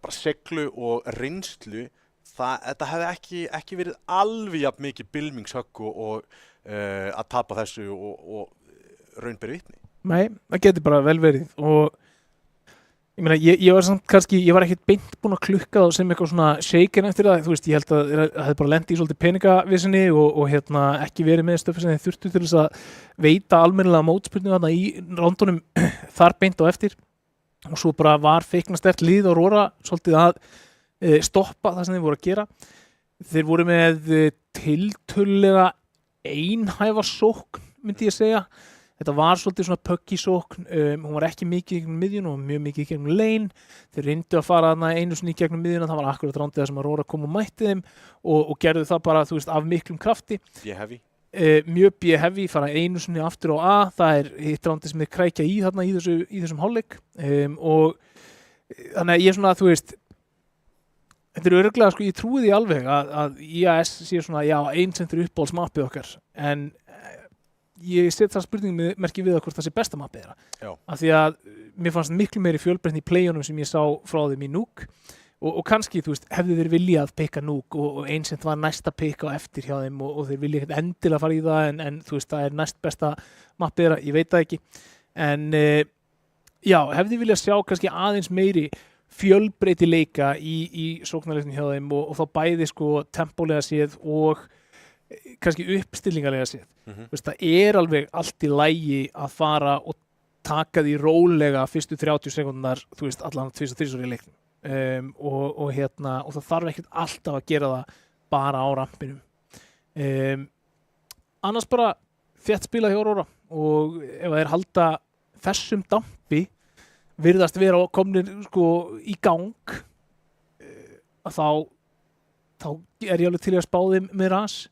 S1: bara seglu og reynslu þetta hefði ekki verið alveg jafn mikið bylmingshögg og að tapa þessu og raun beri vitni.
S2: Nei, það getur bara vel verið og ég meina, ég var samt kannski, ég var ekkert beint búinn að klukka þá sem eitthvað svona shaken eftir það, þú veist, ég held að það hefði bara lent í svolítið peningavissinni og ekki verið með stöfið sem þeir þurftu til þess að veita almennilega mótspyrnu þarna í rándunum þar beint á eftir og svo bara var feiknastert lið Aurora svolítið að stoppa það sem þeir voru að gera. Þeir voru með tiltölulega einhæfa sókn, myndi ég segja. Þetta var svolítið svona puggy sókn, hún var ekki mikið í gegnum miðjun og mjög mikið í gegnum lane. Þeir reyndu að fara þarna einu sinni í gegnum miðjuna, það var akkurat rándið þar sem Aurora kom og mætti þeim og gerðu það bara, þú veist, af miklum krafti.
S1: B-heavy.
S2: Mjög B-heavy, fara einu sinni aftur á A, það hitt rándið sem þeir krækja í þarna í þessum hálfleik og þannig að ég svona, þú veist, þetta örugglega, sko, ég trúi því alveg að IAS sé svona, já, Ancient uppáhaldsmappið okkar, en ég set það spurningmerki við hvort það sé besta mappið þeirra. Af því að mér fannst miklu meiri fjölbreytni í playunum sem ég sá frá þeim í Nuke og kannski, þú veist, hefðu þeir viljað pikka Nuke og Ancient var næsta pikk á eftir hjá þeim og þeir vilja ekkert endilega fara í það en þú veist, það næst besta mappið þeirra, ég veit það ekki. En já, hefðu viljað sjá kannski aðeins meiri fjölbreytileika í sóknarleiknum hjá þeim og þá bæði sko tempólega séð og kannski uppstillingarlega séð. Veist, það alveg allt í lagi að fara og taka því rólega fyrstu 30 sekúndunar, þú veist, allan 2-3 í leiknum og það þarf ekkert alltaf að gera það bara á rampinum. Annars bara þétt spila hjá Aurora og ef þeir halda þessum dampi virðast vera komnir sko í gang þá ég alveg til að spá þeim Mirage.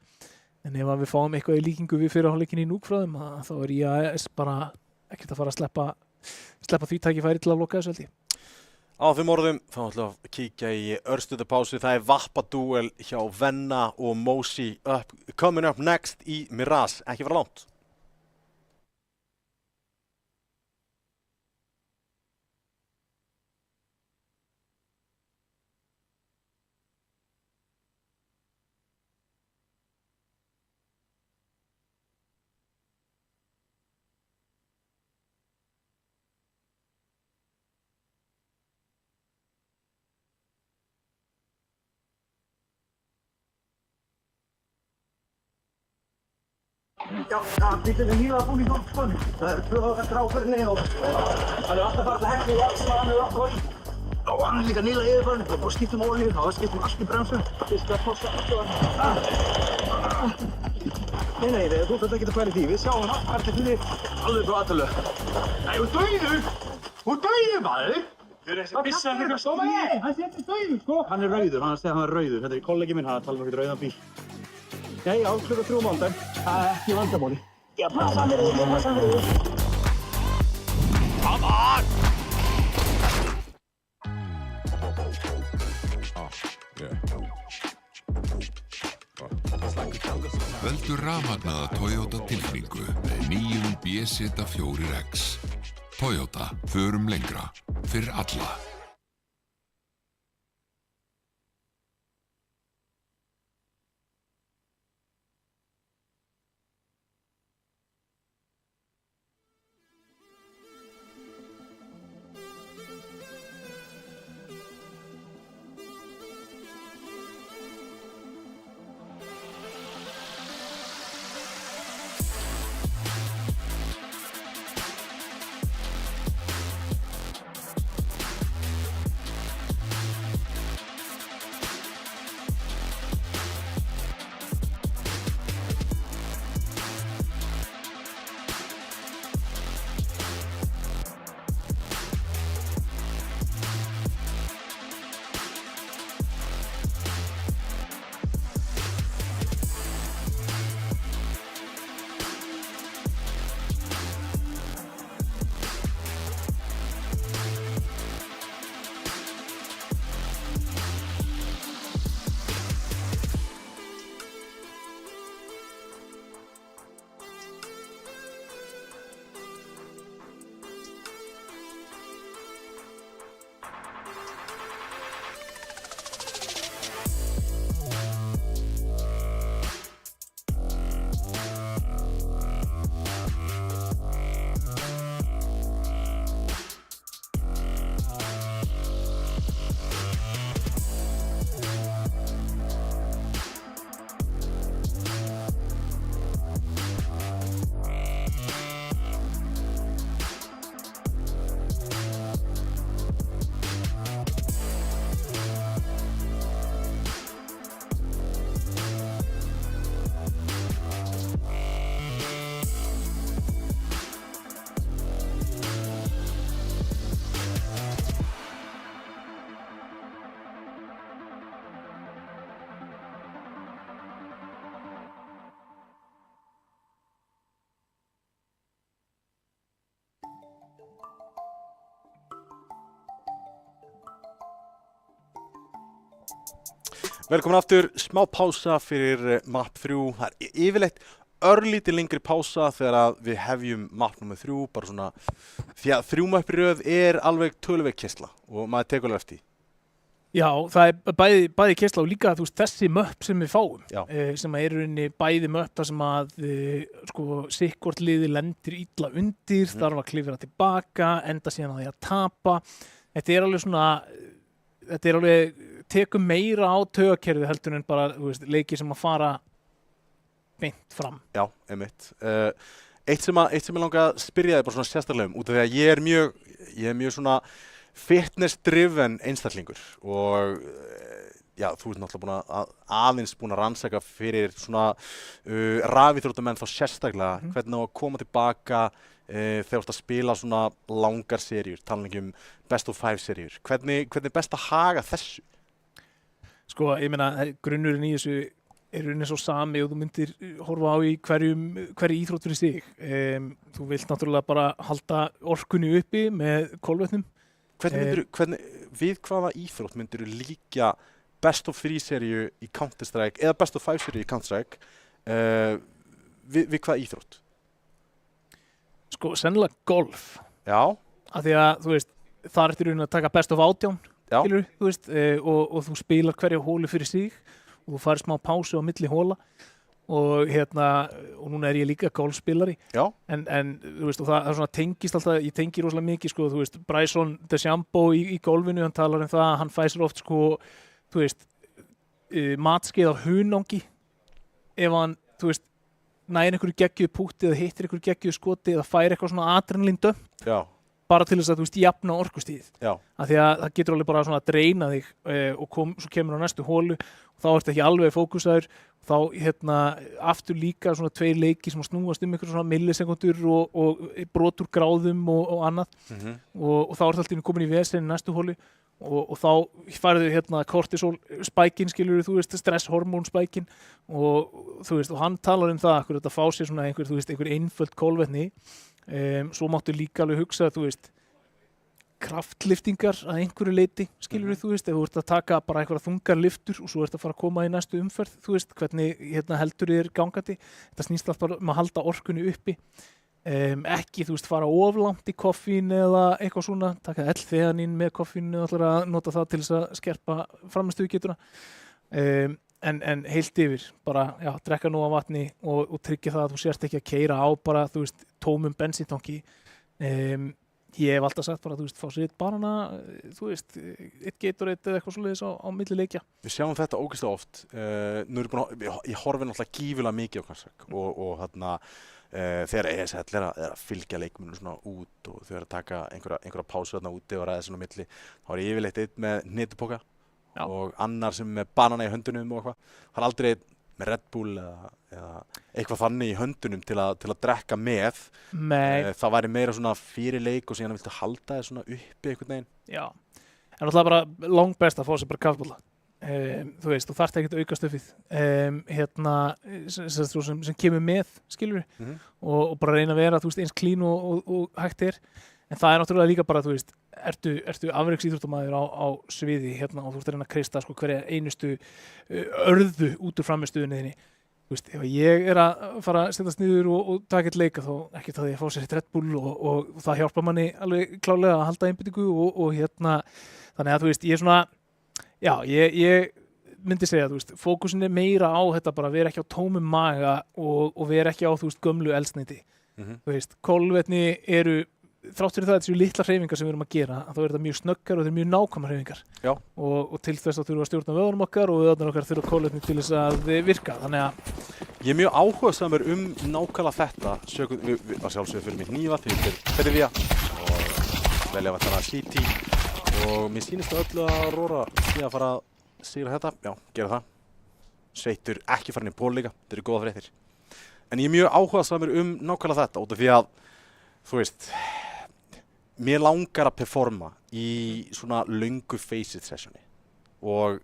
S2: En ef við fáum eitthvað í líkingu við fyrir hálfleikin í Nuke frá þeim, þá IAS bara ekkert að fara að sleppa því tækifæri til að loka þessu held ég.
S1: Á þeim orðum, þá ætlum við að kíkja í örstutapásu. Það vappadúel hjá Venna og Mosi coming up next í Mirage, ekki fara langt.
S11: Já, bíllinn nýlega búinn í gang, sko. Það 2 metrar áferðinni og hann alltaf farið til hekli og allt sem hann alltaf farið. Og hann líka nýlega yfirfarinn, og skiptum olíu, og skiptum allt í bremsu. Fyrst að plossa allt og Nei, þú þarf ekki að færa í því. Við sjáum hann allt eftir alveg frá aðtölu. Nei, þú dauður! Þú dauður, maður! Þessi bissa er eitthvað stóð. Nei, hann sé ekki dauður, sko. Hann rauður, hann segir hann rauður. Þetta kollegi minn, hann tala um eitthvað rauðan bíl. Nei, já, 3 mánudag. Það ekki vandamóli. Já, passa hann fyrir því, passa hann fyrir því. Come on!
S10: Veldu rafmagnaða Toyota tilfinningu með nýjum BZ4X. Toyota, förum lengra, fyrir alla.
S1: Velkomin aftur, smá pása fyrir map 3. Það er yfirleitt örlítið lengri pása þegar að við hefjum map nummer 3, bara svona, því að 3 map í röð er alveg töluvert keyrsla og maður tekur alveg eftir.
S2: Já, það er bæði keyrsla og líka þessi möpp sem við fáum, sem er í rauninni bæði möpp þar sem að sikkvort liði lendir illa undir, þarf að klifra tilbaka, enda síðan að því að tapa. Þetta er alveg tekur meira á taugakerfið heldur en bara leikir sem að fara beint fram.
S1: Já, einmitt. Eitt sem ég langa að spyrja þig bara svona sérstaklega út af því að ég er mjög svona fitness driven einstaklingur og já, þú ert náttúrulega aðeins búin að rannsaka fyrir svona rafíþróttamenn þá sérstaklega hvernig á að koma tilbaka þegar þú ert að spila svona langar seríur, tala ekki best of 5 seríur. Hvernig er best að haga þessu?
S2: Sko, ég meina, grunnurinn í þessu er rauninni svo sami og þú myndir horfa á í hverju íþrótt fyrir sig. Þú vilt náttúrulega bara halda orkunni uppi með kolvetnum.
S1: Við hvaða íþrótt myndir þú líka best of 3 seríu í Counter-Strike eða best of 5 seríu í Counter-Strike við hvaða íþrótt?
S2: Sko, sennilega golf.
S1: Já.
S2: Af því að, þú veist, þar ertu rauninni að taka best of 18. Skilur, þú veist, og þú spilar hverja hólu fyrir sig og þú farir smá pásu á milli hóla og núna er ég líka golfspilari en þú veist, og það svona tengist alltaf, ég tengi rosalega mikið sko, þú veist, Bryson DeChambeau í golfinu, hann talar um það, hann fæsir oft sko, þú veist, matskeið á hunangi ef hann, þú veist, næri einhverju geggjuðu pútti eða hittir einhverju geggjuðu skoti eða fær eitthvað svona adrenalíndömp
S1: Já.
S2: bara til þess að, þú veist, jafna orkustíð.
S1: Já.
S2: Af því að það getur alveg bara svona að dreina þig og svo kemur á næstu holu og þá ertu ekki alveg fókusaður. Þá aftur líka svona 2 leiki sem að snúast einhverjum svona millisekundur og brotur gráðum og annað og þá ertu alltaf komin í vesen í næstu holu og þá færðu kortisol spækin, skilur þú veist, stresshormón spækin og þú veist, og hann talar það akkur þetta fá sér svona einhver einföld kolvetni. Svo máttu líka alveg hugsa, þú veist, kraftliftingar að einhverju leiti, skilur þú veist, ef þú ert að taka bara einhverja þungar lyftur og svo ert að fara að koma í næstu umferð, þú veist, hvernig heldur þér gangandi. Þetta snýst alltaf bara að halda orkunni uppi. Ekki, þú veist, fara oflangt í koffín eða eitthvað svona, taka L-þeanín með koffínu og ætlar að nota það til þess að skerpa frammistöðugetuna. En heilt yfir, bara, já, drekka nóg af vatni og tryggja það að þú sérst ekki að keyra á bara, þú veist, tómum bensíntanki. Ég hef alltaf sagt bara, þú veist, fá sér eitt banana, þú veist, eitt Gatorade eða eitthvað svoleiðis á milli leikja.
S1: Við sjáum þetta ógeðslega oft. Ég horfi náttúrulega gífulega mikið á Knattspyrnu og þegar ESL er að fylgja leikmennum svona út og þau eru að taka einhverja pásu þarna úti og ræða svona á milli, þá er yfirleitt einn með hnitupoka og annar sem með banana í höndunum og eitthvað. Það er aldrei með Red Bull eða eitthvað þannig í höndunum til að drekka með. Það væri meira svona fyrir leik og síðan viltu halda þér svona uppi einhvern veginn.
S2: Já, en alltaf bara langbest að fá sér bara kaffibolla. Þú veist, þú þarft ekkert að auka stöfið sem kemur með, skilur og bara reyna að vera, þú veist, eins clean og hægt en það er náttúrulega líka bara, þú veist, ertu afreksíþróttamaður á sviði og þú ert að reyna að kreista hverja einustu örðu út úr frammistöðunni þinni. Þú veist, ef ég er að fara að setjast niður og taka eitt leika, þá ekkert að ég fá sér eitt Red Bull og það hjálpar manni alveg klárlega að halda einbeitingu og þannig að, þú veist, ég er svona já, ég myndi segja, þú veist, fókusin er meira á þetta bara vera ekki á tómum maga og vera ekki á, þú veist, gömlu eldsneyti. Þú veist, kolvetni eru, þrátt fyrir það þessu litla hreyfingar sem við erum að gera, þá eru þetta mjög snöggar og þetta eru mjög nákvæmar hreyfingar.
S1: Já.
S2: Og til þess að þurfa að stjórna vöðunum okkar og vöðunum okkar þurfa kolvetni til þess að virka, þannig að
S1: ég er mjög áhugasamur nákvæmlega þetta, við að sjálfsögðu fyrir mig hnífa til þriðja og velja að þetta CT. Og mér sýnist öllu að Róra sé að fara að sigra þetta. Já, gera það. Sveitur ekki farin í ból líka. Þetta eru góða fréttir. En ég er mjög áhugasamur nákvæmlega þetta út af því að, þú veist, mér langar að performa í svona löngu face-it sessioni. Og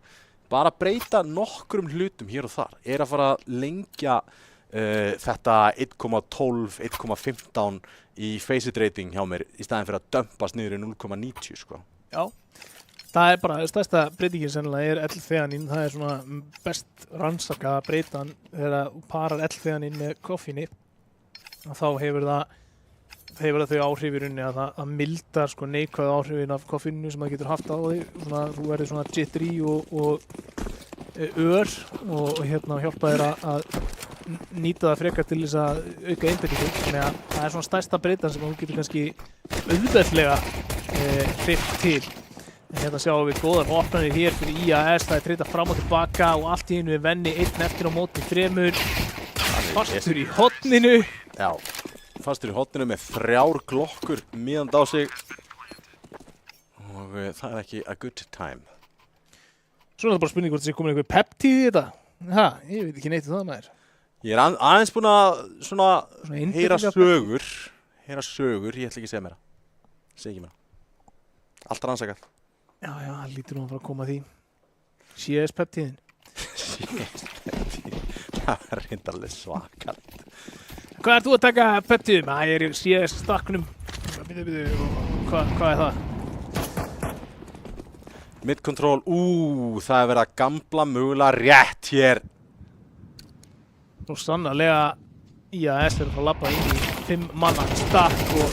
S1: bara breyta nokkrum hlutum hér og þar. Er að fara að lengja þetta 1,12, 1,15 í face-it rating hjá mér í staðinn fyrir að dömpast niður í 0,90, sko.
S2: Já, það er bara stærsta breytingin sennilega er L-þeanín, það er svona best rannsakaða breytan þegar þú parar L-þeanín með koffíni og þá hefur það þau áhrif í rauninni að það mildar sko neikvæðu áhrifin af koffíninu sem það getur haft á þig, svona þú verður svona jittery og ör og hjálpa þér að nýta það frekar til þess að auka einbeitingu, þannig að það er svona stærsta breytan sem þú getur kannski auðveldlega hreift til. Hérna sjáum við góðar opnanir hér fyrir IAS, það er treyta fram og tilbaka og allt í einu er venni einn eftir á móti 3. Fastur í horninu.
S1: Já, fastur í horninu með 3 glokkur miðand á sig og það er ekki a good time.
S2: Svo er það bara spurning hvort það sé komin einhver peptíð í þetta. Ég veit ekki neitt um það maður.
S1: Ég er aðeins búinn að heyra sögur, ég ætla ekki að segja meira. Segi ekki meira. Allt rannsakað.
S2: Já, það lítur nú að fara að koma að því. CS peptíðin.
S1: CS peptíðin. Það er reyndarlega svakalt.
S2: Hvað ert þú að taka peptíðum? Ég er í CS stakkunum. Hvað er það?
S1: Mid-control. Það er verið að gambla mögulega rétt hér.
S2: Nú sannarlega IAS er að fara að labba inn í 5 manna stakk og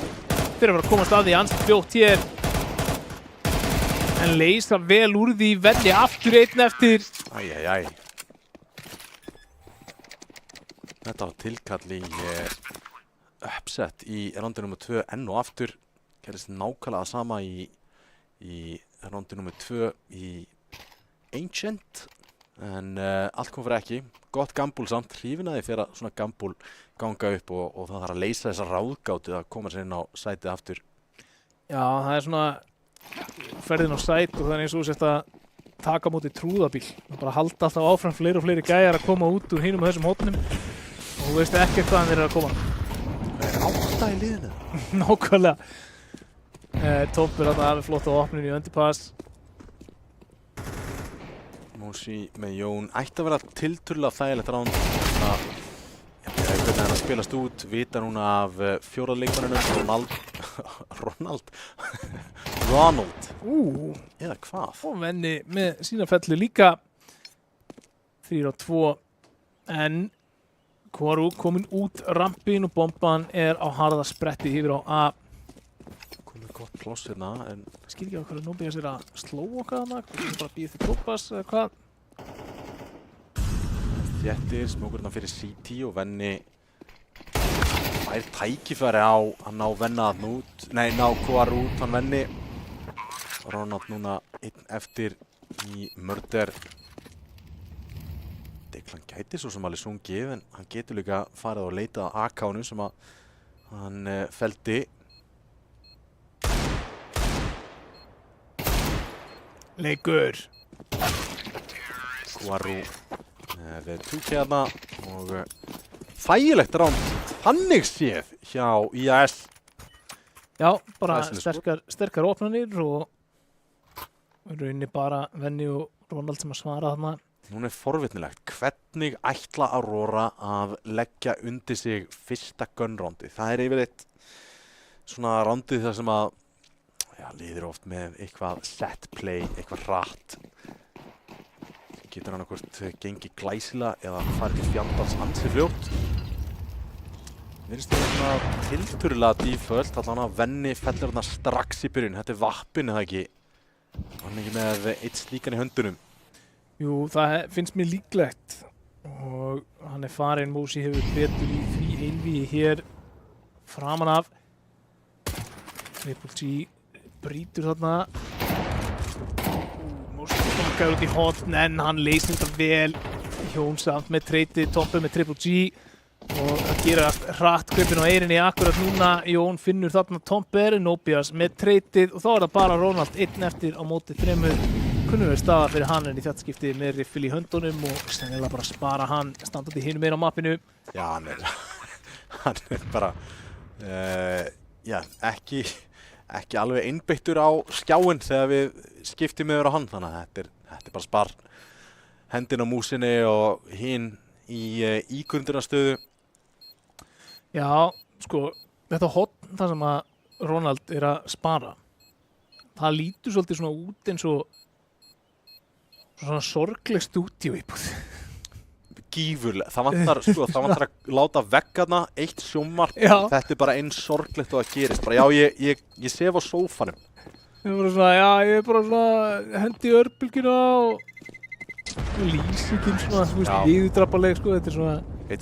S2: þeir eru að fara að komast að því ansi fljótt hér. En leysa vel úr því, velli aftur einn eftir.
S1: Æjæjæj. Þetta var tilkall í upset í rondi nr. 2 enn og aftur. Gerðist nákvæmlega sama í rondi nr. 2 í Ancient. En allt kom fyrir ekki. Gott gambúl samt, hrifin að því fyrir að svona gambúl ganga upp og það þarf að leysa þessa ráðgátu að koma sér inn á sætið aftur.
S2: Já, það er svona ferðin á sæt og það er eins og þú sést að taka á móti trúðabíl. Það bara halda alltaf áfram fleiri og fleiri gæjar að koma út úr hinum og þessum hótnum og þú veist ekki hvaðan þeir eru að koma.
S1: Það er 8 í liðinu.
S2: Nákvæmlega. Tomper að það er flott á opninu í undirpass.
S1: Mosi með Jón ætti að vera tiltölulega þægilegt ránd. Ég veit hvernig hann að spilast út, vita núna af 4. leikmannunum, Ronald. Eða hvað?
S2: Og Venni með sína fellu líka 3-2 en Kvaru kominn út rampin og bomban er á harða spretti yfir á A.
S1: Komið gott pláss hérna en
S2: skil ekki á hvað Nóbías er að sló okkar þarna, bara býð því própass eða hvað.
S1: Þéttir smókurna fyrir CT og Venni fær tækifæri á að ná Venna ná Kvaru út hann Venni. Ronald núna einn eftir í Murder. Deklan gæti svo sem alveg sungið en hann getur líka farið og leitað að AK-num sem að hann felldi.
S2: Leikur.
S1: Kvaru við túkjaðna og þægilegt ránd þannig séð hjá IAS.
S2: Já, bara sterkar opnanir og rauninni bara Venni og Ronald sem að svara þarna.
S1: Núna forvitnilegt, hvernig ætla Aurora að leggja undir sig fyrsta gunn-rándið? Það er yfirleitt svona rándið þar sem að liðir oft með eitthvað set play, eitthvað hratt. Getur hann annarkvort gengið glæsilega eða farið til fjandans ansi fljótt. Virðist það tiltölulega díföld, allan að Venni fellur þarna strax í byrjun. Þetta er vappin eða ekki? Hann er ekki með eitt slíkan í höndunum.
S2: Jú, það finnst mér líklegt og hann er farinn. Mosi hefur betur í því einvíi hér framan af. Triple G brýtur þarna. Mosi bakkar út í hotn en hann leysir þetta vel. Jón samt með treyti, Tomper með Triple G og að gera hratt kaupin á eirinni akkurat núna. Jón finnur þarna Tomper, Nóbías með treytið og þá er það bara Ronald einn eftir á móti 3. Kunnugur staða fyrir hann en í þetta skipti með riffil í höndunum og sennilega bara spara hann standandi hinum einn á mappinu.
S1: Já, hann er bara ekki alveg einbeittur á skjáinn þegar við skiptum yfir á hann, þannig að þetta er bara spar hendin á músinni og hinn í ígrundunastöðu.
S2: Já, sko, þetta hotn þar sem að Ronald er að spara, það lítur svolítið svona út eins og svona sorgleg stúdíóíbúð.
S1: Gífurlega. Það vantar að láta veggarna eitt sjónvarp. Þetta er bara eins sorglegt og það gerist. Bara, já, ég sef á sófanum.
S2: Ég er bara svona hendi í örbylgjuna og lýsingin svona, þú veist, viðdrapaleg, sko. Þetta er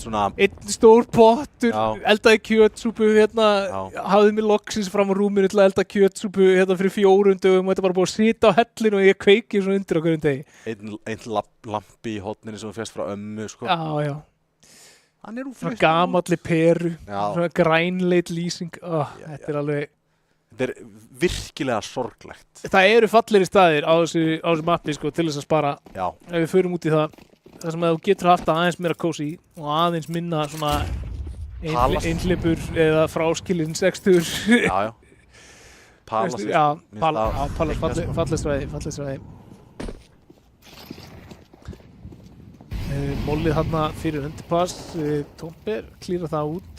S2: svona einn stór pottur, eldaði kjötsúpu hérna, hafði mig loksins fram á rúminu til að elda kjötsúpu hérna fyrir 4 dögum og þetta bara búið að sita á hellinu og ég kveiki svona undir á hverjum degi.
S1: Einn lampi í hotninu sem þú férst frá ömmu, sko.
S2: Já.
S1: Hann er
S2: svona gamalli peru, svona grænleit lýsing. Þetta er alveg...
S1: Þetta er virkilega sorglegt.
S2: Það eru fallegri staðir á þessu mappi, sko, til þess að spara.
S1: Já.
S2: Ef við förum út í það. Það sem að þú getur haft aðeins meira kósi og aðeins minna svona einhlipur eða fráskilinn 60.
S1: Já. Palas.
S2: Já, Palas, fallegstræði. Mollið þarna fyrir undirpass, Tomper klírar það út.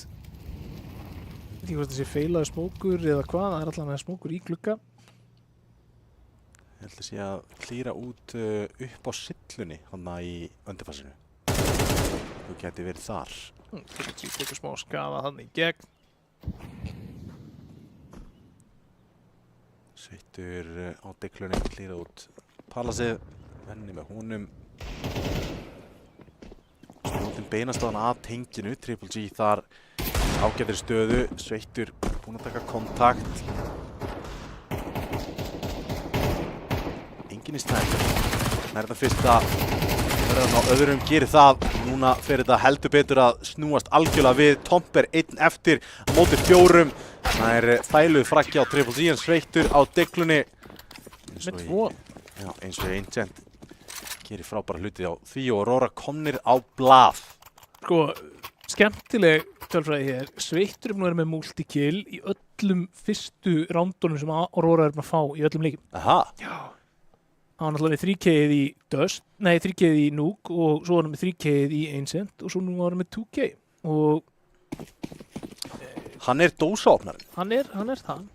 S2: Ég veit ekki hvort það sé feilaði smókur eða hvað, það er allavega smókur í glugga.
S1: Ég held að sé að klíra út upp á syllunni þarna í undirpassinu. Þú geti verið þar.
S2: Það tekur smá skaða þarna í gegn.
S1: Sveittur á deklunni, klíra út Palasið, Venni með honum. Snjóðin beinast á hann að tenginu, Triple G þar ágæðir stöðu, Sveittur búinn að taka kontakt. Enginn í snæður. Það er þetta fyrsta verður hann á öðrum, gerir það. Núna fer þetta heldur betur að snúast algjörlega við. Tomper einn eftir á móti 4. Það þæluð frakki á Triple G en Sveittur á deglunni.
S2: Með 2.
S1: Já, eins og Ancient gerir frábæra hluti á því og Aurora komnir á blað.
S2: Sko, skemmtileg tölfræði hér. Sveittur búin að vera með multi-kill í öllum fyrstu rándunum sem Aurora búin að fá í öllum leikum.
S1: Aha.
S2: Já. Hann var náttúrulega með 3K-ið í Dust, nei 3K-ið í Nuke og svo var hann með 3K-ið í Ancient og svo nú var hann með 2K og
S1: hann dósaopnarinn.
S2: Hann er það.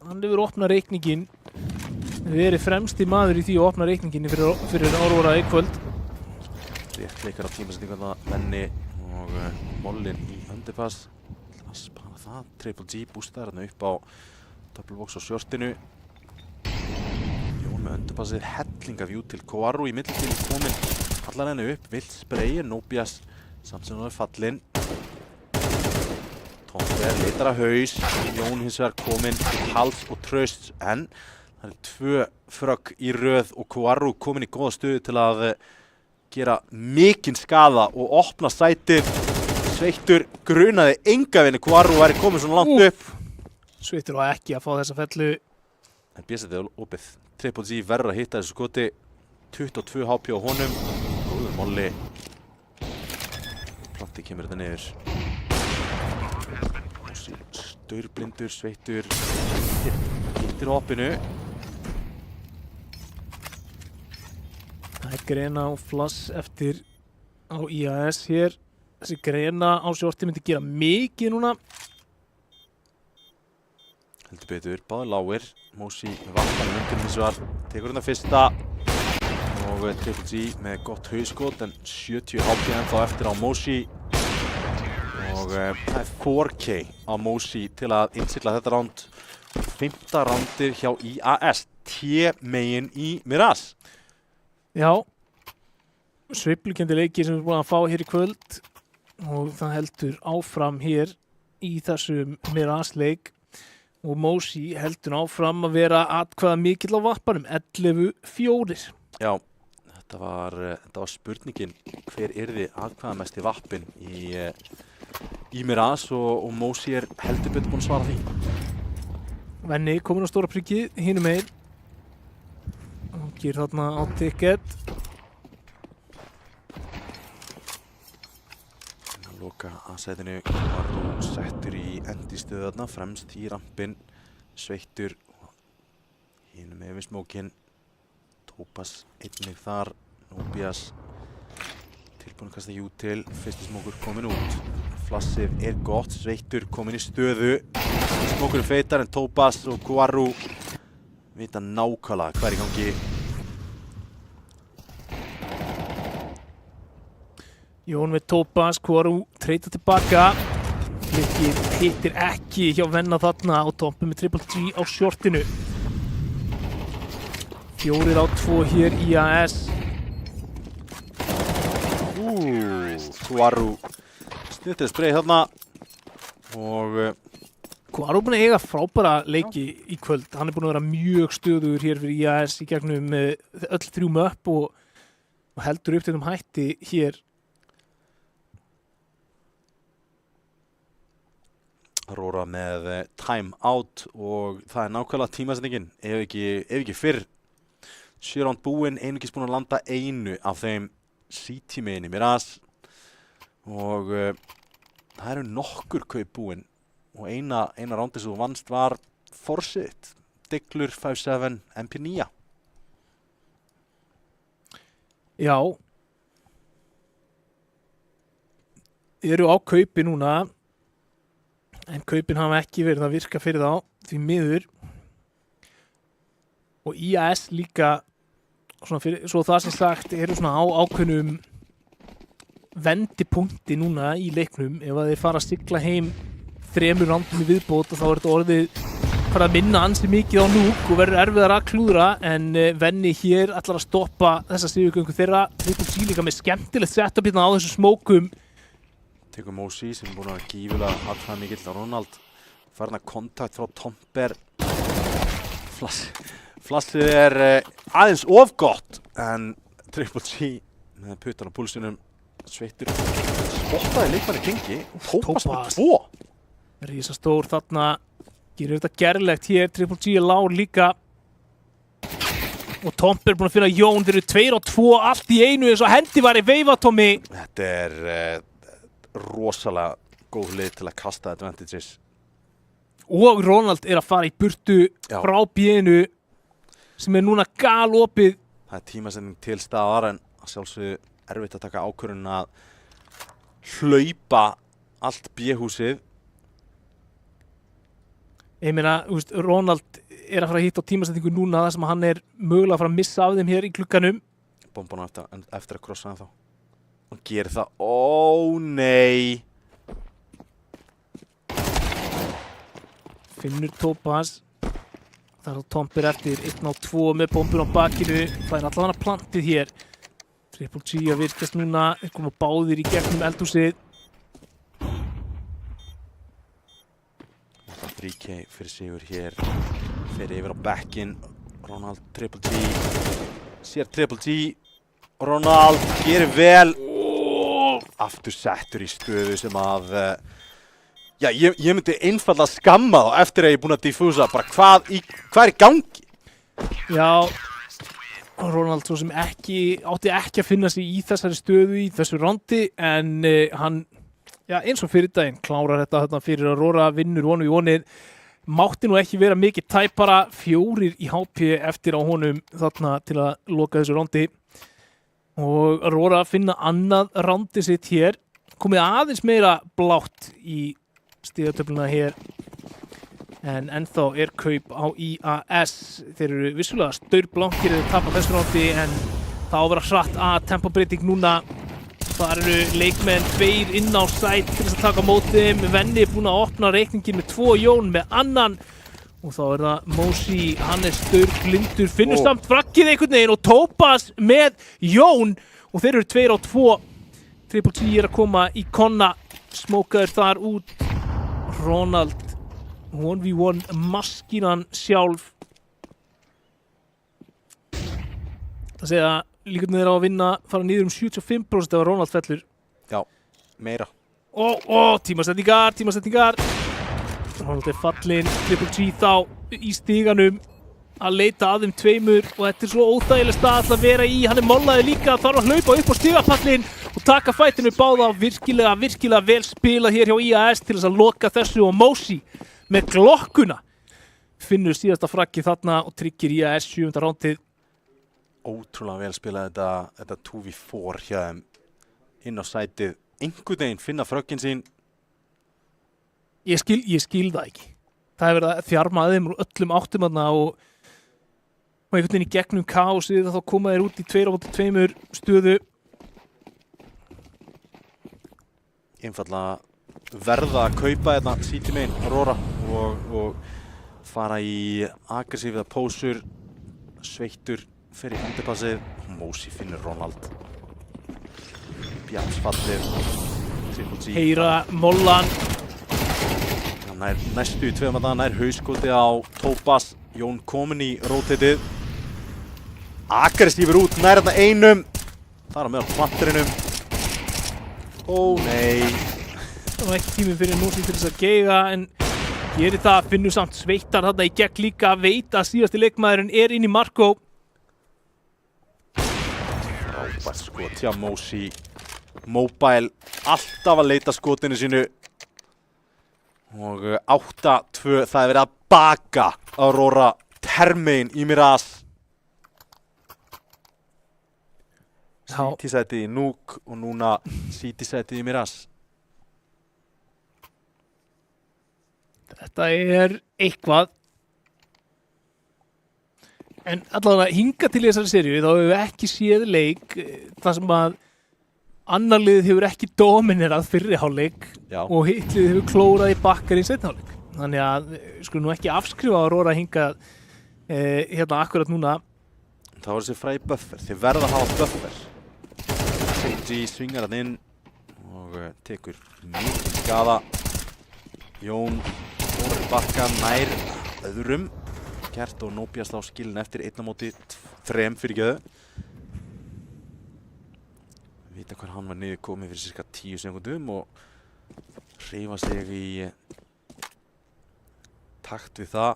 S2: Hann hefur opnað reikninginn, verið fremsti maður í því að opna reikninginn fyrir Aurora í kvöld.
S1: Rétt leikar á tímasetningarna, Venni og Mollin í underpass. Það spara það, Triple G bústar hérna upp á double box á shortinu. Jón með underpassið, hellingavjú til Koaru í middiltíl kominn. Allar henni upp, vilt spreyir, Nobias samt sem hann fallinn. Tomper leitar að haus, Jón hins vegar kominn til hals og traust, en það 2 frögg í röð og Koaru kominn í góða stöðu til að gera mikinn skaða og opna sætið. Sveittur grunaði engavinni Koaru væri kominn svona langt upp.
S2: Sveittur var ekki að fá þessa fellu.
S1: En BSD opið. Triple G verður að hitta þessu skoti. 22 HP á honum. Góður molli. Planti kemur þetta niður. Staurblindur, Sveittur. Hittir hoppinu.
S2: Það grena á flass eftir á IAS hér. Þessi grena á shorti myndi gera mikið núna.
S1: Heldur betur, báði lágir. Mosi með vatnanum undir hins vegar. Tekur hérna fyrsta. Og Triple G með gott hauskot en 70 HP ennþá eftir á Mosi. Og það 4K á Mosi til að innsigla þetta ránd. 5. rándir hjá IAS. T-megin í Miraz.
S2: Já, sveiflukenndi leikir sem við erum búin að fá hér í kvöld og það heldur áfram hér í þessum Miraz-leik og Mosi heldur áfram að vera atkvæða mikill á vappanum, 11-4.
S1: Já, þetta var spurningin hver yrði atkvæðamesti vappin í Miraz og Mosi heldur betur búin að svara því.
S2: Venni komin á stóra prikið, hinum megin. Hann gerir þarna á ticket.
S1: Loka aðsætinu var nú settur í endistöðu þarna, fremst í rampinn, Sveittur, hinum með við smókinn, Topaz einnig þar, Nobias, tilbúin að kasta jú til, fyrsti smókur komin út, flassið gott, Sveittur komin í stöðu, smókur feitar en Topaz og Koaru vita nákvæmlega hvað í gangi.
S2: Jón með Topaz, Koaru treyta tilbaka. Flikkið hittir ekki hjá Venna þarna á toppi með Triple G á shortinu. 4 á 2 hér í IAS.
S1: Koaru snittir spreið þarna og
S2: Koaru búin að eiga frábæra leiki í kvöld. Hann búin að vera mjög stöðugur hér fyrir IAS í gegnum öll 3 möpp og heldur upp til hætti hér.
S1: Aurora með time out og það nákvæmlega tímasetningin ef ekki fyrr. 7 ránd búinn, einungis búinn að landa einu af þeim CT-megin í Miraz og það eru nokkur kaup búinn og eina rándi sem þú vannst var Forsyth, Diglur 5-7, MP9.
S2: Já. Eru á kaupi núna en kaupin hafa ekki verið að virka fyrir þá því miður og IAS líka svo það sem sagt eru svona á ákveðnum vendipunkti núna í leiknum ef að þeir fara að sigla heim 3 rándum í viðbót og þá er þetta orðið fara að minna ansi mikið á Nuke og verður erfiðar að klúðra en Venni hér ætlar að stoppa þessa sigurgöngu þeirra. Triple G líka með skemmtilegt setup hérna á þessu smókum.
S1: Tekur Mosi sem búin að gífulega aðfæða mikill á Ronald. Farna kontakt frá Tomper. Flassið aðeins of gott en Triple G með puttan á púlsinum. Sveittur spottaði leikmanni Gengi. Tópas með 2.
S2: Rísastór þarna. Gerir þetta gerlegt hér. Triple G lágur líka. Og Tomp búinn að finna Jón. Þeir eru 2 á 2 allt í einu eins og hendi var í veifa, Tommy.
S1: Þetta rosalega góð lið til að kasta advantages.
S2: Og Ronald að fara í burtu frá B-inu sem núna galopið.
S1: Það tímasetning til staðar en að sjálfsögðu erfitt að taka ákvörðun að hlaupa allt B-húsið.
S2: Ég meina, Ronald að fara að hitta á tímasetningu núna þar sem hann mögulega að fara að missa af þeim hér í glugganum.
S1: Bombana eftir að krossa hann þá. Og gerir það. Ó, nei.
S2: Finnur Tópas. Það Tompir eftir 1 á 2 með bombun á bakinu. Það allavega plantið hér. Triple G að virkast núna. Þeir koma báðir í gegnum eldhúsið.
S1: 3K fyrir sigur hér. Fer yfir á backinn. Ronald, Triple G. Sér Triple G. Ronald gerir vel. Aftur settur í stöðu sem að ég myndi einfallega skamma þá eftir að ég er búinn að diffúsa bara hvað er í gangi?
S2: Já, Ronald svo sem átti ekki að finna sig í þessari stöðu í þessu rondi en hann, eins og fyrir daginn klárar þetta fyrir Aurora, vinnur 1v1-ið. Mátti nú ekki vera mikið tæpara, 4 í HP eftir á honum þarna til að loka þessu rondi. Og Aurora að finna annað rondi sitt hér. Komið aðeins meira blátt í stigatöfluna hér. En ennþá kaup á IAS. Þeir eru vissulega staurblankir eða tapa þessu rondi en það á að vera hratt að tempóbreyting núna. Það eru leikmenn 2 inn á sæt til þess að taka á móti þeim. Venni búinn að opna reikningin með 2, Jón með annan. Og þá það Mosi, hann staurblindur, finnur samt frakkið einhvern veginn og Tópas með Jón. Og þeir eru 2 á 2. Triple G að koma í konna. Smókaður þar út. Ronald, 1v1 maskínan sjálf. Það segja líkurnar þeirra á að vinna, fara niður 75% ef Ronald fellur.
S1: Já, meira.
S2: Tímasetningar. Ronald fallinn, Triple G þá í stiganum að leita að þeim 2 og þetta svo óþægileg stað að vera í. Hann mollaði líka, þarf að hlaupa upp á stigapallinn og taka fætinu báða. Virkilega vel spilað hér hjá IAS til þess að loka þessu og Mosi með glokkuna finnur síðasta frakki þarna og tryggir IAS 7. rándið.
S1: Ótrúlega vel spilað þetta 2v4 hjá þeim inn á sætið. Einhvern veginn finna frökkin sín.
S2: Ég skil það ekki. Það hefur verið að þjarma að þeim úr öllum áttum þarna og einhvern veginn í gegnum kaosið þá koma þeir út í 2-2 stöðu.
S1: Einfallega verða að kaupa þetta City main Aurora og fara í aggressífiða pósur. Sveittur fyrir undirpassið. Mosi finnur Ronald. Bjafsfallið.
S2: Heyra mollan.
S1: Nær næstu í 2 daga, nær hauskoti á Tópas. Jón kominn í rótitið. Aggressífur út, nær þarna einum. Það á meðal planturinnum. Ó nei.
S2: Það var ekki tíminn fyrir Mosi til þess að geiga en gerir það, finnur samt Sveittar þarna í gegn líka. Veit að síðasti leikmaðurinn inn í Marko.
S1: Frábært skot hjá Mosi. Mobile alltaf að leita skotinu sínu. Og 8-2, það verið að baka Aurora termein í Miraz. City-sætið í Nuke og núna City-sætið í Miraz.
S2: Þetta eitthvað. En allavega hinga til þessari seríu þá hefur við ekki séð leik þar sem að annar liðið hefur ekki dominerað fyrri hálfleik og hitt liðið hefur klórað í bakkar í seinni hálfleik. Þannig að skulum nú ekki afskrifa Aurora hingað hérna akkurat núna.
S1: Það var þessi fræði buffer. Þið verða að hafa buffer. Seiji svingar hann inn og tekur mikið skada. Jón fór bakka nær öðrum. Gert og Nóbía slá skilin eftir 1-3 fyrir göðu. vita hvar hann var niður komið fyrir cirka 10 sekundum og hreyfa sig í takt við það.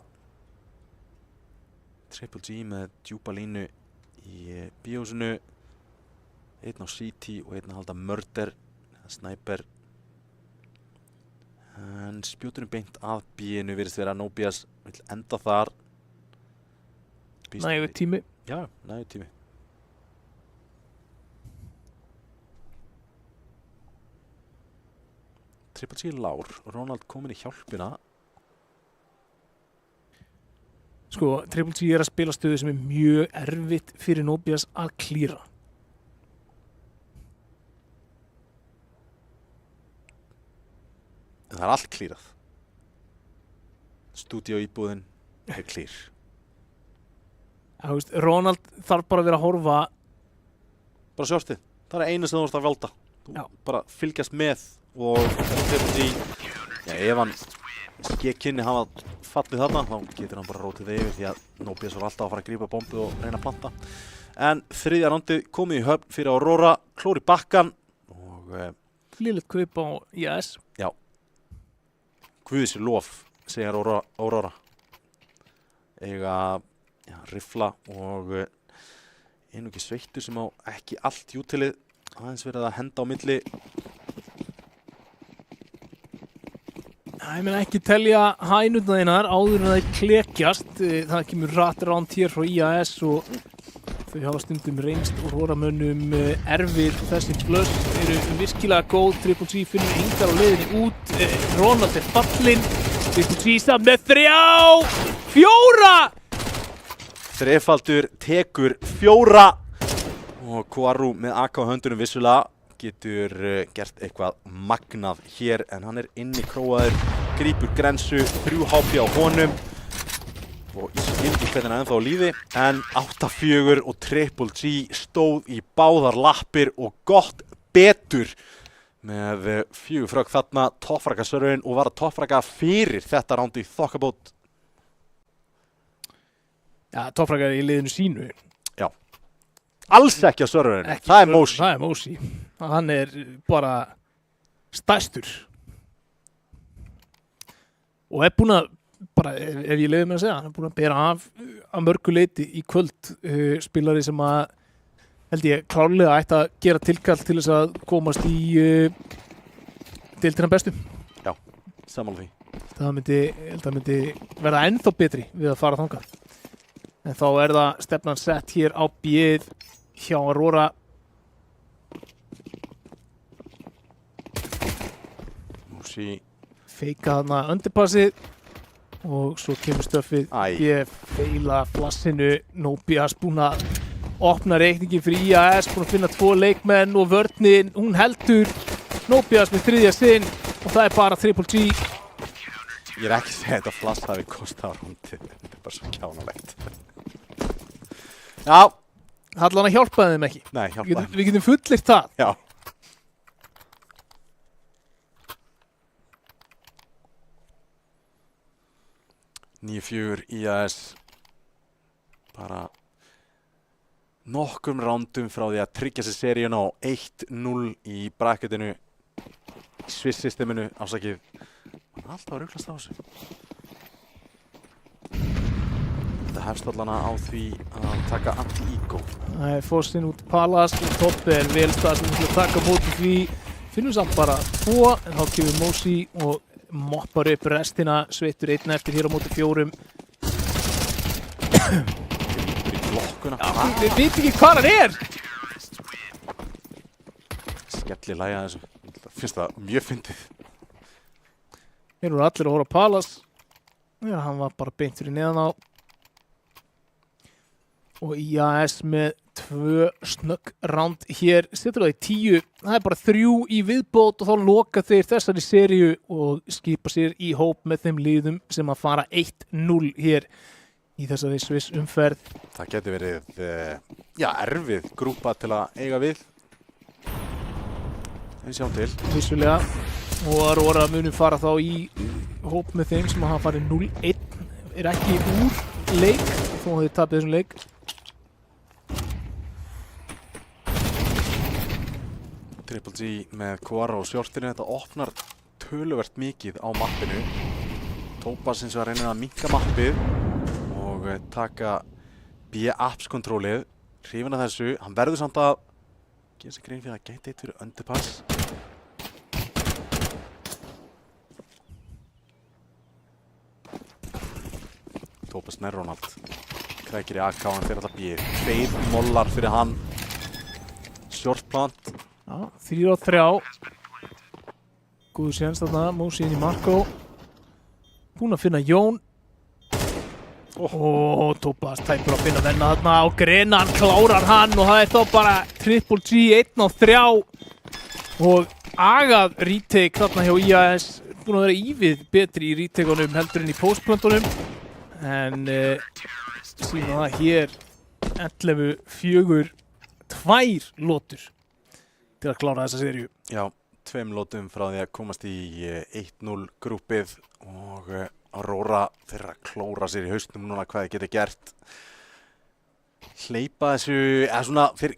S1: Triple G með djúpa línu í bíósinu, einn á CT og einn að halda Murder eða Sniper. En spjóturinn beint að B-inu virðist vera að Nobias vill enda þar.
S2: Nægur tími.
S1: Já, nægur tími. Triple G lár, Ronald komin í hjálpina.
S2: Sko, Triple G að spila stöðu sem mjög erfitt fyrir Nobias að klíra.
S1: En það allt klírað. Stúdíóíbúðin klír.
S2: Já, veist, Ronald þarf bara að vera að horfa.
S1: Bara sjórstið. Það einu sem þú vorst að velta. Þú bara fylgjast með og Triple G, ef hann kynni hafa fallið þarna, þá getur hann bara rótið yfir því að Nobias var alltaf að fara að grípa bombu og reyna að planta. En þriðja rándið komið í höfn fyrir Aurora, klór í bakkan og
S2: lillegt kaup á IAS.
S1: Já. Guðis lof, segir Aurora. Eiga rifla og einungis sveittur sem á ekki allt jútilið, aðeins verið að henda á milli.
S2: Ég meina ekki telja hænurnar áður en það klekjast. Það kemur rætt ránd hér frá IAS og þau hafa stundum reynst og Róramönnum erfir. Þessi blöss eru virkilega góð. Triple G finnur engar á leiðinni út. Ronald fallinn. Triple G samt með 4!
S1: Þrefaldur tekur 4 og Kvaru með AK á höndunum vissulega getur gert eitthvað magnað hér en hann inni króaður, grípur grensu, 3 HP á honum og ég skil ekki hvernig hann ennþá á lífi en 8-4 og Triple G stóð í báðar lappir og gott betur með 4 frögg þarna, toppfragga serverinn og var að toppfragga fyrir þetta ránd í þokkabót.
S2: Já, toppfragga í liðinu sínu.
S1: Já. Alls ekki á serverinn, það er Mosi.
S2: Það er Mosi. Hann bara stærstur. Og búinn að, bara ef ég leyfi mér að segja, hann búinn að bera af að mörgu leyti í kvöld. Spilari sem að, held ég, klárlega ætti að gera tilkall til þess að komast í deildina bestu.
S1: Já, sammála því.
S2: Ég held að myndi verða ennþá betri við að fara þangað. En þá það stefnan sett hér á B-ið hjá Aurora.
S1: Mosi
S2: feika þarna underpassið og svo kemur stöffið B feila flassinu. Nobias búinn að opna reikningin fyrir IAS, búinn að finna 2 leikmenn og vörnin, hún heldur. Nobias með 3. sinn og það bara Triple G.
S1: Ég ekki að segja þetta flass hafi kostað á rúndið, þetta bara svo kjánalegt. Já.
S2: Allan að hjálpaði þeim ekki.
S1: Nei, hjálpaði þeim.
S2: Við getum fullyrt það.
S1: Já. (9-4) IAS. Bara nokkrum rándum frá því að tryggja sér seríuna á 1-0 í bracketinu. Swiss-systeminu, ásakið. Alltaf að ruglast á þessu. Þetta hefst allana á því að taka anti-ego.
S2: Það fórstinn út Palas og Toppe vel stað sem að taka móti því. Finnum samt bara 2 en þá kemur Mosi og moppar upp restina. Sveittur 1 eftir hér á móti 4.
S1: Í blokkuna.
S2: Við veitum ekki hvað hann
S1: Skelli lægja þessu. Finnst það mjög fyndið.
S2: Hér voru allir að horfa á Palas. Já, hann var bara beint fyrir neðan á. Og IAS með 2 snögg ránd hér. Setur það í 10. Það bara 3 í viðbót og þá loka þeir þessari seríu og skipa sér í hóp með þeim liðum sem að fara 1-0 hér í þessari Swiss umferð.
S1: Það getur verið, erfið grúpa til að eiga við. Við sjáum til.
S2: Vissulega. Og Aurora munum fara þá í hóp með þeim sem hafa farið 0-1. Ekki úr leik, þó að þeir tapið þessum leik.
S1: Triple G með Quaro og shortinu, þetta opnar töluvert mikið á mappinu. Topaz eins og að reyna að minnka mappið og taka B-Apps kontrólið. Hrifin af þessu, hann verður samt að gera sig grein fyrir að gæti eitt fyrir underpass. Topaz nær Ronald. Krækir í AK, hann fyrir alltaf B. 2 mollar fyrir hann. Short plant.
S2: Já, 3-3. Góður séns þarna, Mosi inn í Marko. Búinn að finna Jón. Topaz tæpur að finna þennan þarna á Grenan, klárar hann og það þá bara Triple G 1-3 og agað retake þarna hjá IAS, búinn að vera ívið betri í retake-unum heldur en í postplantunum en síðan það hér 11-4 2 lotur til að klára þessa seríu.
S1: Já, 2 lotum frá því að komast í 1-0 grúpið og Aurora þeirra klóra sér í hausnum núna hvað þeir geta gert. Hleypa þessu, eða svona, þeir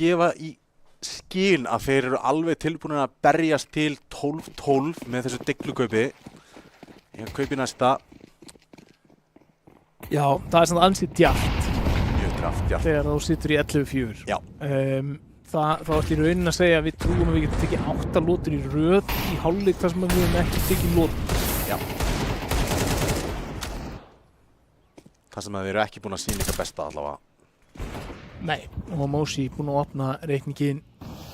S1: gefa í skil að þeir eru alveg tilbúinir að berjast til 12-12 með þessu diglukaupi. Ég kaupi næsta.
S2: Já, það er svona ansið djart.
S1: Mjög djart.
S2: Þegar þú situr í 11-4.
S1: Já.
S2: Það ætti í rauninni að segja að við trúum að við getum tekið 8 lotur í röð í hálfleik þar sem við höfum ekki tekið lotur.
S1: Já. Það sem að þeir eru ekki búin að sýna ykkar besta allavega.
S2: Nei, og Mosi búinn að opna reikningin.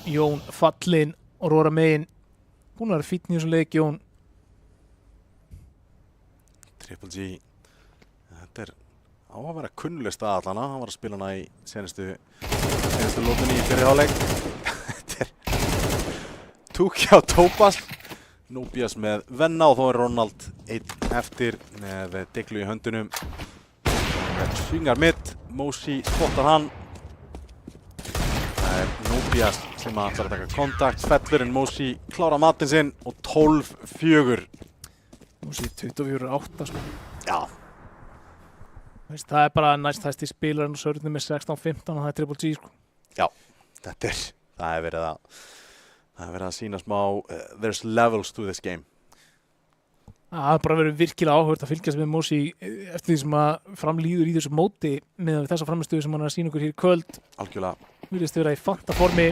S2: Jón fallinn og Aurora megin. Búinn að vera fínn í þessum leik, Jón.
S1: Triple G. Þetta er á að vera kunnuleg stað allana. Hann var að spila hana í senustu lótunni í fyrri hálfleik. Þetta er Tukja og Topaz. Nobias með Venna og þá er Ronald 1 eftir með Diglu í höndunum. Svingar mitt, Mosi spottar hann. Það er Nobias sem ætlar að taka kontakt, fellur en Mosi klára matinn sinn og 12-4.
S2: Mosi 24-8 sko.
S1: Já.
S2: Það er bara næst hæsti spilarinn og Sörnir með 16-15 og það er Triple G sko.
S1: Já, það er verið að sýna smá, there's levels to this game.
S2: Það er bara verið virkilega áhugavert að fylgjast með Mosi eftir því sem að framlíður í þessu móti með þessa framistöðu sem hann er að sýna okkur hér í kvöld.
S1: Algjörlega.
S2: Virðist vera í fantaformi.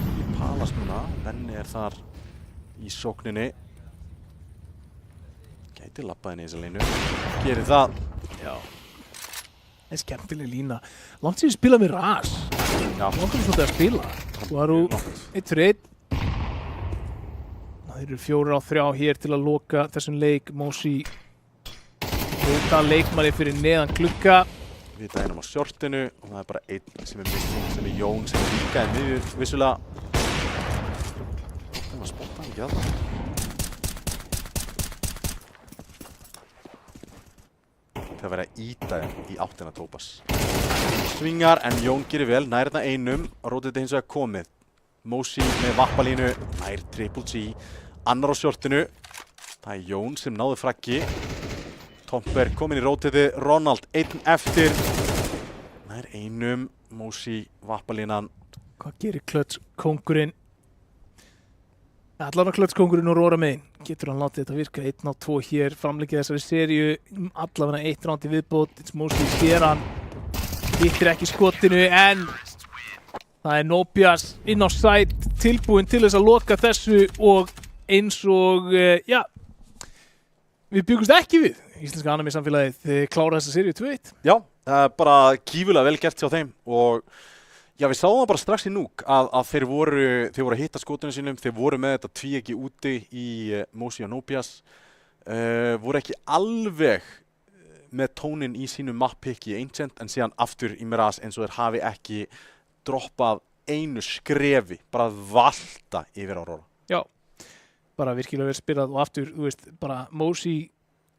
S1: Í Palas núna, Benni er þar í sókninni. Gæti labbað inn í þessa línu. Gerir það.
S2: Já. Það er skemmtileg lína. Langt sér spila með Ras.
S1: Já.
S2: Langt sér svolítið að spila. Þú eru 1-1. Það eru 4-3 hér til að loka þessum leik. Mosi hóta leikmanni fyrir neðan glugga.
S1: Við dænum á shortinu og það er bara einn sem er missing, sem er Jón, sem er líka í miður, vissulega. Það var spottan ekki að það. Það verið að íta í áttina Topaz. Svingar en Jón gerir vel, nær þetta einum, rótið þetta hins vegar komið. Mosi með vappalínu, nær Triple G, annar á shortinu. Það er Jón sem náði fraggi. Tomper komin í rótiði, Ronald 1 eftir. Nær einum, Mosi vappalínan.
S2: Hvað gerir klötskóngurinn? Allavega klötskóngurinn og Aurora megin. Getur hann látið þetta virka 1-2 hér, framleikið þessari seríu, allavega 1 ránd í viðbót. Mosi sér hann, hittir ekki skotinu en það er Nobias inn á sæt, tilbúinn til þess að loka þessu og eins og, já, við byggumst ekki við. Íslenska anime samfélagið, þið klára þessa seríu 2-1.
S1: Já, bara gífurlega vel gert hjá þeim og já, við sáum það bara strax í núk að þeir voru að hitta skotinu sínum, þeir voru með þetta tvíeggi úti í Mosi og Nobias, voru ekki alveg með tónin í sínu map-pick í Ancient en síðan aftur í Mirage eins og þeir hafi ekki droppað einu skrefi, bara valta yfir Aurora.
S2: Já, bara virkilega vel spilað og aftur, þú veist, bara Mosi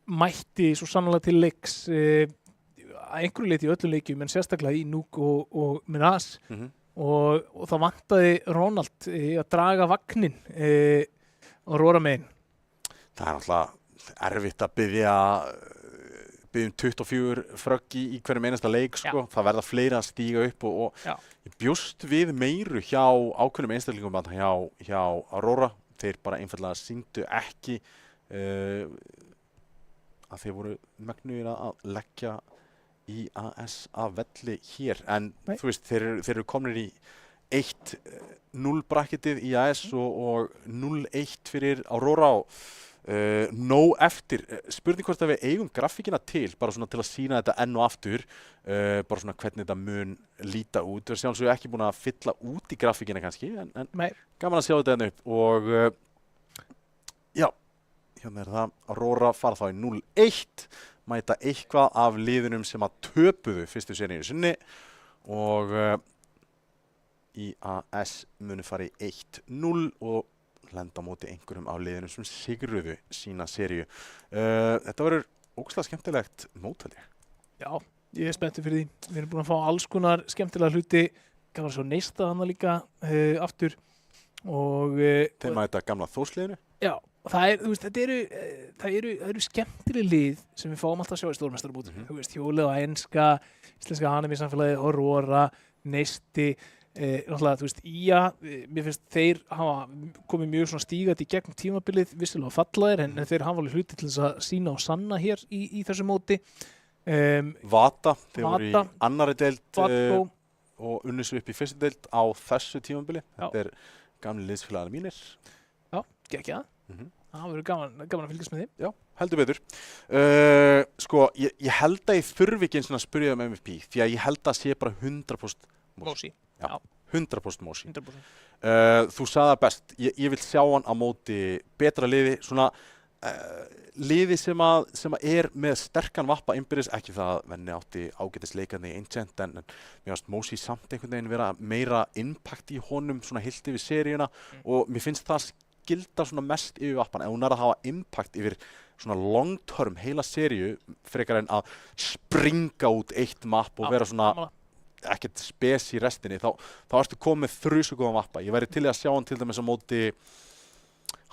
S2: mætti svo sannlega til leiks að einhverju leyti í öllum leikjum en sérstaklega í Núk og Mirage og það vantaði Ronald að draga vagnin á Aurora megin.
S1: Það er náttúrulega erfitt að biðja byggjum 24 frögg í hverjum einasta leik sko. Það verða fleiri að stíga upp og ég bjóst við meiru hjá ákveðnum einstaklingum hjá Aurora. Þeir bara einfallega sýndu ekki að þeir voru megnugir að leggja IAS af velli hér, en þú veist, þeir eru komnir í 1-0 bracketið IAS og 0-1 fyrir Aurora og nóg eftir. Spurning hvort að við eigum grafíkina til, bara svona til að sýna þetta enn og aftur, bara svona hvernig þetta mun líta út. Við sjálfsögum ekki búin að fylla út í grafíkina kannski, en gaman að sjá þetta enn upp og já, hérna það, Aurora fara þá í 0-1, mæta eitthvað af liðunum sem að töpuðu fyrstu seríu sinni og IAS muni fara í 1-0 og lenda á móti einhverjum af liðunum sem sigruðu sína seríu. Þetta verður ógeðslega skemmtilegt mót, held ég.
S2: Já, ég er spenntur fyrir því. Við erum búin að fá alls konar skemmtilega hluti. Gaman svo neista hana líka aftur og
S1: þeir mæta gamla Þórsliðinu.
S2: Já. Það er, þú veist, það eru skemmtileg lið sem við fáum alltaf að sjá í stórmestarabútum. Þú veist, hjólið á enska, íslenska anime-samfélagið, Aurora, Neisti, náttúrulega, þú veist, IA, mér finnst þeir hafa komið mjög svona stígandi í gegnum tímabilið, vissilega fallaðir, en þeir hafa alveg hluti til þess að sýna og sanna hér í þessu móti.
S1: Vata, þeir voru í annarri deild og unnu svo upp í fyrstu deild á þessu tímabili. Þetta er gamli liðsfélagar mínir.
S2: Já, geggjað. Það verður gaman að fylgjast með því.
S1: Já, heldur betur. Sko, ég held að ég þurfi ekki eins og að spyrja um MVP, því að ég held að sé bara 100% Mosi. Já, 100% Mosi. 100%. Þú sagði það best, ég vil sjá hann á móti betra liði, svona liði sem að er með sterkan vappa innbyrðis, ekki það að Venni átti ágætis leikandi í Ancient, en mér finnst Mosi samt einhvern veginn vera meira impact í honum, svona heilt yfir seríuna og mér finnst það gilda svona mest yfir vappan, ef hún er að hafa impact yfir svona long term heila seríu frekar en að springa út eitt mapp og vera svona ekkert spes í restinni, þá ertu komið þrjusu góðan vappa. Ég væri til að sjá hann til dæmis á móti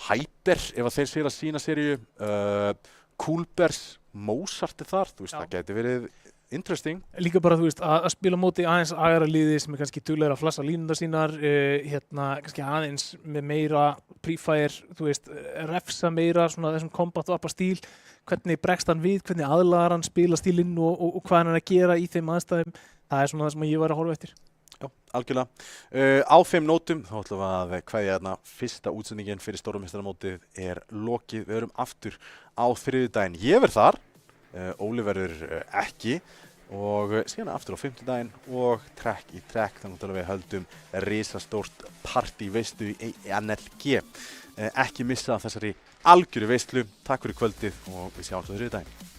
S1: Hyper, ef að þeir sér að sína seríu, Coolbears, Mozart þar, þú veist, það geti verið interesting.
S2: Líka bara, þú veist, að spila móti aðeins aðra liði sem er kannski duglegur að flassa línundar sínar, kannski aðeins með meira pre-fire, þú veist, refsa meira svona þessum combat-vappa stíl, hvernig bregst hann við, hvernig aðlagar hann spila stílinn og hvað hann er að gera í þeim aðstæðum. Það er svona það sem ég var að horfa eftir.
S1: Já, algjörlega. Á þeim nótum, þá ætlum við að kveðja þarna fyrsta útsendingin fyrir Stórmeistaramótið er lokið. Við erum aftur á þriðjudaginn. Ég verð þar, Óli verður ekki og síðan aftur á fimmtudaginn og trekk í trekk, þannig að við höldum risastórt partíveislu í NLG. Ekki missa þessari algjöru veislu. Takk fyrir kvöldið og við sjáum svo þriðjudaginn.